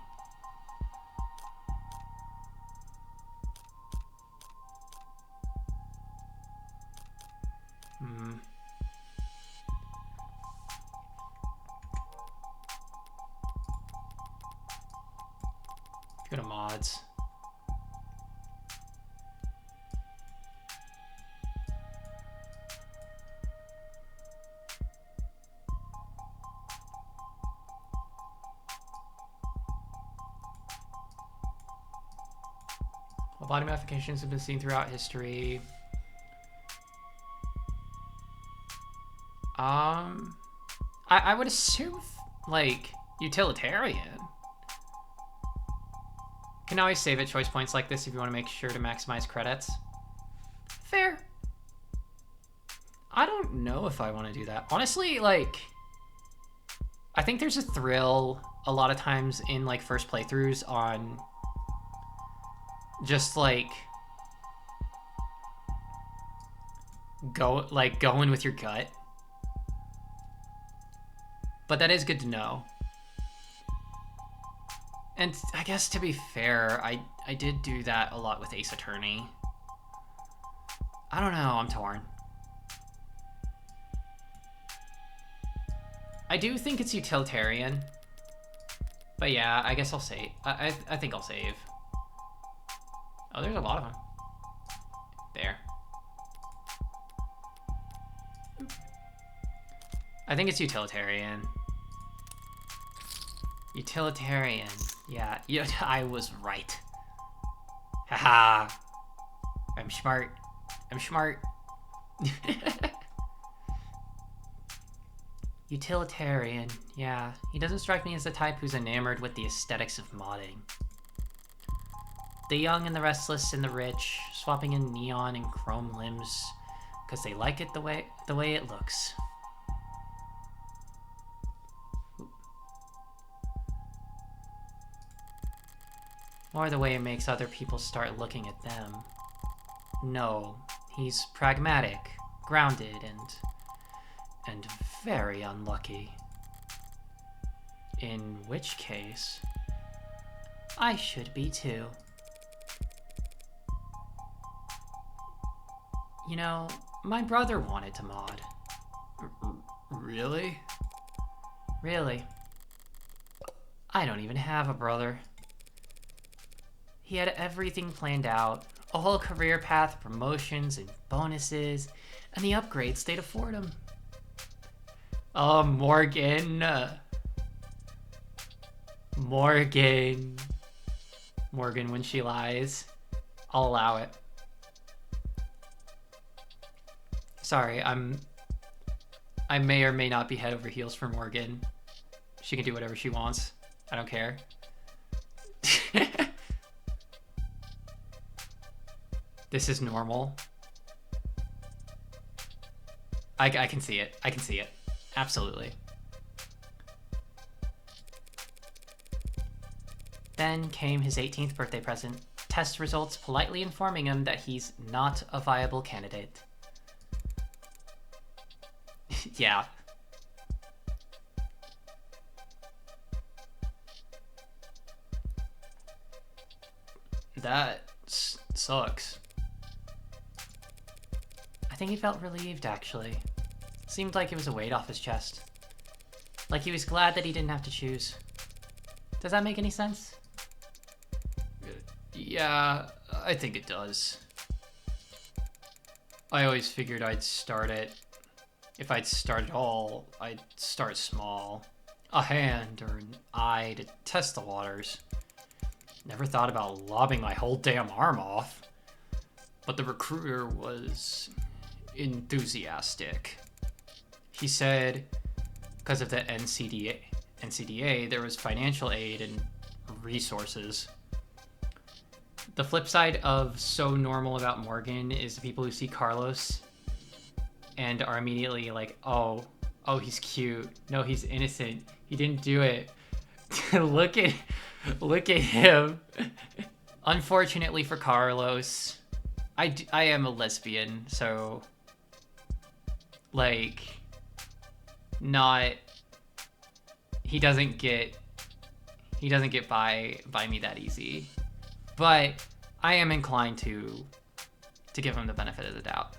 Go to mods. While body modifications have been seen throughout history. I would assume, like, utilitarian. Can always save at choice points like this if you want to make sure to maximize credits. Fair. I don't know if I want to do that. Honestly, like, I think there's a thrill a lot of times in, like, first playthroughs on just, like, going with your gut. But that is good to know. And I guess to be fair, I did do that a lot with Ace Attorney. I don't know, I'm torn. I do think it's utilitarian. But yeah, I guess I'll save. I think I'll save. Oh, there's a lot of them. There. I think it's utilitarian. Utilitarian. Yeah, I was right. Haha. I'm smart. I'm smart. Utilitarian. Yeah, he doesn't strike me as the type who's enamored with the aesthetics of modding. The young and the restless and the rich, swapping in neon and chrome limbs because they like it the way it looks. Or the way it makes other people start looking at them. No, he's pragmatic, grounded, and very unlucky. In which case, I should be too. You know, my brother wanted to mod. Really? Really. I don't even have a brother. He had everything planned out, a whole career path, promotions and bonuses, and the upgrades they'd afford him. Oh, Morgan. Morgan. Morgan when she lies. I'll allow it. Sorry, I may or may not be head over heels for Morgan. She can do whatever she wants. I don't care. This is normal. I can see it. I can see it. Absolutely. Then came his 18th birthday present. Test results politely informing him that he's not a viable candidate. Yeah. That sucks. I think he felt relieved, actually. Seemed like it was a weight off his chest. Like he was glad that he didn't have to choose. Does that make any sense? Yeah, I think it does. I always figured I'd start it. If I'd start at all, I'd start small. A hand or an eye to test the waters. Never thought about lobbing my whole damn arm off. But the recruiter was enthusiastic. He said because of the NCDA, there was financial aid and resources. The flip side of so normal about Morgan is the people who see Carlos and are immediately like, oh, he's cute. No, he's innocent. He didn't do it. Look at him. Unfortunately for Carlos, I am a lesbian, so like not he doesn't get by me that easy. But I am inclined to give him the benefit of the doubt.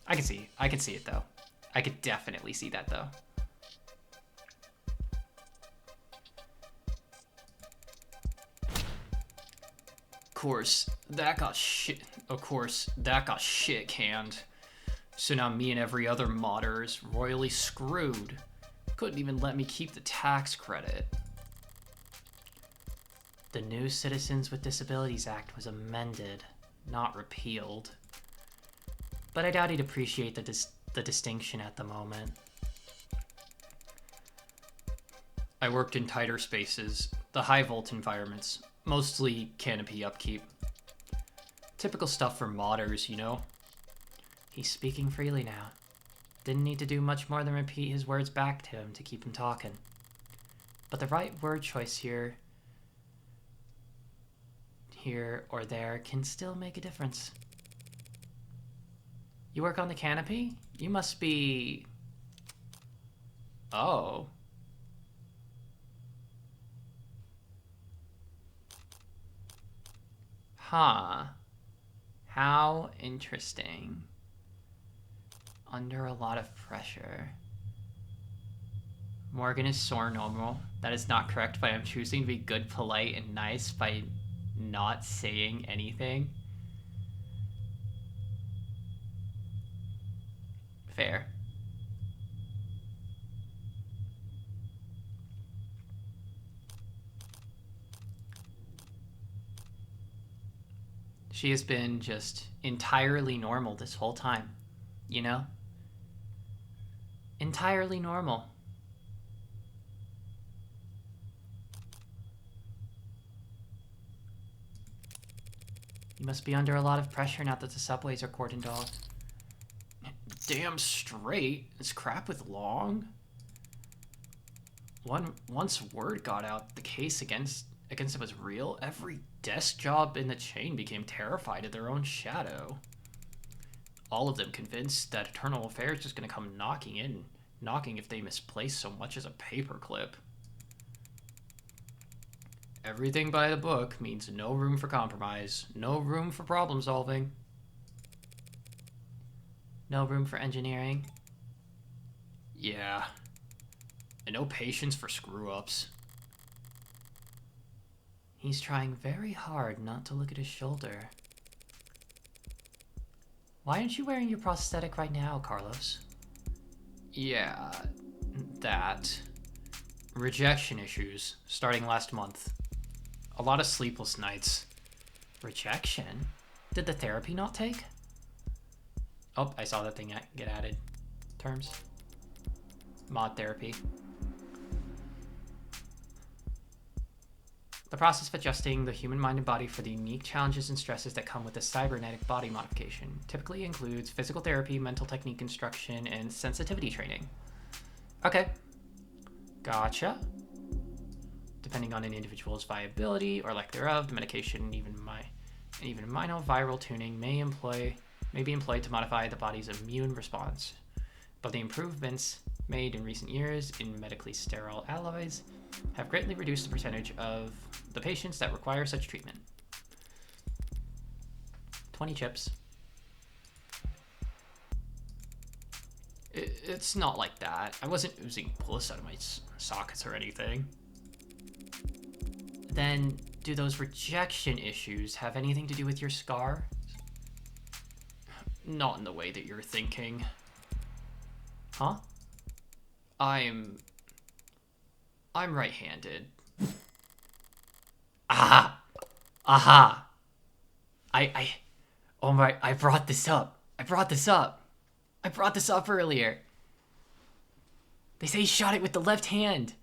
I can see it though. I could definitely see that though. Of course, that got shit canned. So now me and every other modder is royally screwed. Couldn't even let me keep the tax credit. The new Citizens with Disabilities Act was amended, not repealed. But I doubt he'd appreciate the distinction at the moment. I worked in tighter spaces, the high volt environments, mostly canopy upkeep. Typical stuff for modders, you know? He's speaking freely now. Didn't need to do much more than repeat his words back to him to keep him talking. But the right word choice here or there can still make a difference. You work on the canopy? You must be... Oh. Huh. How interesting. Under a lot of pressure. Morgan is sore normal. That is not correct, but I'm choosing to be good, polite, and nice by not saying anything. Fair. She has been just entirely normal this whole time, you know? Entirely normal. You must be under a lot of pressure now that the subways are cordoned off. Damn straight. This crap with Long. Once word got out the case against it was real, every desk job in the chain became terrified of their own shadow. All of them convinced that Eternal Affair is just gonna come knocking if they misplace so much as a paperclip. Everything by the book means no room for compromise, no room for problem solving. No room for engineering. Yeah. And no patience for screw-ups. He's trying very hard not to look at his shoulder. Why aren't you wearing your prosthetic right now, Carlos? Yeah, that. Rejection issues, starting last month. A lot of sleepless nights. Rejection? Did the therapy not take? Oh, I saw that thing get added. Terms. Mod therapy. The process of adjusting the human mind and body for the unique challenges and stresses that come with the cybernetic body modification typically includes physical therapy, mental technique instruction, and sensitivity training. Okay. Gotcha. Depending on an individual's viability or lack thereof, the medication and even viral tuning may be employed to modify the body's immune response. But the improvements made in recent years in medically sterile alloys have greatly reduced the percentage of the patients that require such treatment. 20 chips. It's not like that. I wasn't oozing pus out of my sockets or anything. Then, do those rejection issues have anything to do with your scar? Not in the way that you're thinking. Huh? I'm right-handed. Aha! Aha! Oh my, I brought this up earlier. They say he shot it with the left hand.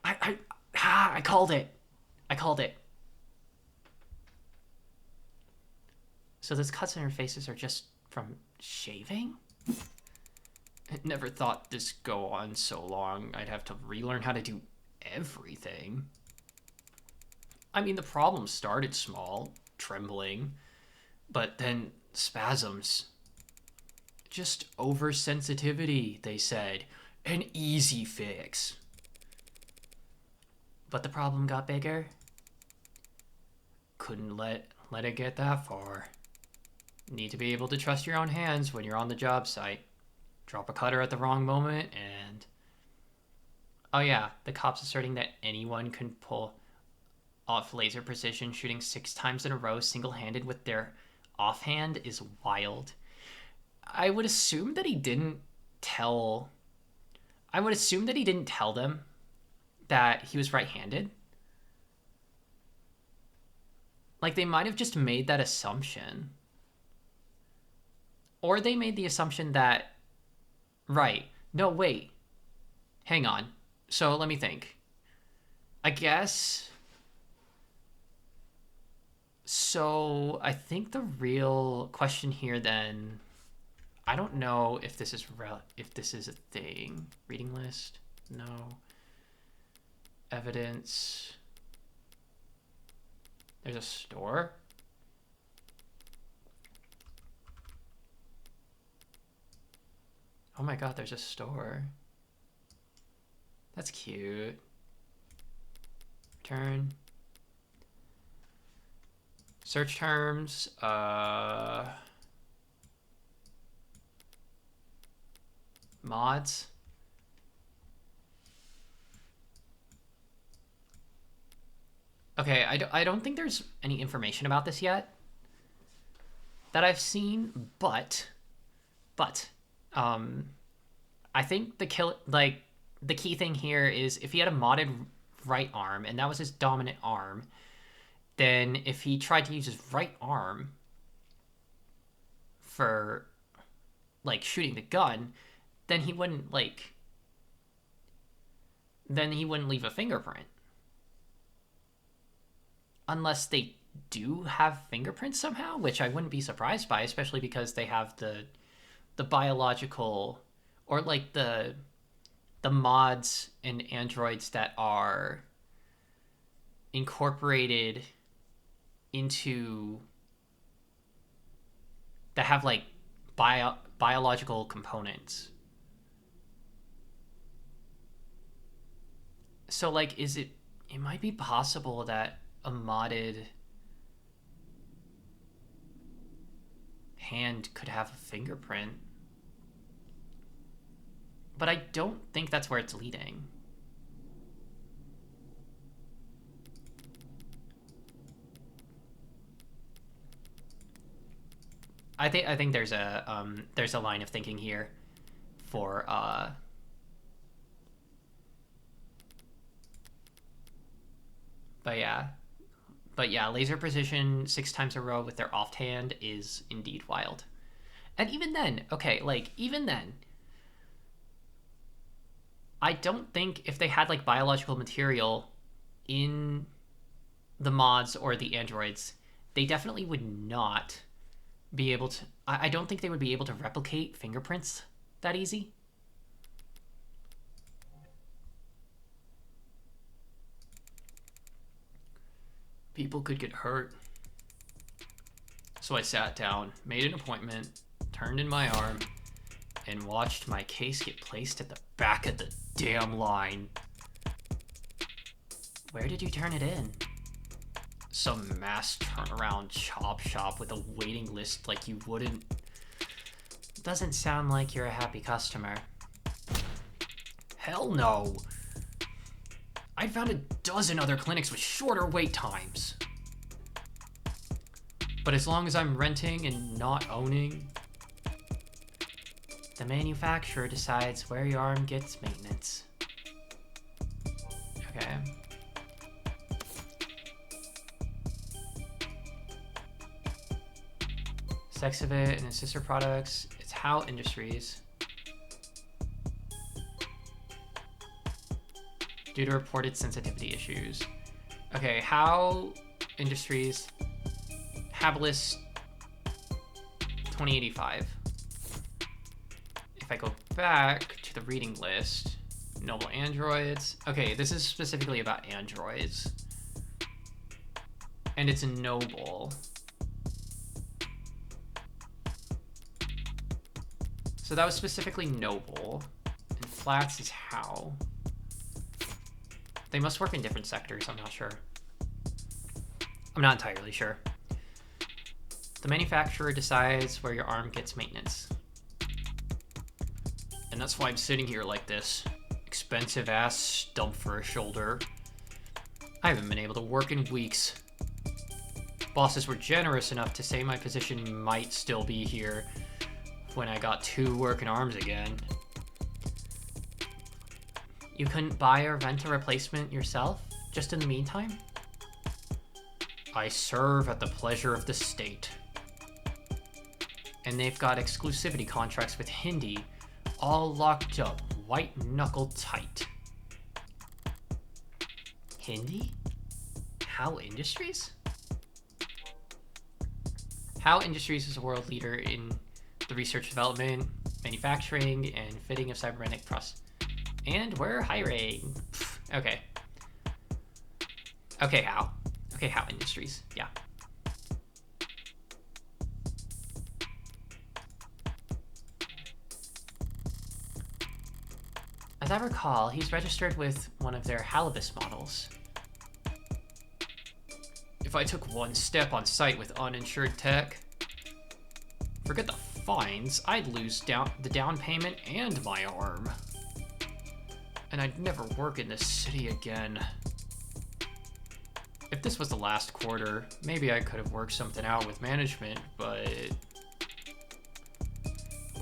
I called it. So those cuts on her faces are just from shaving? never thought this go on so long. I'd have to relearn how to do everything. I mean, the problem started small, trembling, but then spasms. Just oversensitivity, they said. An easy fix. But the problem got bigger. Couldn't let it get that far. Need to be able to trust your own hands when you're on the job site. Drop a cutter at the wrong moment and... Oh yeah, the cops asserting that anyone can pull off laser precision shooting 6 times in a row single-handed with their offhand is wild. I would assume that he didn't tell... I would assume that he didn't tell them that he was right-handed. Like, they might have just made that assumption. Or they made the assumption that... Right. No, wait. Hang on. So, let me think. I guess... So, I think the real question here then... I don't know if this is a thing. Reading list? No. Evidence. There's a store? Oh my god, there's a store. That's cute. Return. Search terms. Mods. Okay, I don't think there's any information about this yet that I've seen, but I think the key thing here is if he had a modded right arm and that was his dominant arm, then if he tried to use his right arm for like shooting the gun, then he wouldn't leave a fingerprint. Unless they do have fingerprints somehow, which I wouldn't be surprised by, especially because they have the biological or like the mods and androids that are incorporated into that have like biological components. So like it might be possible that a modded hand could have a fingerprint. But I don't think that's where it's leading. I think there's a line of thinking here for But yeah, laser precision 6 times in a row with their offhand is indeed wild. And even then, okay, like, even then, I don't think if they had, like, biological material in the mods or the androids, they definitely would not be able to... I don't think they would be able to replicate fingerprints that easy. People could get hurt. So I sat down, made an appointment, turned in my arm, and watched my case get placed at the back of the damn line. Where did you turn it in? Some mass turnaround chop shop with a waiting list like you wouldn't. Doesn't sound like you're a happy customer. Hell no. I'd found a dozen other clinics with shorter wait times. But as long as I'm renting and not owning, the manufacturer decides where your arm gets maintenance. Okay. Sexavit and its sister products. It's How Industries. Due to reported sensitivity issues. Okay, How Industries, Habilis 2085. if I go back to the reading list, noble androids. Okay, this is specifically about androids. And it's a noble. So that was specifically noble. And flats is how. They must work in different sectors, I'm not sure. I'm not entirely sure. The manufacturer decides where your arm gets maintenance. And that's why I'm sitting here like this. Expensive ass stump for a shoulder. I haven't been able to work in weeks. Bosses were generous enough to say my position might still be here when I got 2 working arms again. You couldn't buy or rent a replacement yourself, just in the meantime? I serve at the pleasure of the state. And they've got exclusivity contracts with Hindi, all locked up, white knuckle tight. Hindi? How Industries? How Industries is a world leader in the research, development, manufacturing, and fitting of cybernetic process. And we're hiring. Pfft, okay. Okay, How. Okay, How Industries. Yeah. As I recall, he's registered with one of their Halibus models. If I took one step on site with uninsured tech, forget the fines, I'd lose the down payment and my arm. And I'd never work in this city again. If this was the last quarter, maybe I could have worked something out with management, but...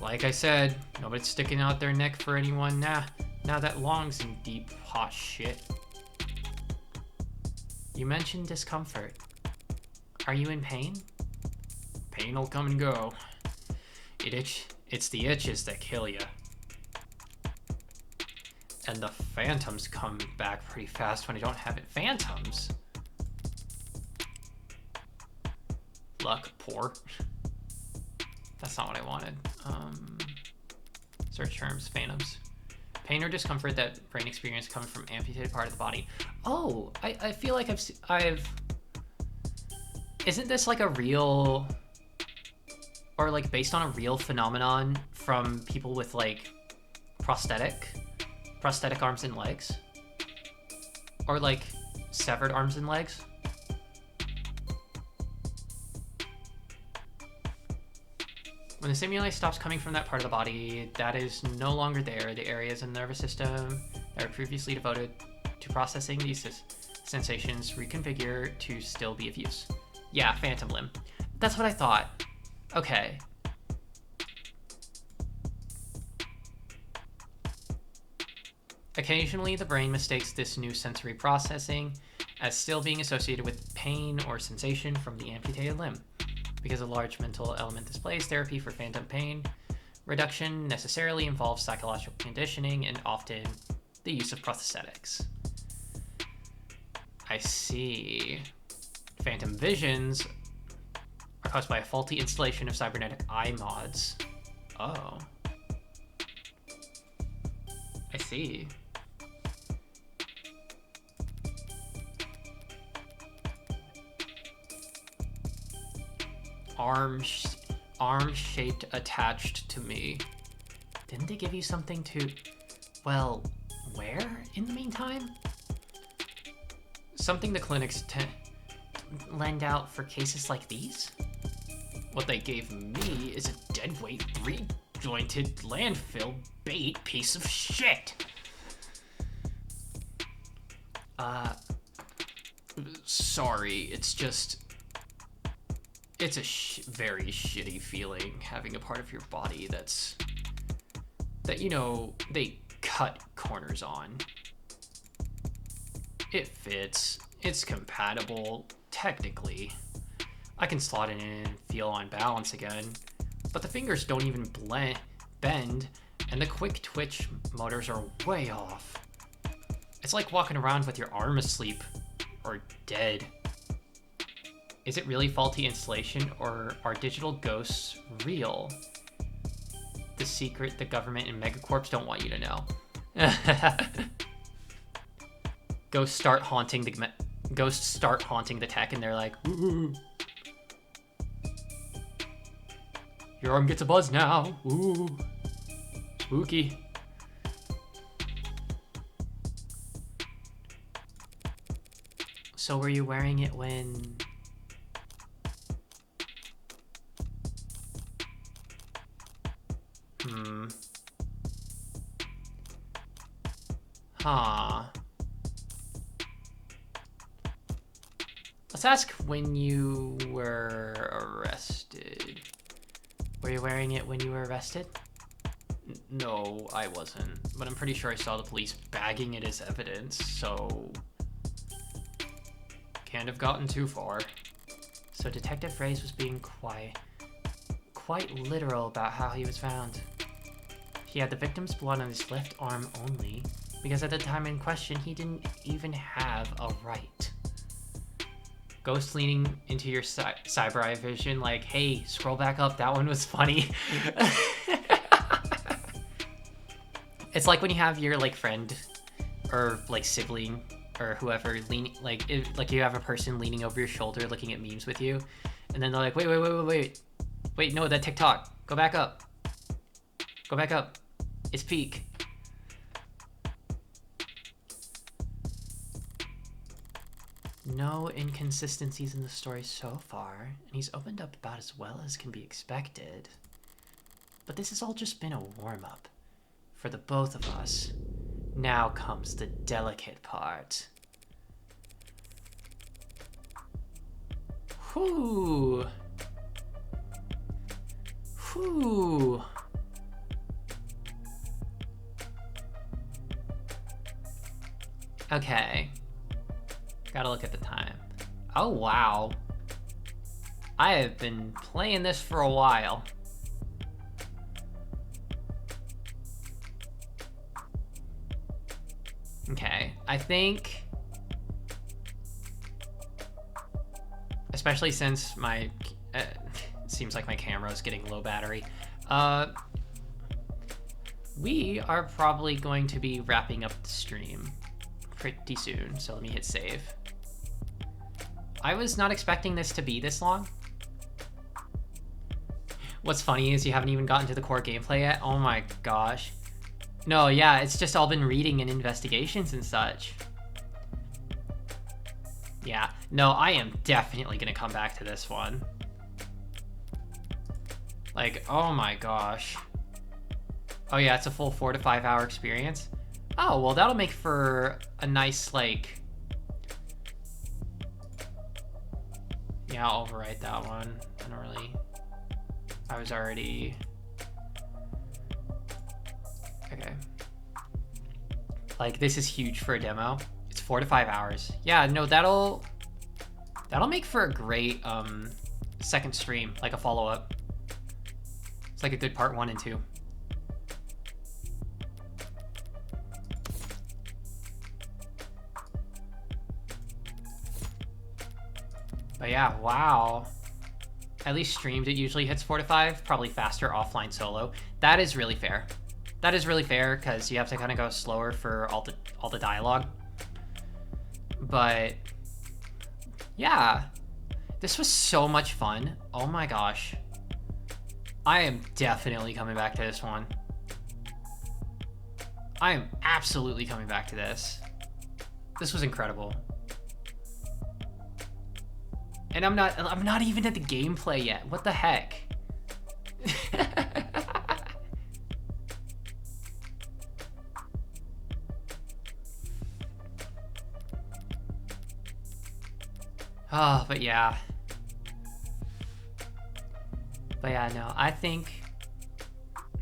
like I said, nobody's sticking out their neck for anyone now that Long's in deep, hot shit. You mentioned discomfort. Are you in pain? Pain'll come and go. It's the itches that kill you. And the phantoms come back pretty fast when I don't have it. Phantoms? Luck, poor. That's not what I wanted. Search terms, phantoms. Pain or discomfort that brain experience coming from amputated part of the body. Oh, I feel like I've... Isn't this like a real... or like based on a real phenomenon from people with like prosthetic arms and legs? Or like severed arms and legs? When the stimuli stops coming from that part of the body, that is no longer there. The areas in the nervous system that were previously devoted to processing these sensations reconfigure to still be of use. Yeah, phantom limb. That's what I thought. Okay. Occasionally, the brain mistakes this new sensory processing as still being associated with pain or sensation from the amputated limb. Because a large mental element displays, therapy for phantom pain reduction necessarily involves psychological conditioning and often the use of prosthetics. I see. Phantom visions are caused by a faulty installation of cybernetic eye mods. Oh. I see. Arm shaped attached to me. Didn't they give you something to, well, wear in the meantime? Something the clinics lend out for cases like these? What they gave me is a deadweight, 3-jointed landfill bait piece of shit. Sorry, it's just... it's a very shitty feeling having a part of your body that, you know, they cut corners on. It fits. It's compatible, technically. I can slot it in and feel on balance again, but the fingers don't even bend, and the quick twitch motors are way off. It's like walking around with your arm asleep, or dead. Is it really faulty installation, or are digital ghosts real? the secret the government and Megacorps don't want you to know. Ghosts start haunting the tech, and they're like, ooh. Your arm gets a buzz now. Ooh. Spooky. So were you wearing it when... Huh. Let's ask when you were arrested. Were you wearing it when you were arrested? No, I wasn't. But I'm pretty sure I saw the police bagging it as evidence, so... Can't have gotten too far. So Detective Reyes was being quite literal about how he was found. He had the victim's blood on his left arm only, because at the time in question, he didn't even have a right. Ghost leaning into your cyber eye vision like, hey, scroll back up, that one was funny. It's like when you have your like friend or like sibling or whoever leaning, like you have a person leaning over your shoulder looking at memes with you, and then they're like, wait, no, that TikTok, go back up, it's peak. No inconsistencies in the story so far, and he's opened up about as well as can be expected. But this has all just been a warm-up for the both of us. Now comes the delicate part. Whew. Whew. Okay. Gotta look at the time. Oh, wow. I have been playing this for a while. Okay, I think... Especially since my... it seems like my camera is getting low battery. We are probably going to be wrapping up the stream pretty soon, so let me hit save. I was not expecting this to be this long. What's funny is you haven't even gotten to the core gameplay yet. Oh my gosh. No, yeah, it's just all been reading and investigations and such. Yeah, no, I am definitely gonna come back to this one. Like, oh my gosh. Oh yeah, it's a full 4 to 5 hour experience. Oh, well that'll make for a nice, like... Yeah, I'll overwrite that one. I don't really... I was already... Okay. Like, this is huge for a demo. It's 4 to 5 hours. Yeah, no, that'll make for a great second stream, like a follow-up. It's like a good part 1 and 2. But yeah, wow. At least streamed, it usually hits 4 to 5, probably faster offline solo. That is really fair. That is really fair, because you have to kind of go slower for all the dialogue. But yeah, this was so much fun. Oh my gosh. I am definitely coming back to this one. I am absolutely coming back to this. This was incredible. And I'm not even at the gameplay yet. What the heck? Oh, but yeah. But yeah, no, I think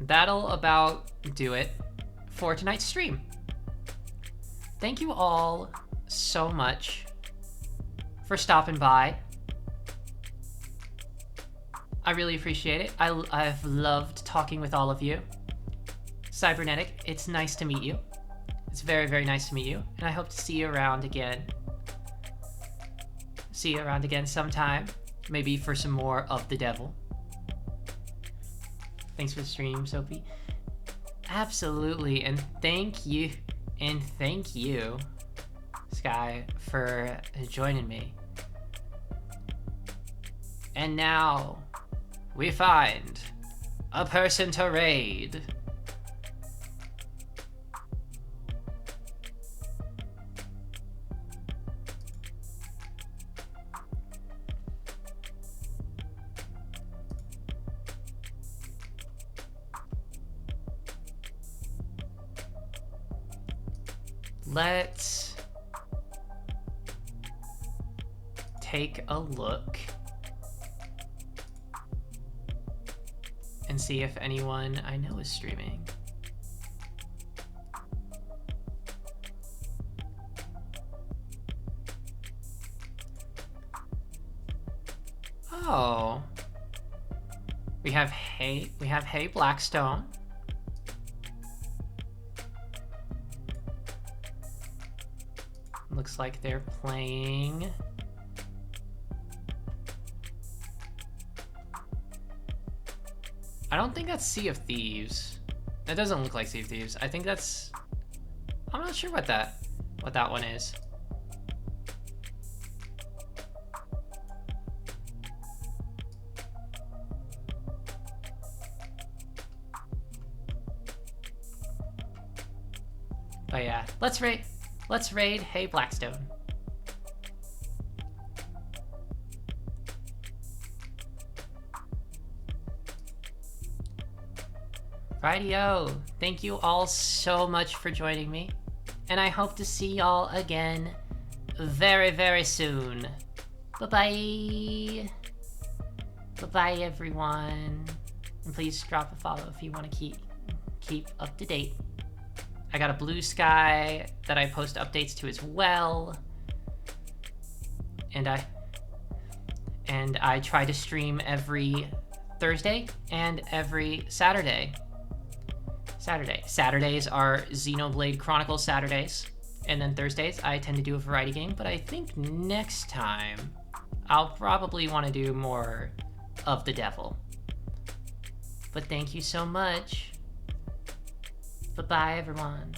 that'll about do it for tonight's stream. Thank you all so much for stopping by. I really appreciate it. I've loved talking with all of you. Cybernetic, it's nice to meet you. It's very, very nice to meet you. And I hope to see you around again. See you around again sometime. Maybe for some more of the devil. Thanks for the stream, Sophie. Absolutely, and thank you, Sky, for joining me. And now, we find a person to raid. Let's take a look and see if anyone I know is streaming. Oh, we have Hey Blackstone. Looks like they're playing. I don't think that's Sea of Thieves. That doesn't look like Sea of Thieves. I think that's... I'm not sure what that one is. But yeah, let's raid Hey Blackstone. Rightio, thank you all so much for joining me, and I hope to see y'all again very, very soon. Bye-bye. Bye-bye, everyone. And please drop a follow if you want to keep up to date. I got a Blue Sky that I post updates to as well. And I try to stream every Thursday and every Saturday. Saturdays are Xenoblade Chronicles Saturdays. And then Thursdays, I tend to do a variety game. But I think next time, I'll probably want to do more of the devil. But thank you so much. Bye-bye, everyone.